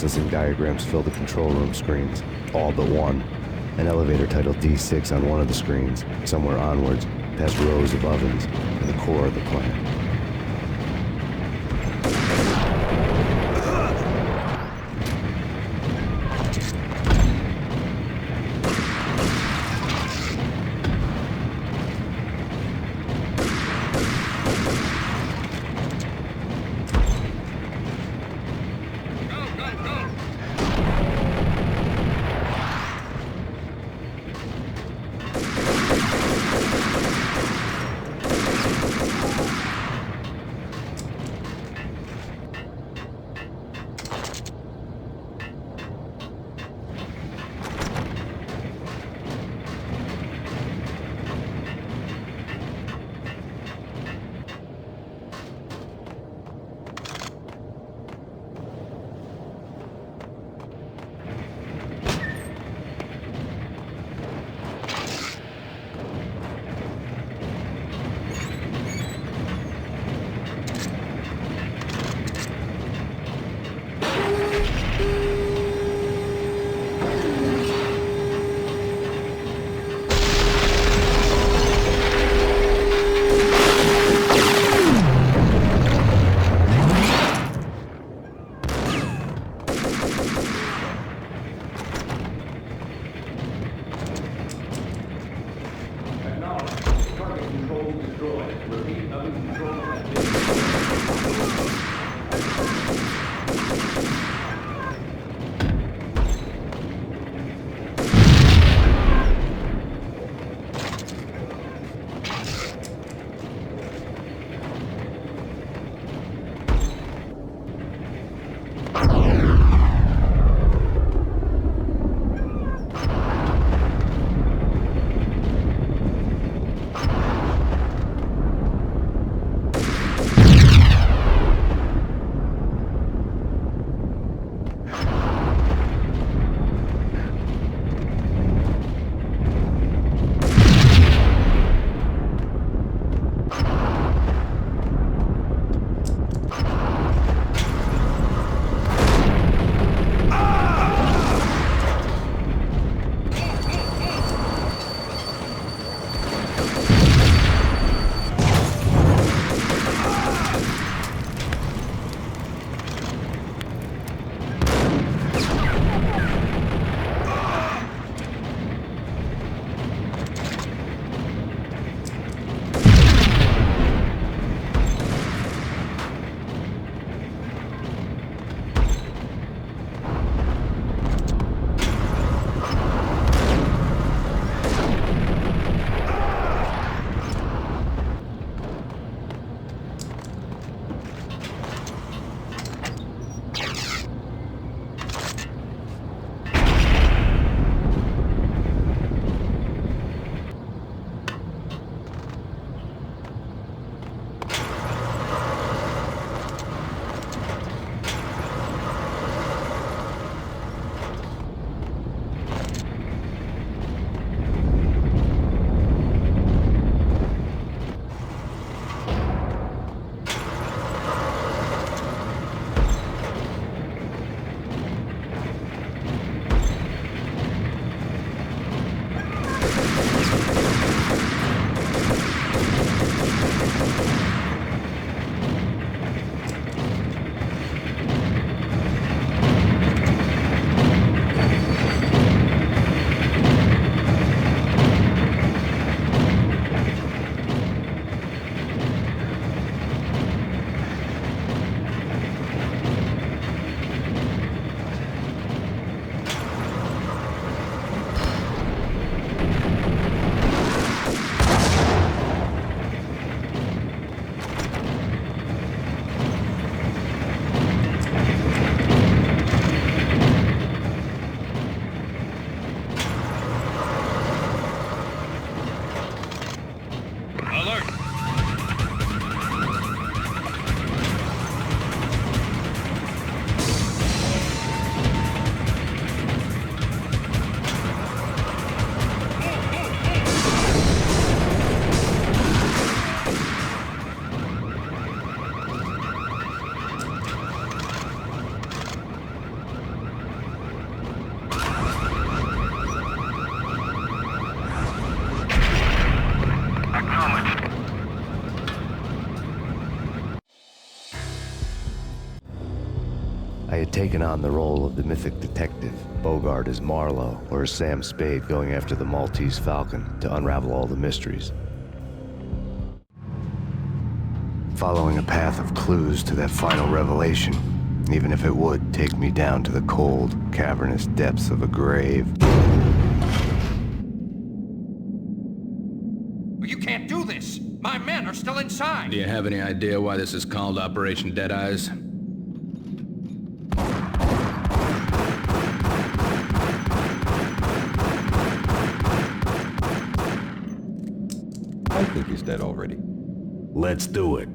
Processing diagrams fill the control room screens, all but one. An elevator titled D6 on one of the screens, somewhere onwards, past rows of ovens, in the core of the plant. I'd taken on the role of the mythic detective, Bogart as Marlowe, or as Sam Spade going after the Maltese Falcon to unravel all the mysteries. Following a path of clues to that final revelation, even if it would take me down to the cold, cavernous depths of a grave. You can't do this! My men are still inside! Do you have any idea why this is called Operation Deadeyes? I think he's dead already. Let's do it.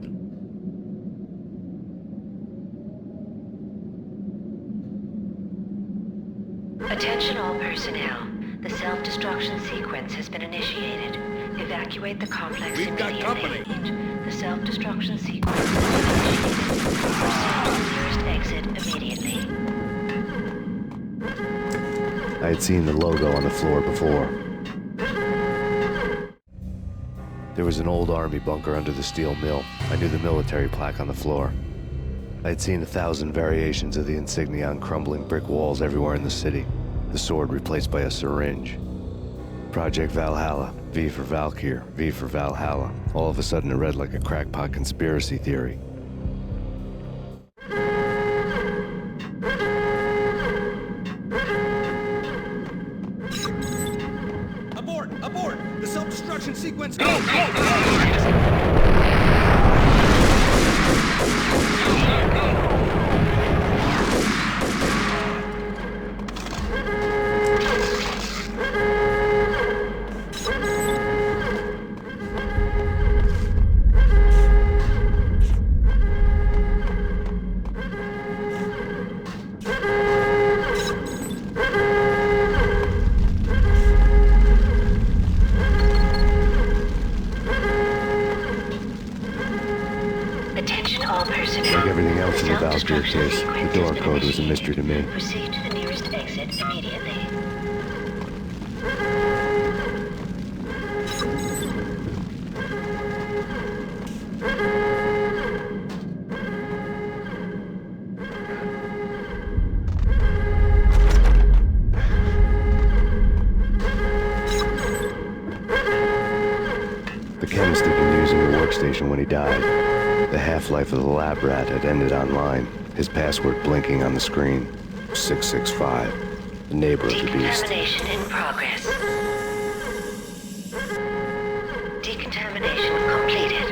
Attention all personnel. The self-destruction sequence has been initiated. Evacuate the complex We've got immediately. company. The self-destruction sequence has been initiated. Proceed to the nearest exit immediately. I had seen the logo on the floor before. There was an old army bunker under the steel mill. I knew the military plaque on the floor. I had seen 1,000 variations of the insignia on crumbling brick walls everywhere in the city. The sword replaced by a syringe. Project Valhalla, V for Valkyr, V for Valhalla. All of a sudden it read like a crackpot conspiracy theory. Abort! Abort! The self-destruction sequence... Go! Like everything else in the Valkyrie case, the door code was a mystery to me. Proceed to the nearest exit immediately. The chemist had been using the workstation when he died. The half-life of the lab rat had ended online, his password blinking on the screen. 665, the neighbor of the beast. Decontamination in progress. Decontamination completed.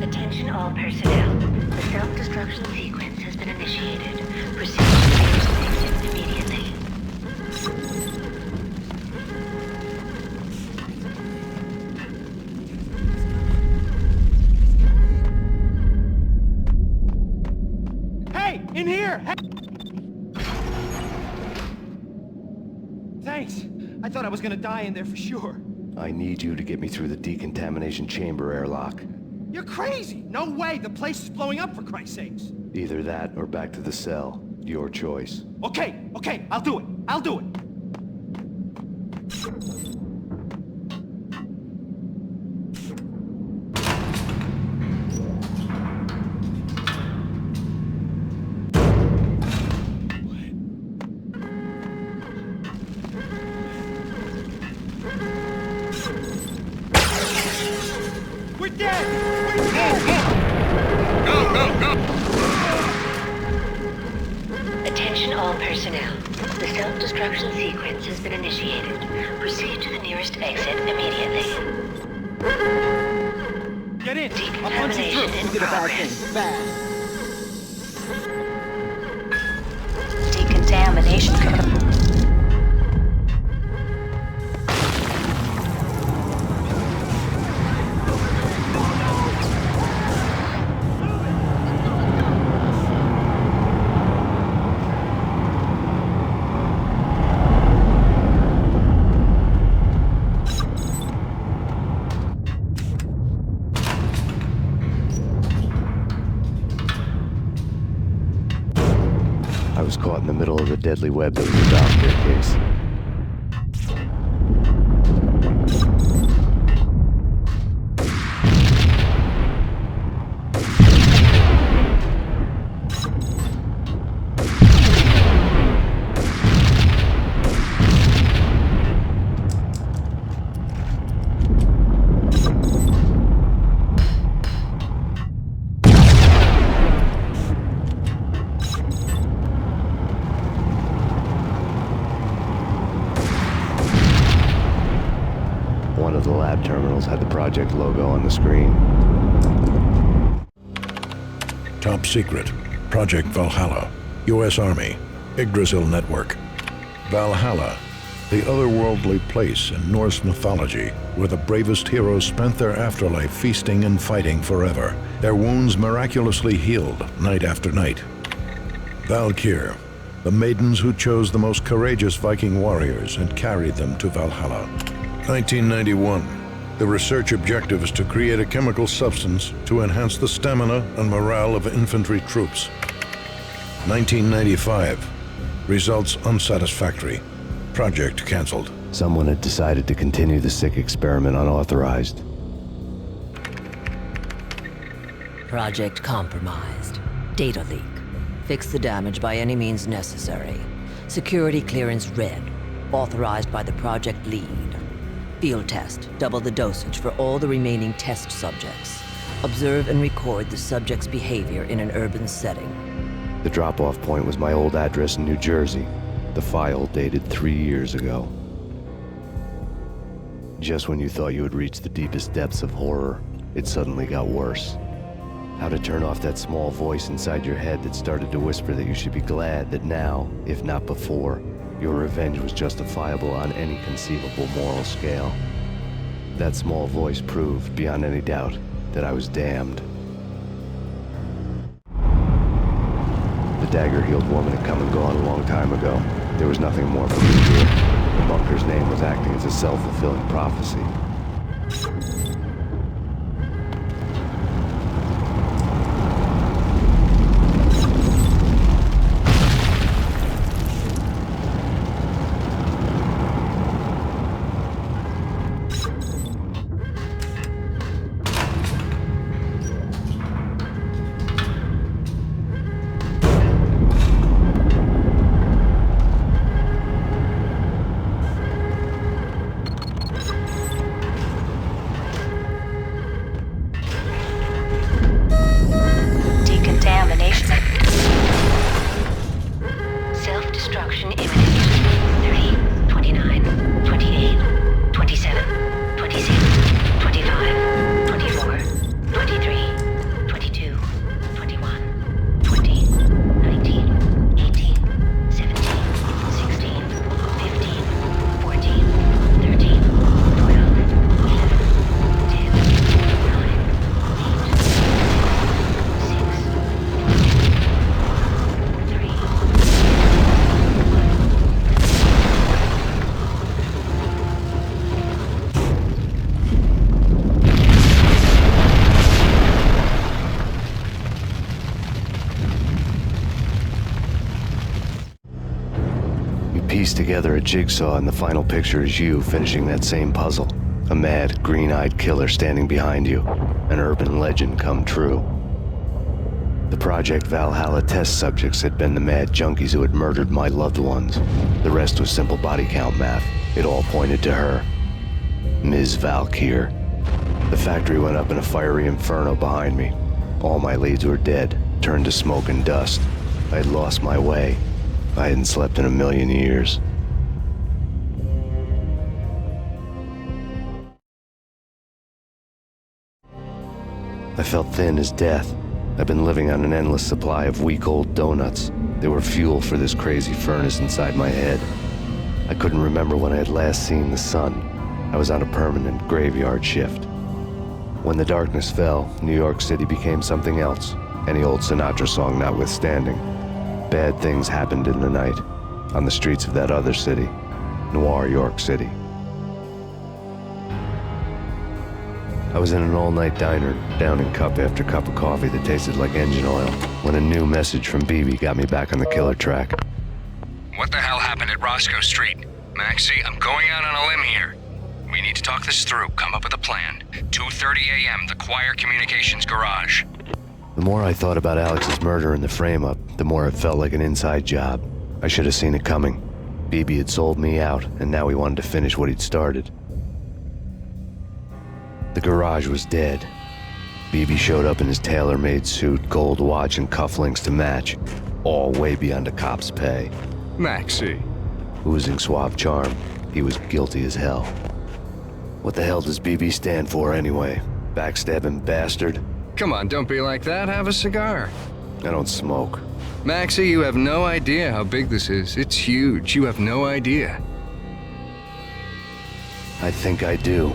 Attention all personnel. The self-destruction sequence has been initiated. Proceed to the nearest exit immediately. Hey! In here! Hey. Thanks. I thought I was gonna die in there for sure. I need you to get me through the decontamination chamber airlock. You're crazy! No way! The place is blowing up, for Christ's sakes! Either that or back to the cell. Your choice. Okay, I'll do it. I'll do it. We're dead! We're dead! Go! Attention all personnel. The self-destruction sequence has been initiated. Proceed to the nearest exit immediately. Get in! I'll punch you through! Decontamination in Did a bad progress. thing. Bad. Decontamination complete. was caught in the middle of the deadly web that was the Valkyrie case. One of the lab terminals had the project logo on the screen. Top secret. Project Valhalla. U.S. Army. Yggdrasil Network. Valhalla, the otherworldly place in Norse mythology where the bravest heroes spent their afterlife feasting and fighting forever, their wounds miraculously healed night after night. Valkyr, the maidens who chose the most courageous Viking warriors and carried them to Valhalla. 1991. The research objective is to create a chemical substance to enhance the stamina and morale of infantry troops. 1995. Results unsatisfactory. Project canceled. Someone had decided to continue the sick experiment unauthorized. Project compromised. Data leak. Fix the damage by any means necessary. Security clearance red. Authorized by the project lead. Field test. Double the dosage for all the remaining test subjects. Observe and record the subject's behavior in an urban setting. The drop-off point was my old address in New Jersey. The file dated 3 years ago. Just when you thought you had reached the deepest depths of horror, it suddenly got worse. How to turn off that small voice inside your head that started to whisper that you should be glad that now, if not before, your revenge was justifiable on any conceivable moral scale. That small voice proved, beyond any doubt, that I was damned. The dagger-heeled woman had come and gone a long time ago. There was nothing more for me to do. The bunker's name was acting as a self-fulfilling prophecy. Piece together a jigsaw, and the final picture is you finishing that same puzzle. A mad, green-eyed killer standing behind you. An urban legend come true. The Project Valhalla test subjects had been the mad junkies who had murdered my loved ones. The rest was simple body count math. It all pointed to her. Ms. Valkyr. The factory went up in a fiery inferno behind me. All my leads were dead, turned to smoke and dust. I had lost my way. I hadn't slept in a million years. I felt thin as death. I'd been living on an endless supply of week-old donuts. They were fuel for this crazy furnace inside my head. I couldn't remember when I had last seen the sun. I was on a permanent graveyard shift. When the darkness fell, New York City became something else, any old Sinatra song notwithstanding. Bad things happened in the night, on the streets of that other city, Noir York City. I was in an all-night diner, downing cup after cup of coffee that tasted like engine oil, when a new message from BB got me back on the killer track. What the hell happened at Roscoe Street? Maxie, I'm going out on a limb here. We need to talk this through, come up with a plan. 2:30 a.m., the Choir Communications Garage. The more I thought about Alex's murder and the frame-up, the more it felt like an inside job. I should have seen it coming. BB had sold me out, and now he wanted to finish what he'd started. The garage was dead. BB showed up in his tailor-made suit, gold watch, and cufflinks to match, all way beyond a cop's pay. Maxie. Oozing suave charm, he was guilty as hell. What the hell does BB stand for anyway? Backstabbing bastard? Come on, don't be like that. Have a cigar. I don't smoke. Maxie, you have no idea how big this is. It's huge. You have no idea. I think I do.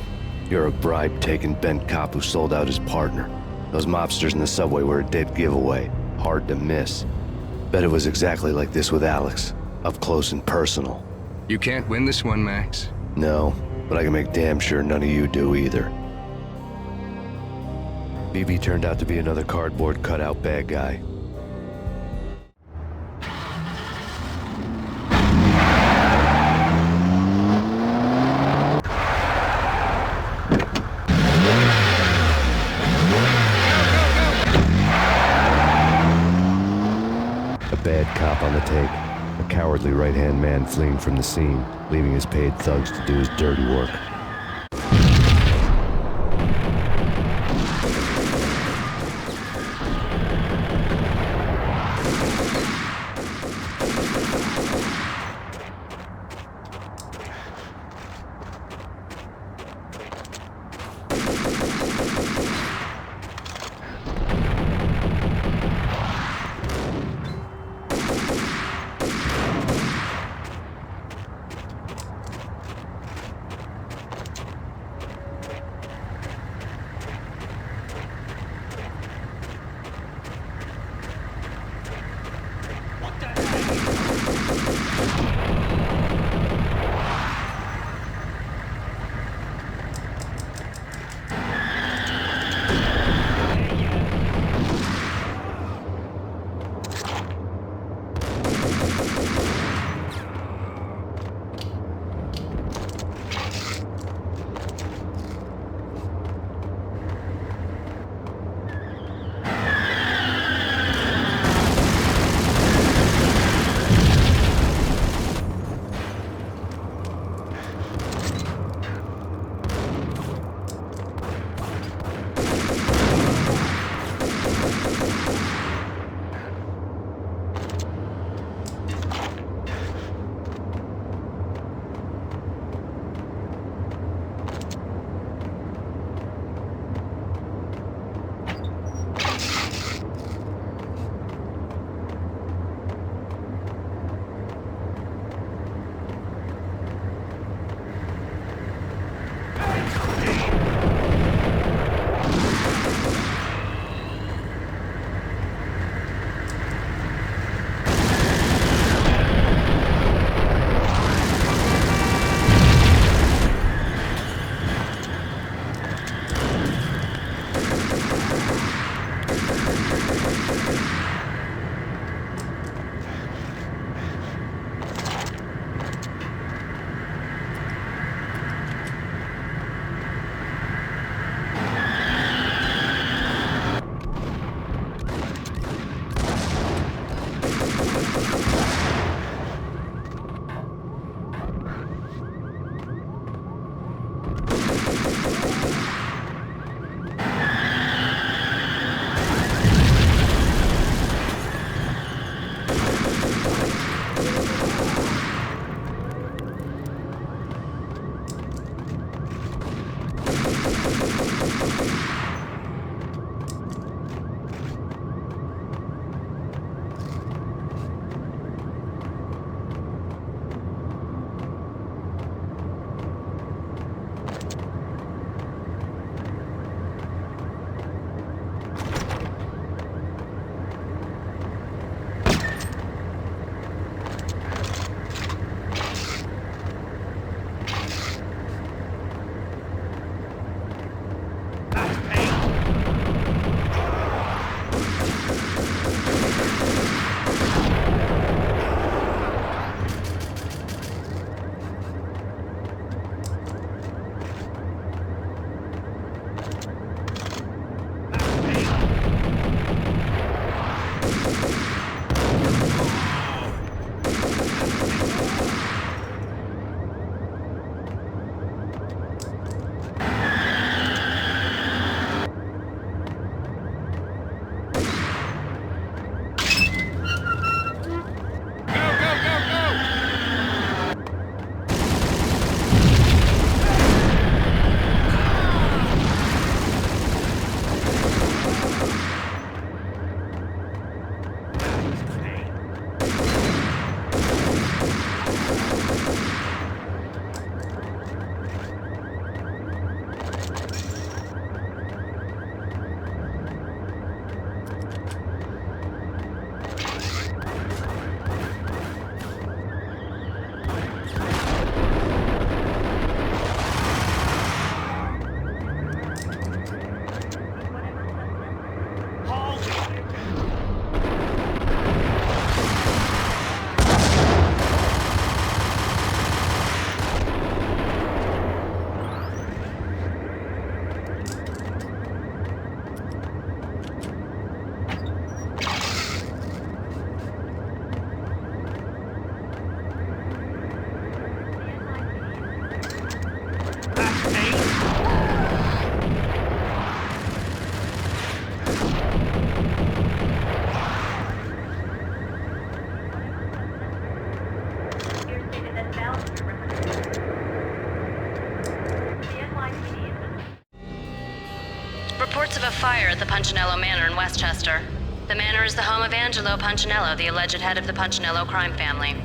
You're a bribe-taking bent cop who sold out his partner. Those mobsters in the subway were a dead giveaway. Hard to miss. Bet it was exactly like this with Alex. Up close and personal. You can't win this one, Max. No, but I can make damn sure none of you do either. BB turned out to be another cardboard cutout bad guy. Bad cop on the take. A cowardly right-hand man fleeing from the scene, leaving his paid thugs to do his dirty work. reports of a fire at the Punchinello Manor in Westchester. The manor is the home of Angelo Punchinello, the alleged head of the Punchinello crime family.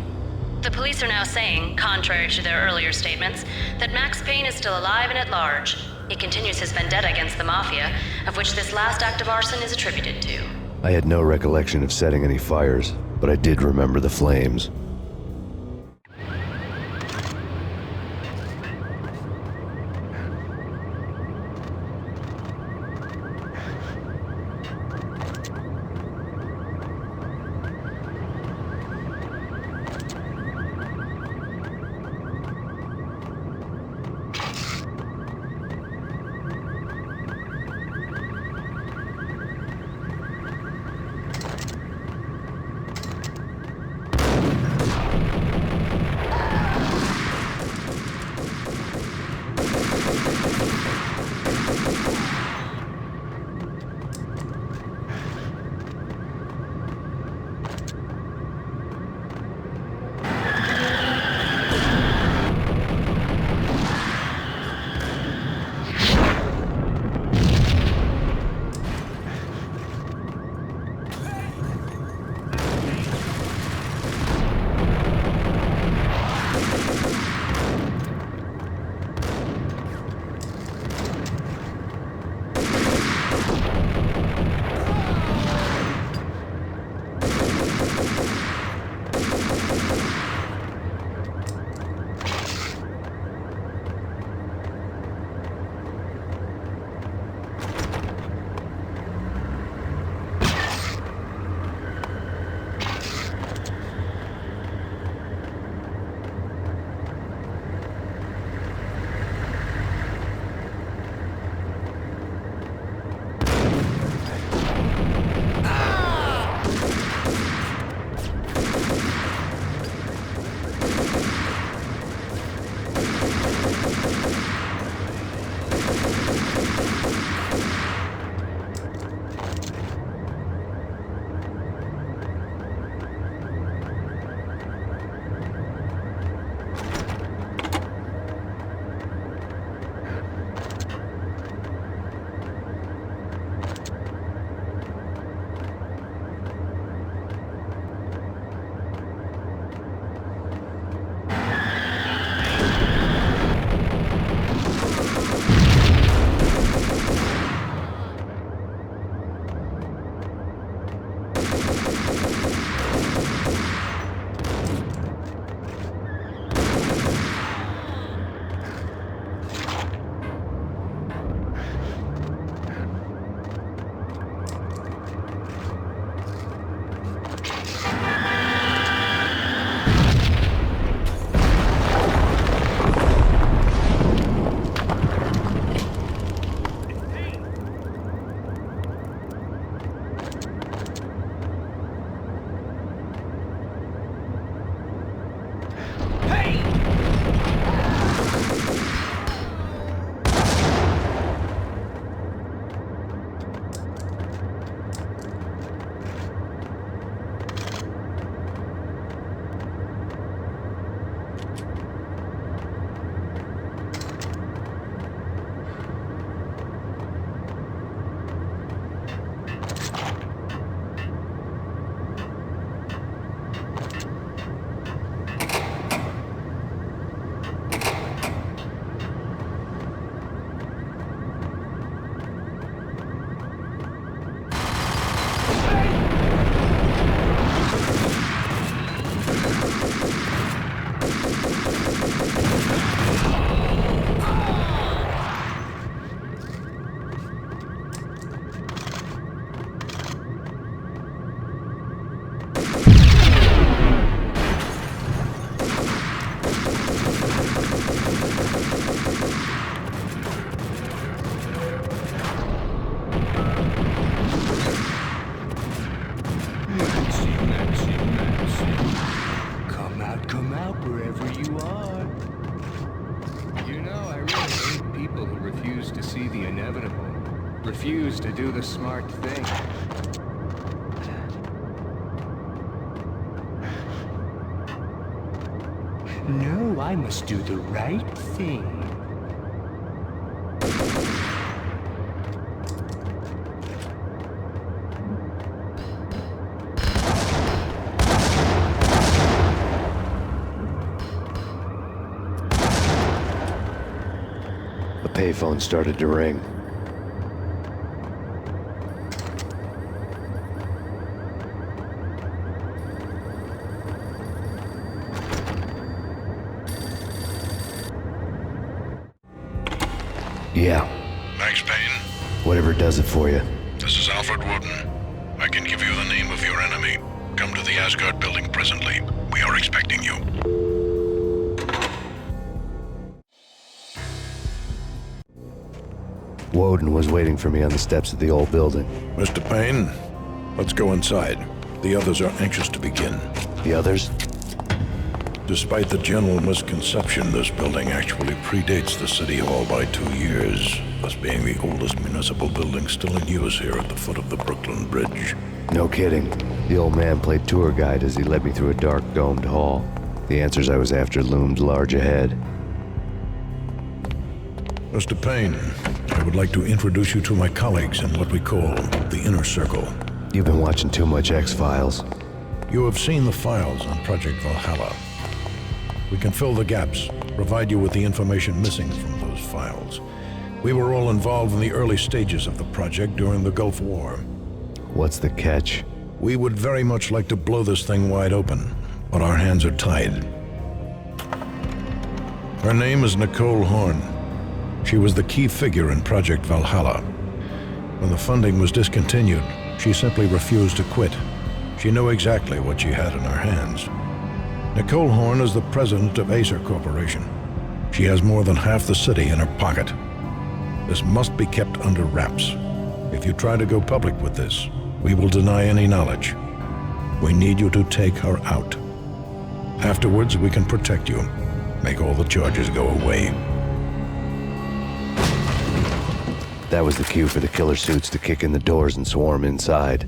The police are now saying, contrary to their earlier statements, that Max Payne is still alive and at large. He continues his vendetta against the Mafia, of which this last act of arson is attributed to. I had no recollection of setting any fires, but I did remember the flames. Refuse to do the smart thing. No, I must do the right thing. A payphone started to ring. Yeah. Max Payne? Whatever does it for you. This is Alfred Woden. I can give you the name of your enemy. Come to the Asgard building presently. We are expecting you. Woden was waiting for me on the steps of the old building. Mr. Payne, let's go inside. The others are anxious to begin. The others? Despite the general misconception, this building actually predates the City Hall by 2 years, thus being the oldest municipal building still in use here at the foot of the Brooklyn Bridge. No kidding. The old man played tour guide as he led me through a dark domed hall. The answers I was after loomed large ahead. Mr. Payne, I would like to introduce you to my colleagues in what we call the Inner Circle. You've been watching too much X-Files. You have seen the files on Project Valhalla. We can fill the gaps, provide you with the information missing from those files. We were all involved in the early stages of the project during the Gulf War. What's the catch? We would very much like to blow this thing wide open, but our hands are tied. Her name is Nicole Horn. She was the key figure in Project Valhalla. When the funding was discontinued, she simply refused to quit. She knew exactly what she had in her hands. Nicole Horn is the president of Acer Corporation. She has more than half the city in her pocket. This must be kept under wraps. If you try to go public with this, we will deny any knowledge. We need you to take her out. Afterwards, we can protect you. Make all the charges go away. That was the cue for the killer suits to kick in the doors and swarm inside.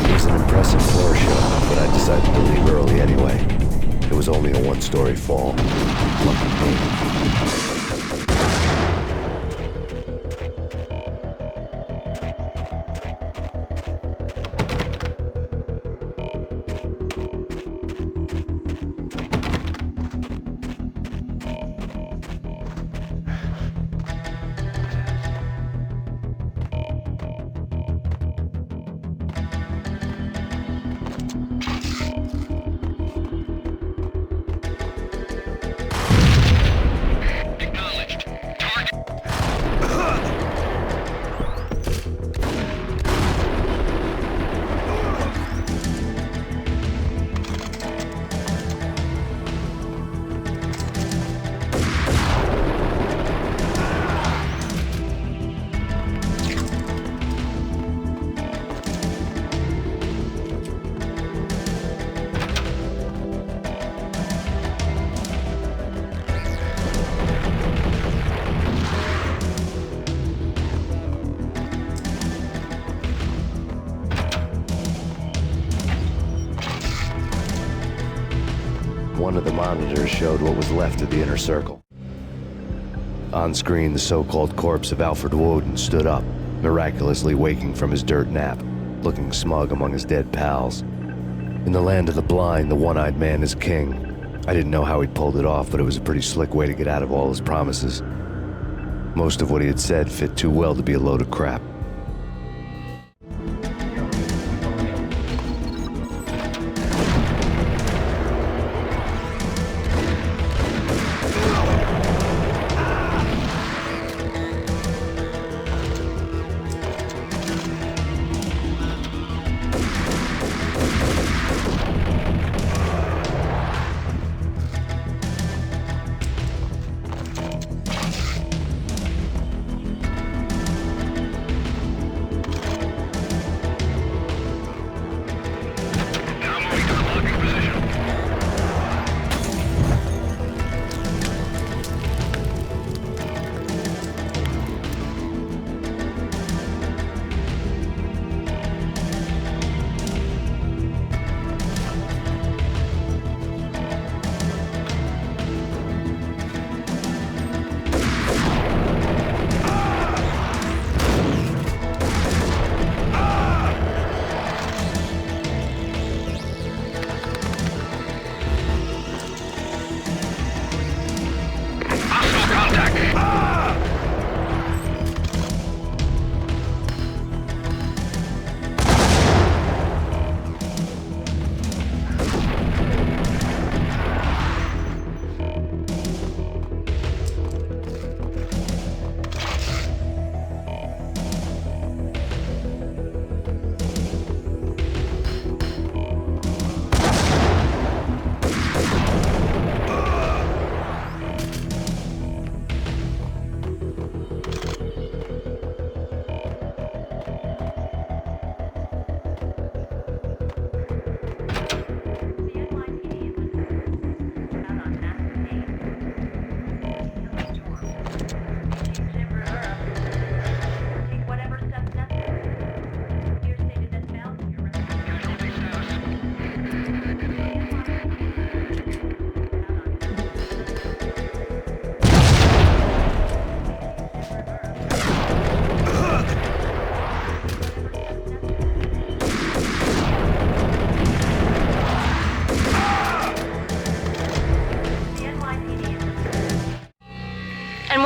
It was an impressive floor show, but I decided to leave early anyway. It was only a one-story fall. Lucky me. One of the monitors showed what was left of the Inner Circle. On screen, the so-called corpse of Alfred Woden stood up, miraculously waking from his dirt nap, looking smug among his dead pals. In the land of the blind, the one-eyed man is king. I didn't know how he'd pulled it off, but it was a pretty slick way to get out of all his promises. Most of what he had said fit too well to be a load of crap.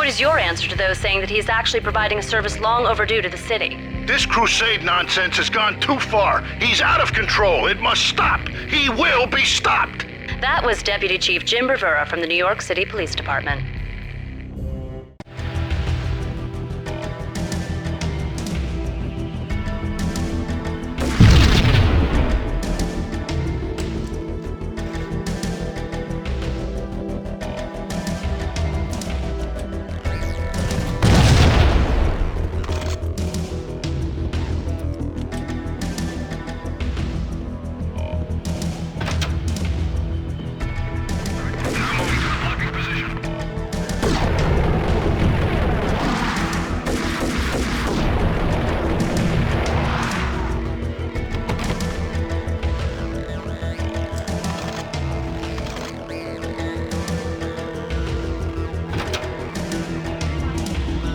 is your answer to those saying that he's actually providing a service long overdue to the city? This crusade nonsense has gone too far. He's out of control. It must stop. He will be stopped. That was Deputy Chief Jim Rivera from the New York City Police Department.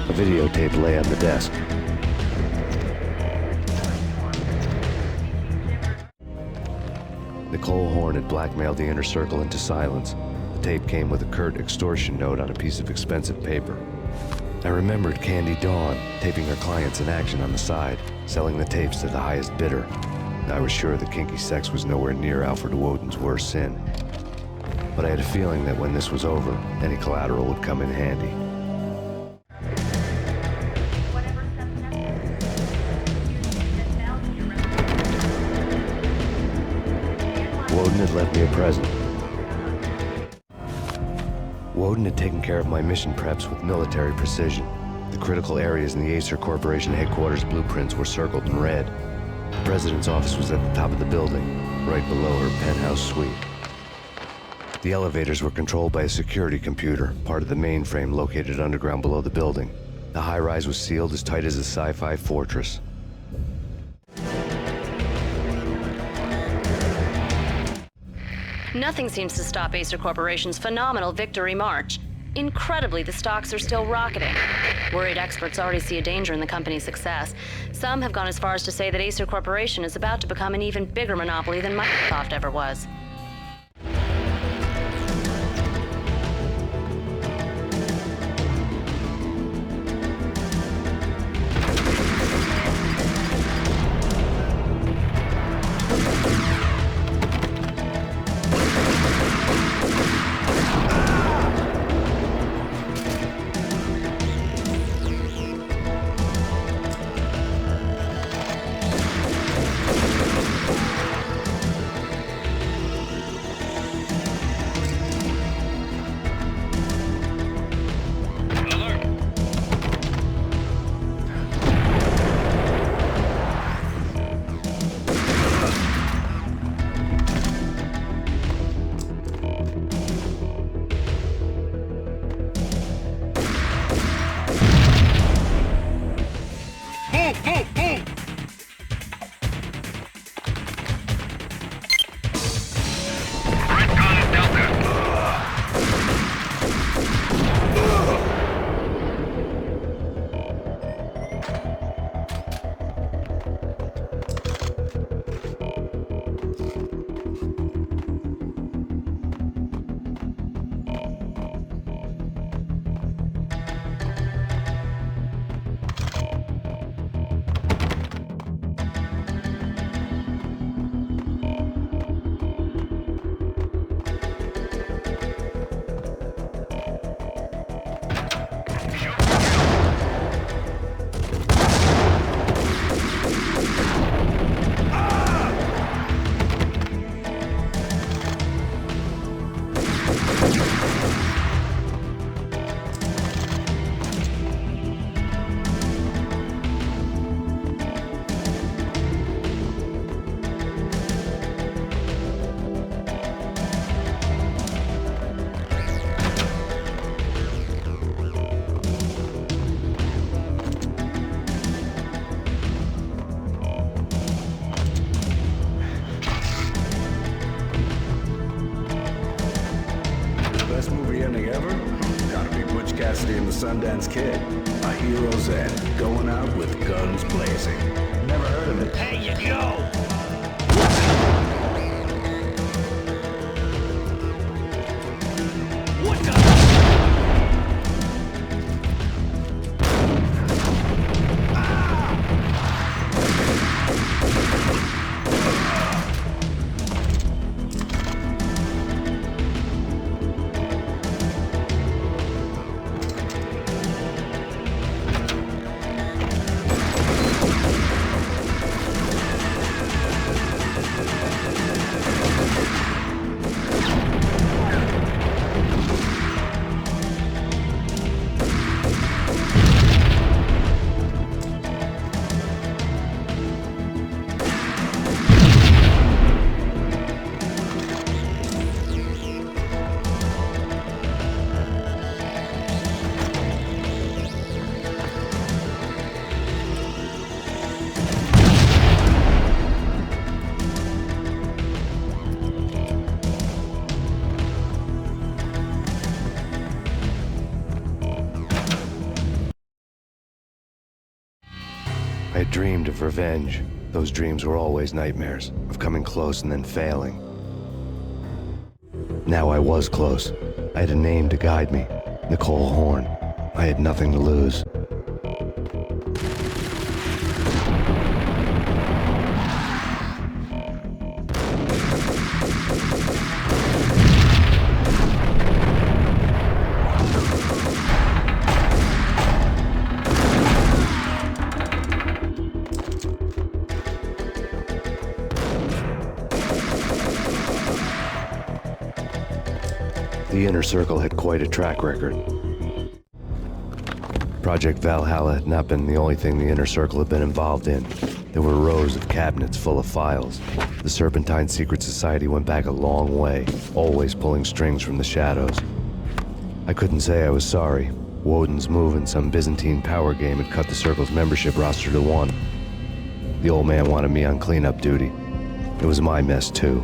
A videotape lay on the desk. Nicole Horn had blackmailed the inner circle into silence. The tape came with a curt extortion note on a piece of expensive paper. I remembered Candy Dawn taping her clients in action on the side, selling the tapes to the highest bidder. I was sure that kinky sex was nowhere near Alfred Woden's worst sin. But I had a feeling that when this was over, any collateral would come in handy. Woden had left me a present. Woden had taken care of my mission preps with military precision. The critical areas in the Acer Corporation headquarters blueprints were circled in red. The president's office was at the top of the building, right below her penthouse suite. The elevators were controlled by a security computer, part of the mainframe located underground below the building. The high-rise was sealed as tight as a sci-fi fortress. Nothing seems to stop Acer Corporation's phenomenal victory march. Incredibly, the stocks are still rocketing. Worried experts already see a danger in the company's success. Some have gone as far as to say that Acer Corporation is about to become an even bigger monopoly than Microsoft ever was. Sundance Kid. A hero's end, going out with guns blazing. Never heard of it. Hey, you go! What the? dreamed of revenge. Those dreams were always nightmares, of coming close and then failing. Now I was close. I had a name to guide me, Nicole Horn. I had nothing to lose. The Inner Circle had quite a track record. Project Valhalla had not been the only thing the Inner Circle had been involved in. There were rows of cabinets full of files. The Serpentine Secret Society went back a long way, always pulling strings from the shadows. I couldn't say I was sorry. Woden's move in some Byzantine power game had cut the Circle's membership roster to 1. The old man wanted me on cleanup duty. It was my mess, too.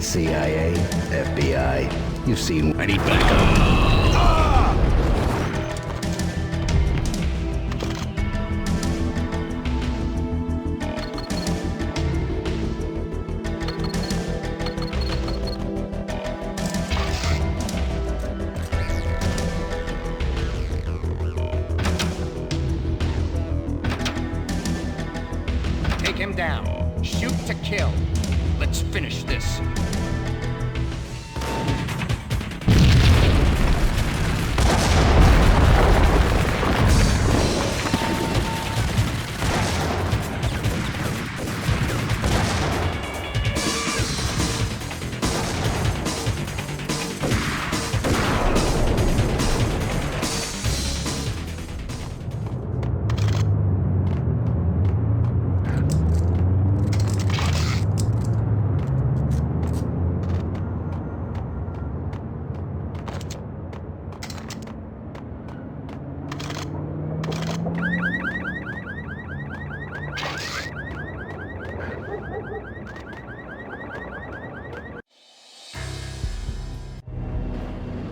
CIA, FBI, you've seen... I need backup. Take him down. Shoot to kill. Let's finish this.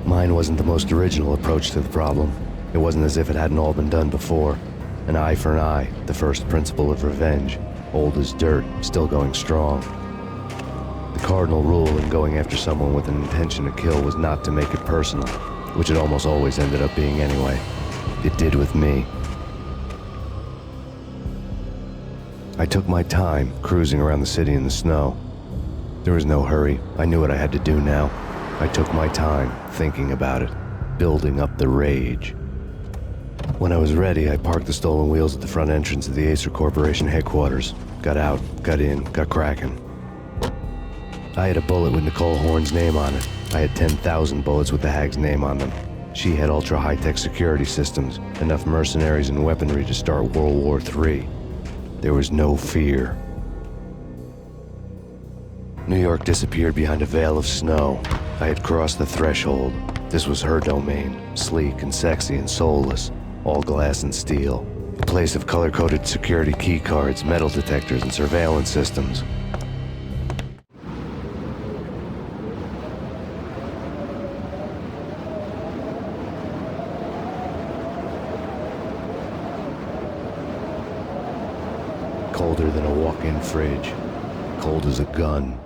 Mine wasn't the most original approach to the problem. It wasn't as if it hadn't all been done before. An eye for an eye, the first principle of revenge. Old as dirt, still going strong. The cardinal rule in going after someone with an intention to kill was not to make it personal, which it almost always ended up being anyway. It did with me. I took my time, cruising around the city in the snow. There was no hurry. I knew what I had to do now. I took my time, thinking about it, building up the rage. When I was ready, I parked the stolen wheels at the front entrance of the Acer Corporation headquarters. Got out, got in, got cracking. I had a bullet with Nicole Horn's name on it. I had 10,000 bullets with the Hag's name on them. She had ultra-high-tech security systems, enough mercenaries and weaponry to start World War III. There was no fear. New York disappeared behind a veil of snow. I had crossed the threshold. This was her domain, sleek and sexy and soulless, all glass and steel. A place of color-coded security key cards, metal detectors, and surveillance systems. Colder than a walk-in fridge. Cold as a gun.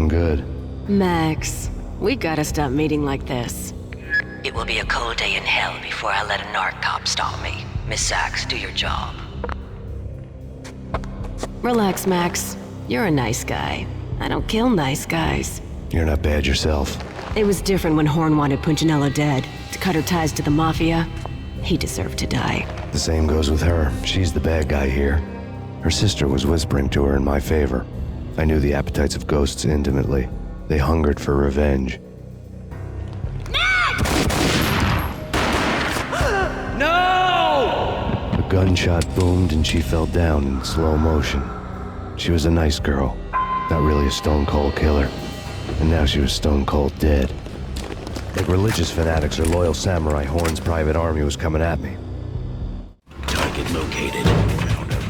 looking good. Max, we gotta stop meeting like this. It will be a cold day in hell before I let a narc cop stop me. Miss Sachs, do your job. Relax, Max. You're a nice guy. I don't kill nice guys. You're not bad yourself. It was different when Horn wanted Punchinello dead. To cut her ties to the Mafia, he deserved to die. The same goes with her. She's the bad guy here. Her sister was whispering to her in my favor. I knew the appetites of ghosts intimately. They hungered for revenge. No! A gunshot boomed and she fell down in slow motion. She was a nice girl, not really a stone-cold killer. And now she was stone-cold dead. Like religious fanatics or loyal samurai, Horn's private army was coming at me. Target located. Found him.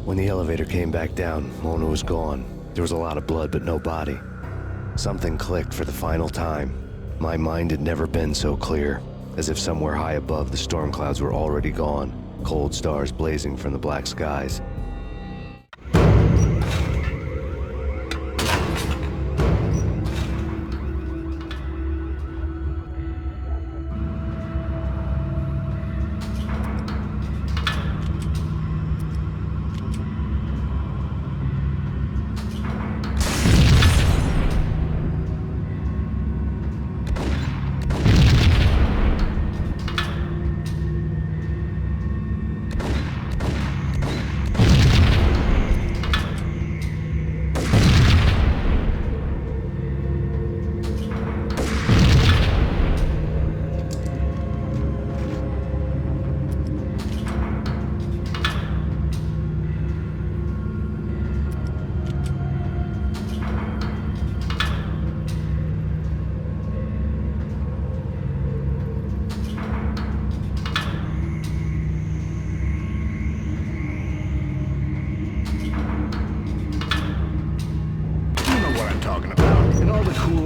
When the elevator came back down, Mona was gone. There was a lot of blood, but no body. Something clicked for the final time. My mind had never been so clear, as if somewhere high above the storm clouds were already gone, cold stars blazing from the black skies.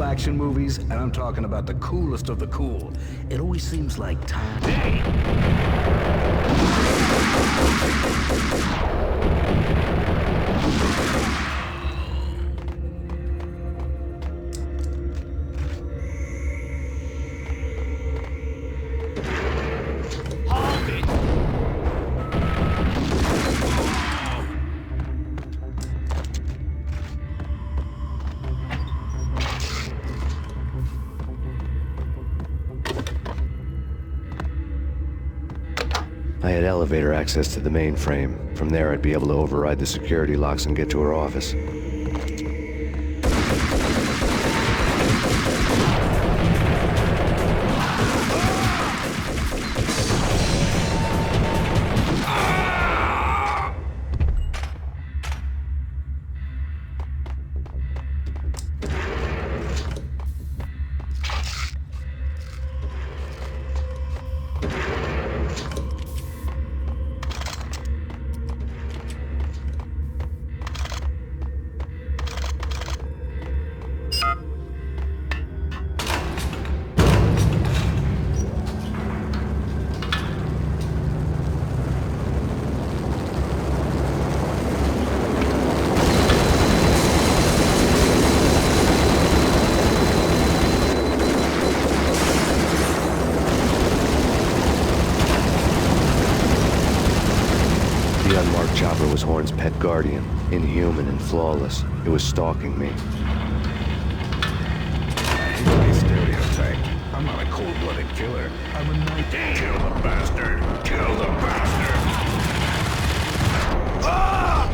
Action movies, and I'm talking about the coolest of the cool. It always seems like time. I had elevator access to the mainframe. From there, I'd be able to override the security locks and get to her office. The unmarked chopper was Horn's pet guardian, inhuman and flawless. It was stalking me. I hate to be stereotyped. I'm not a cold-blooded killer. I'm a night. Kill the bastard! Kill the bastard! Ah!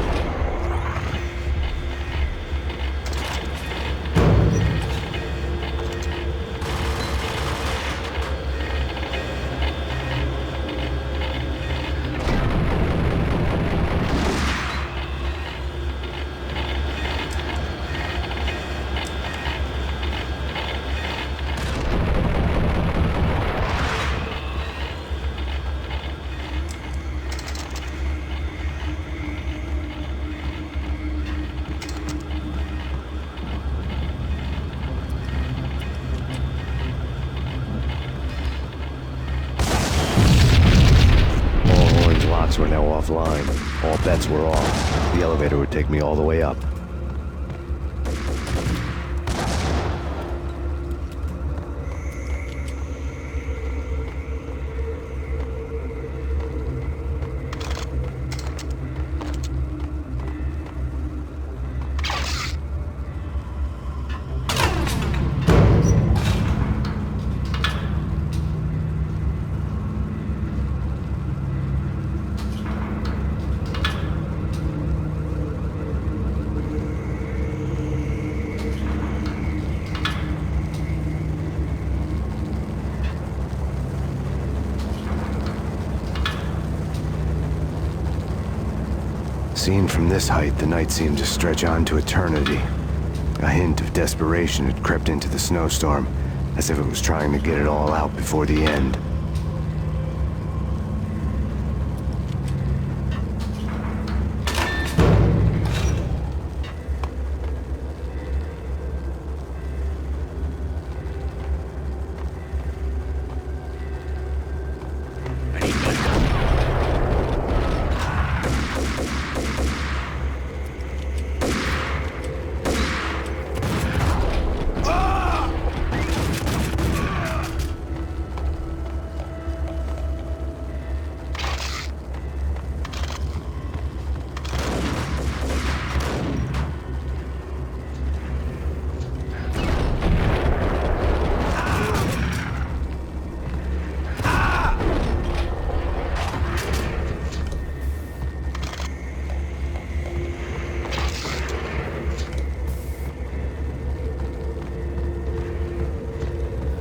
All bets were off. The elevator would take me all the way up. Seen from this height, the night seemed to stretch on to eternity. A hint of desperation had crept into the snowstorm, as if it was trying to get it all out before the end.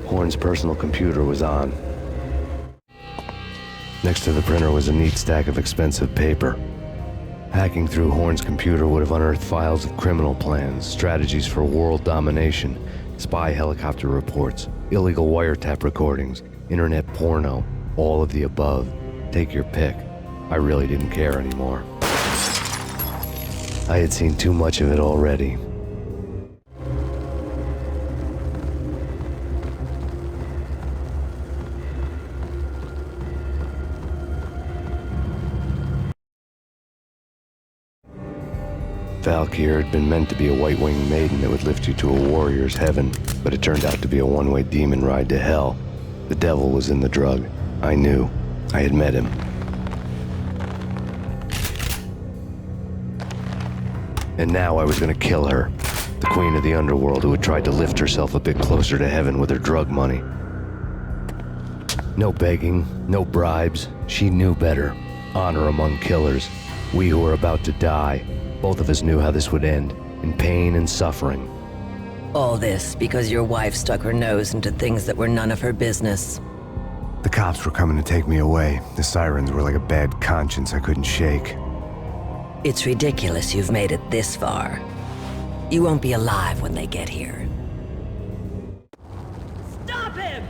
Horn's personal computer was on. Next to the printer was a neat stack of expensive paper. Hacking through Horn's computer would have unearthed files of criminal plans, strategies for world domination, spy helicopter reports, illegal wiretap recordings, internet porno, all of the above. Take your pick. I really didn't care anymore. I had seen too much of it already. Valkyr had been meant to be a white-winged maiden that would lift you to a warrior's heaven, but it turned out to be a one-way demon ride to hell. The devil was in the drug. I knew. I had met him. And now I was gonna kill her, the queen of the underworld who had tried to lift herself a bit closer to heaven with her drug money. No begging, no bribes. She knew better. Honor among killers. We who were about to die. Both of us knew how this would end, in pain and suffering. All this because your wife stuck her nose into things that were none of her business. The cops were coming to take me away. The sirens were like a bad conscience I couldn't shake. It's ridiculous you've made it this far. You won't be alive when they get here. Stop him!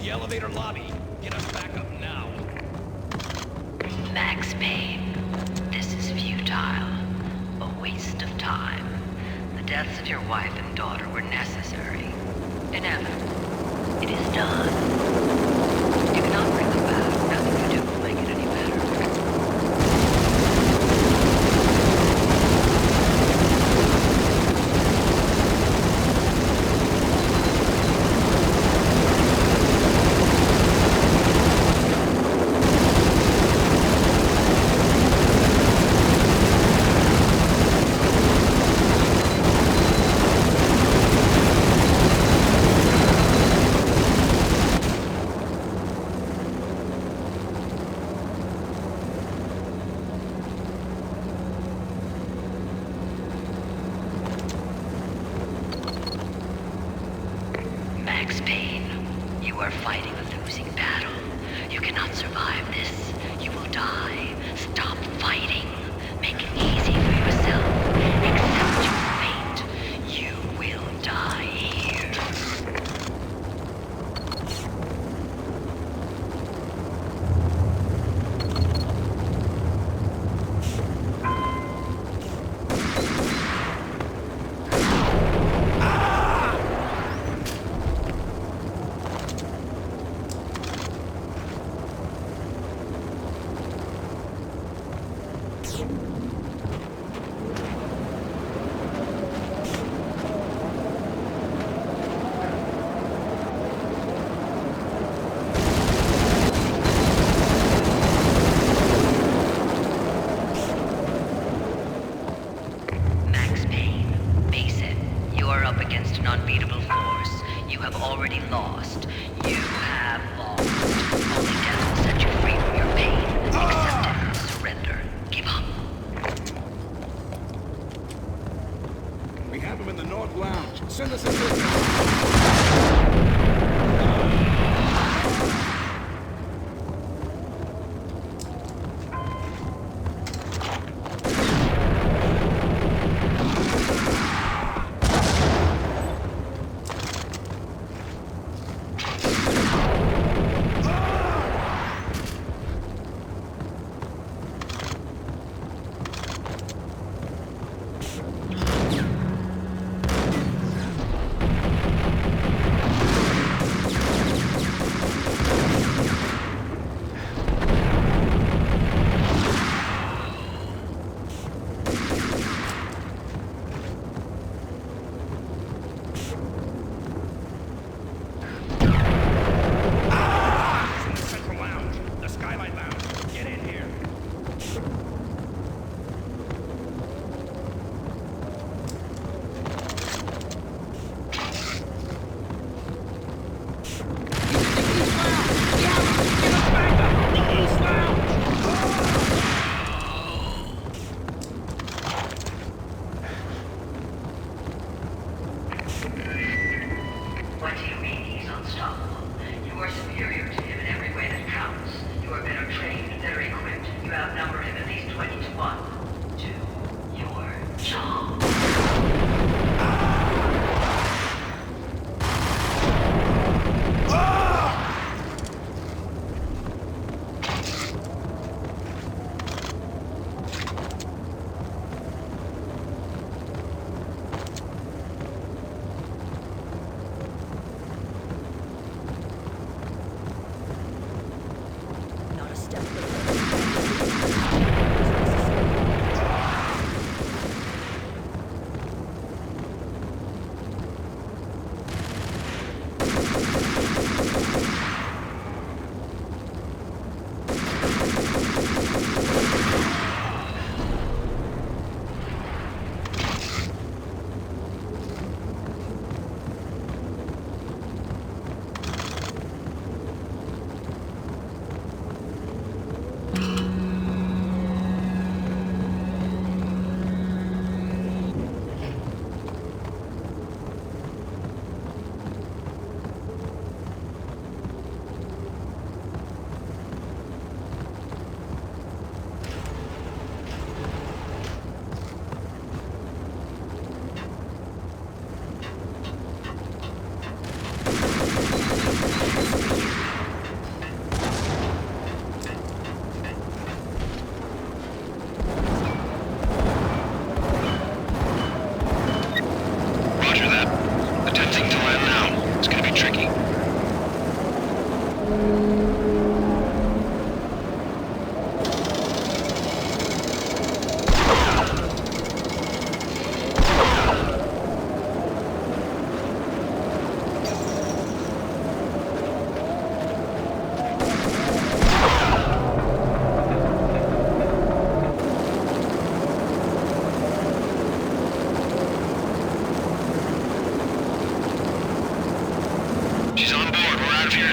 The elevator lobby. Get us back up now. Max Payne, this is futile. A waste of time. The deaths of your wife and daughter were necessary. Inevitable. It is done. You cannot bring them back. Nothing you do will make it any better. Max Payne, face it. You are up against an unbeatable force. You have already lost. You have lost. Only death will set you free from your pain. Accept it. Surrender. Give up. We have him in the North Lounge. Send us a signal.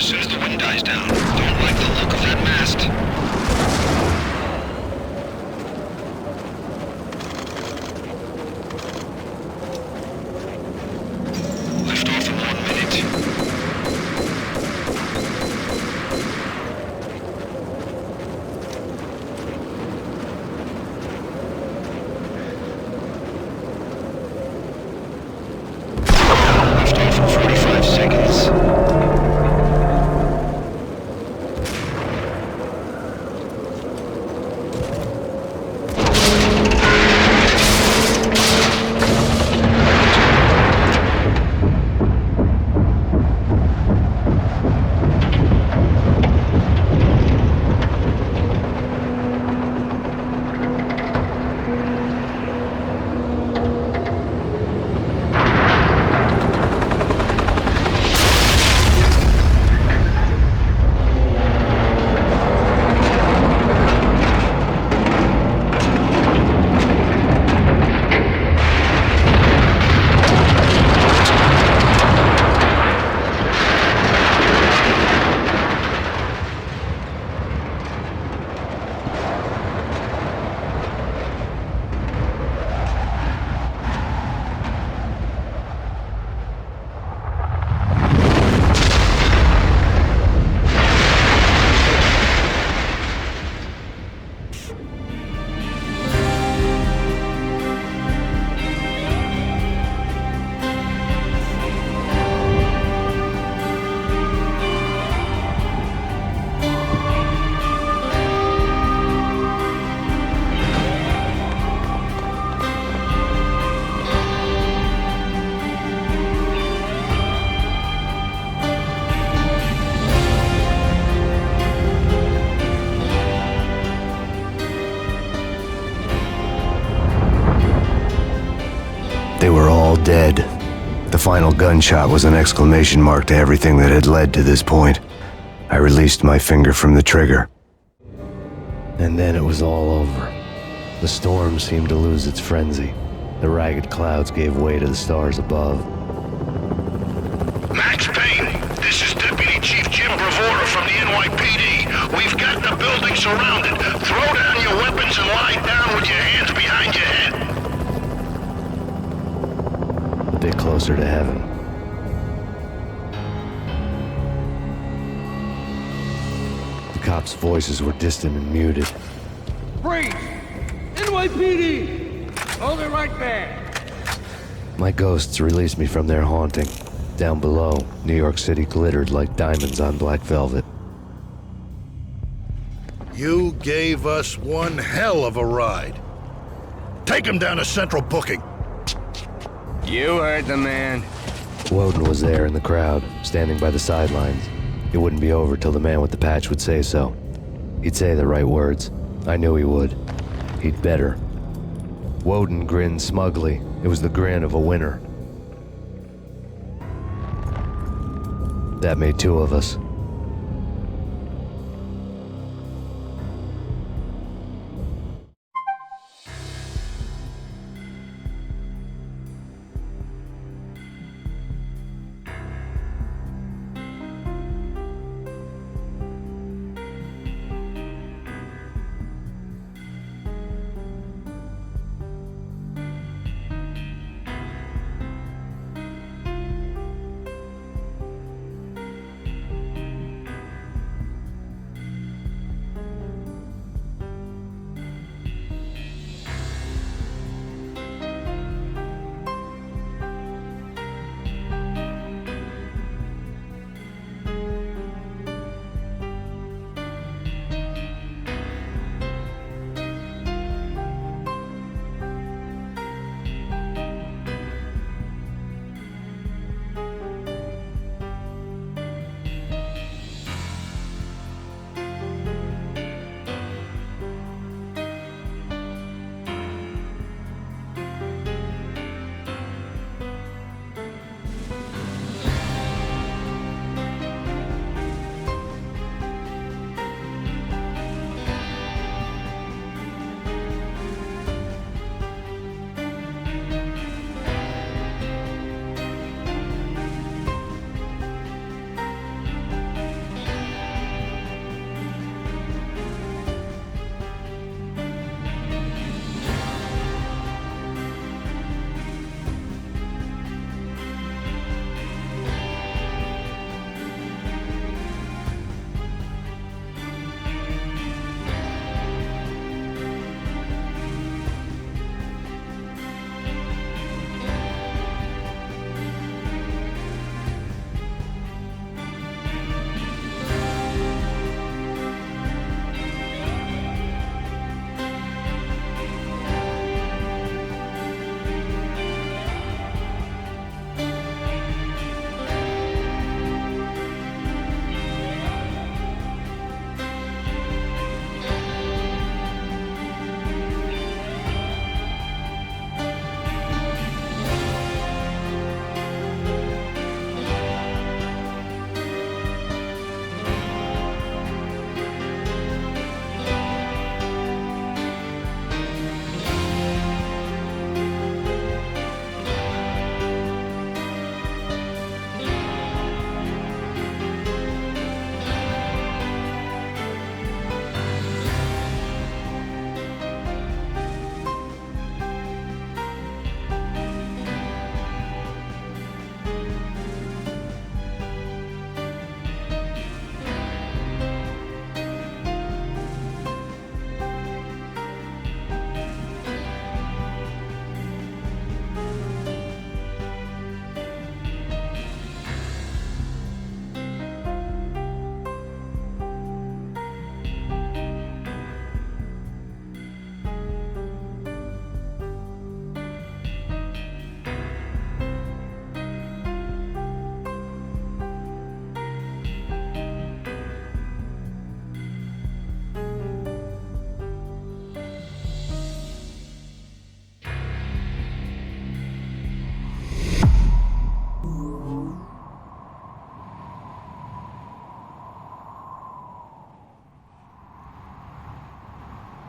as soon as the wind dies down. Don't like the look of that mast. Lift off in 1 minute. Lift off in 45 seconds. all dead. The final gunshot was an exclamation mark to everything that had led to this point. I released my finger from the trigger. And then it was all over. The storm seemed to lose its frenzy. The ragged clouds gave way to the stars above. Max Payne, this is Deputy Chief Jim Bravura from the NYPD. We've got the building surrounded. Throw down your weapons and lie down with your hands behind your head. A bit closer to heaven. The cops' voices were distant and muted. Freeze! NYPD! Hold it right there! My ghosts released me from their haunting. Down below, New York City glittered like diamonds on black velvet. You gave us one hell of a ride. Take him down to Central Booking. You heard the man. Woden was there in the crowd, standing by the sidelines. It wouldn't be over till the man with the patch would say so. He'd say the right words. I knew he would. He'd better. Woden grinned smugly. It was the grin of a winner. That made two of us.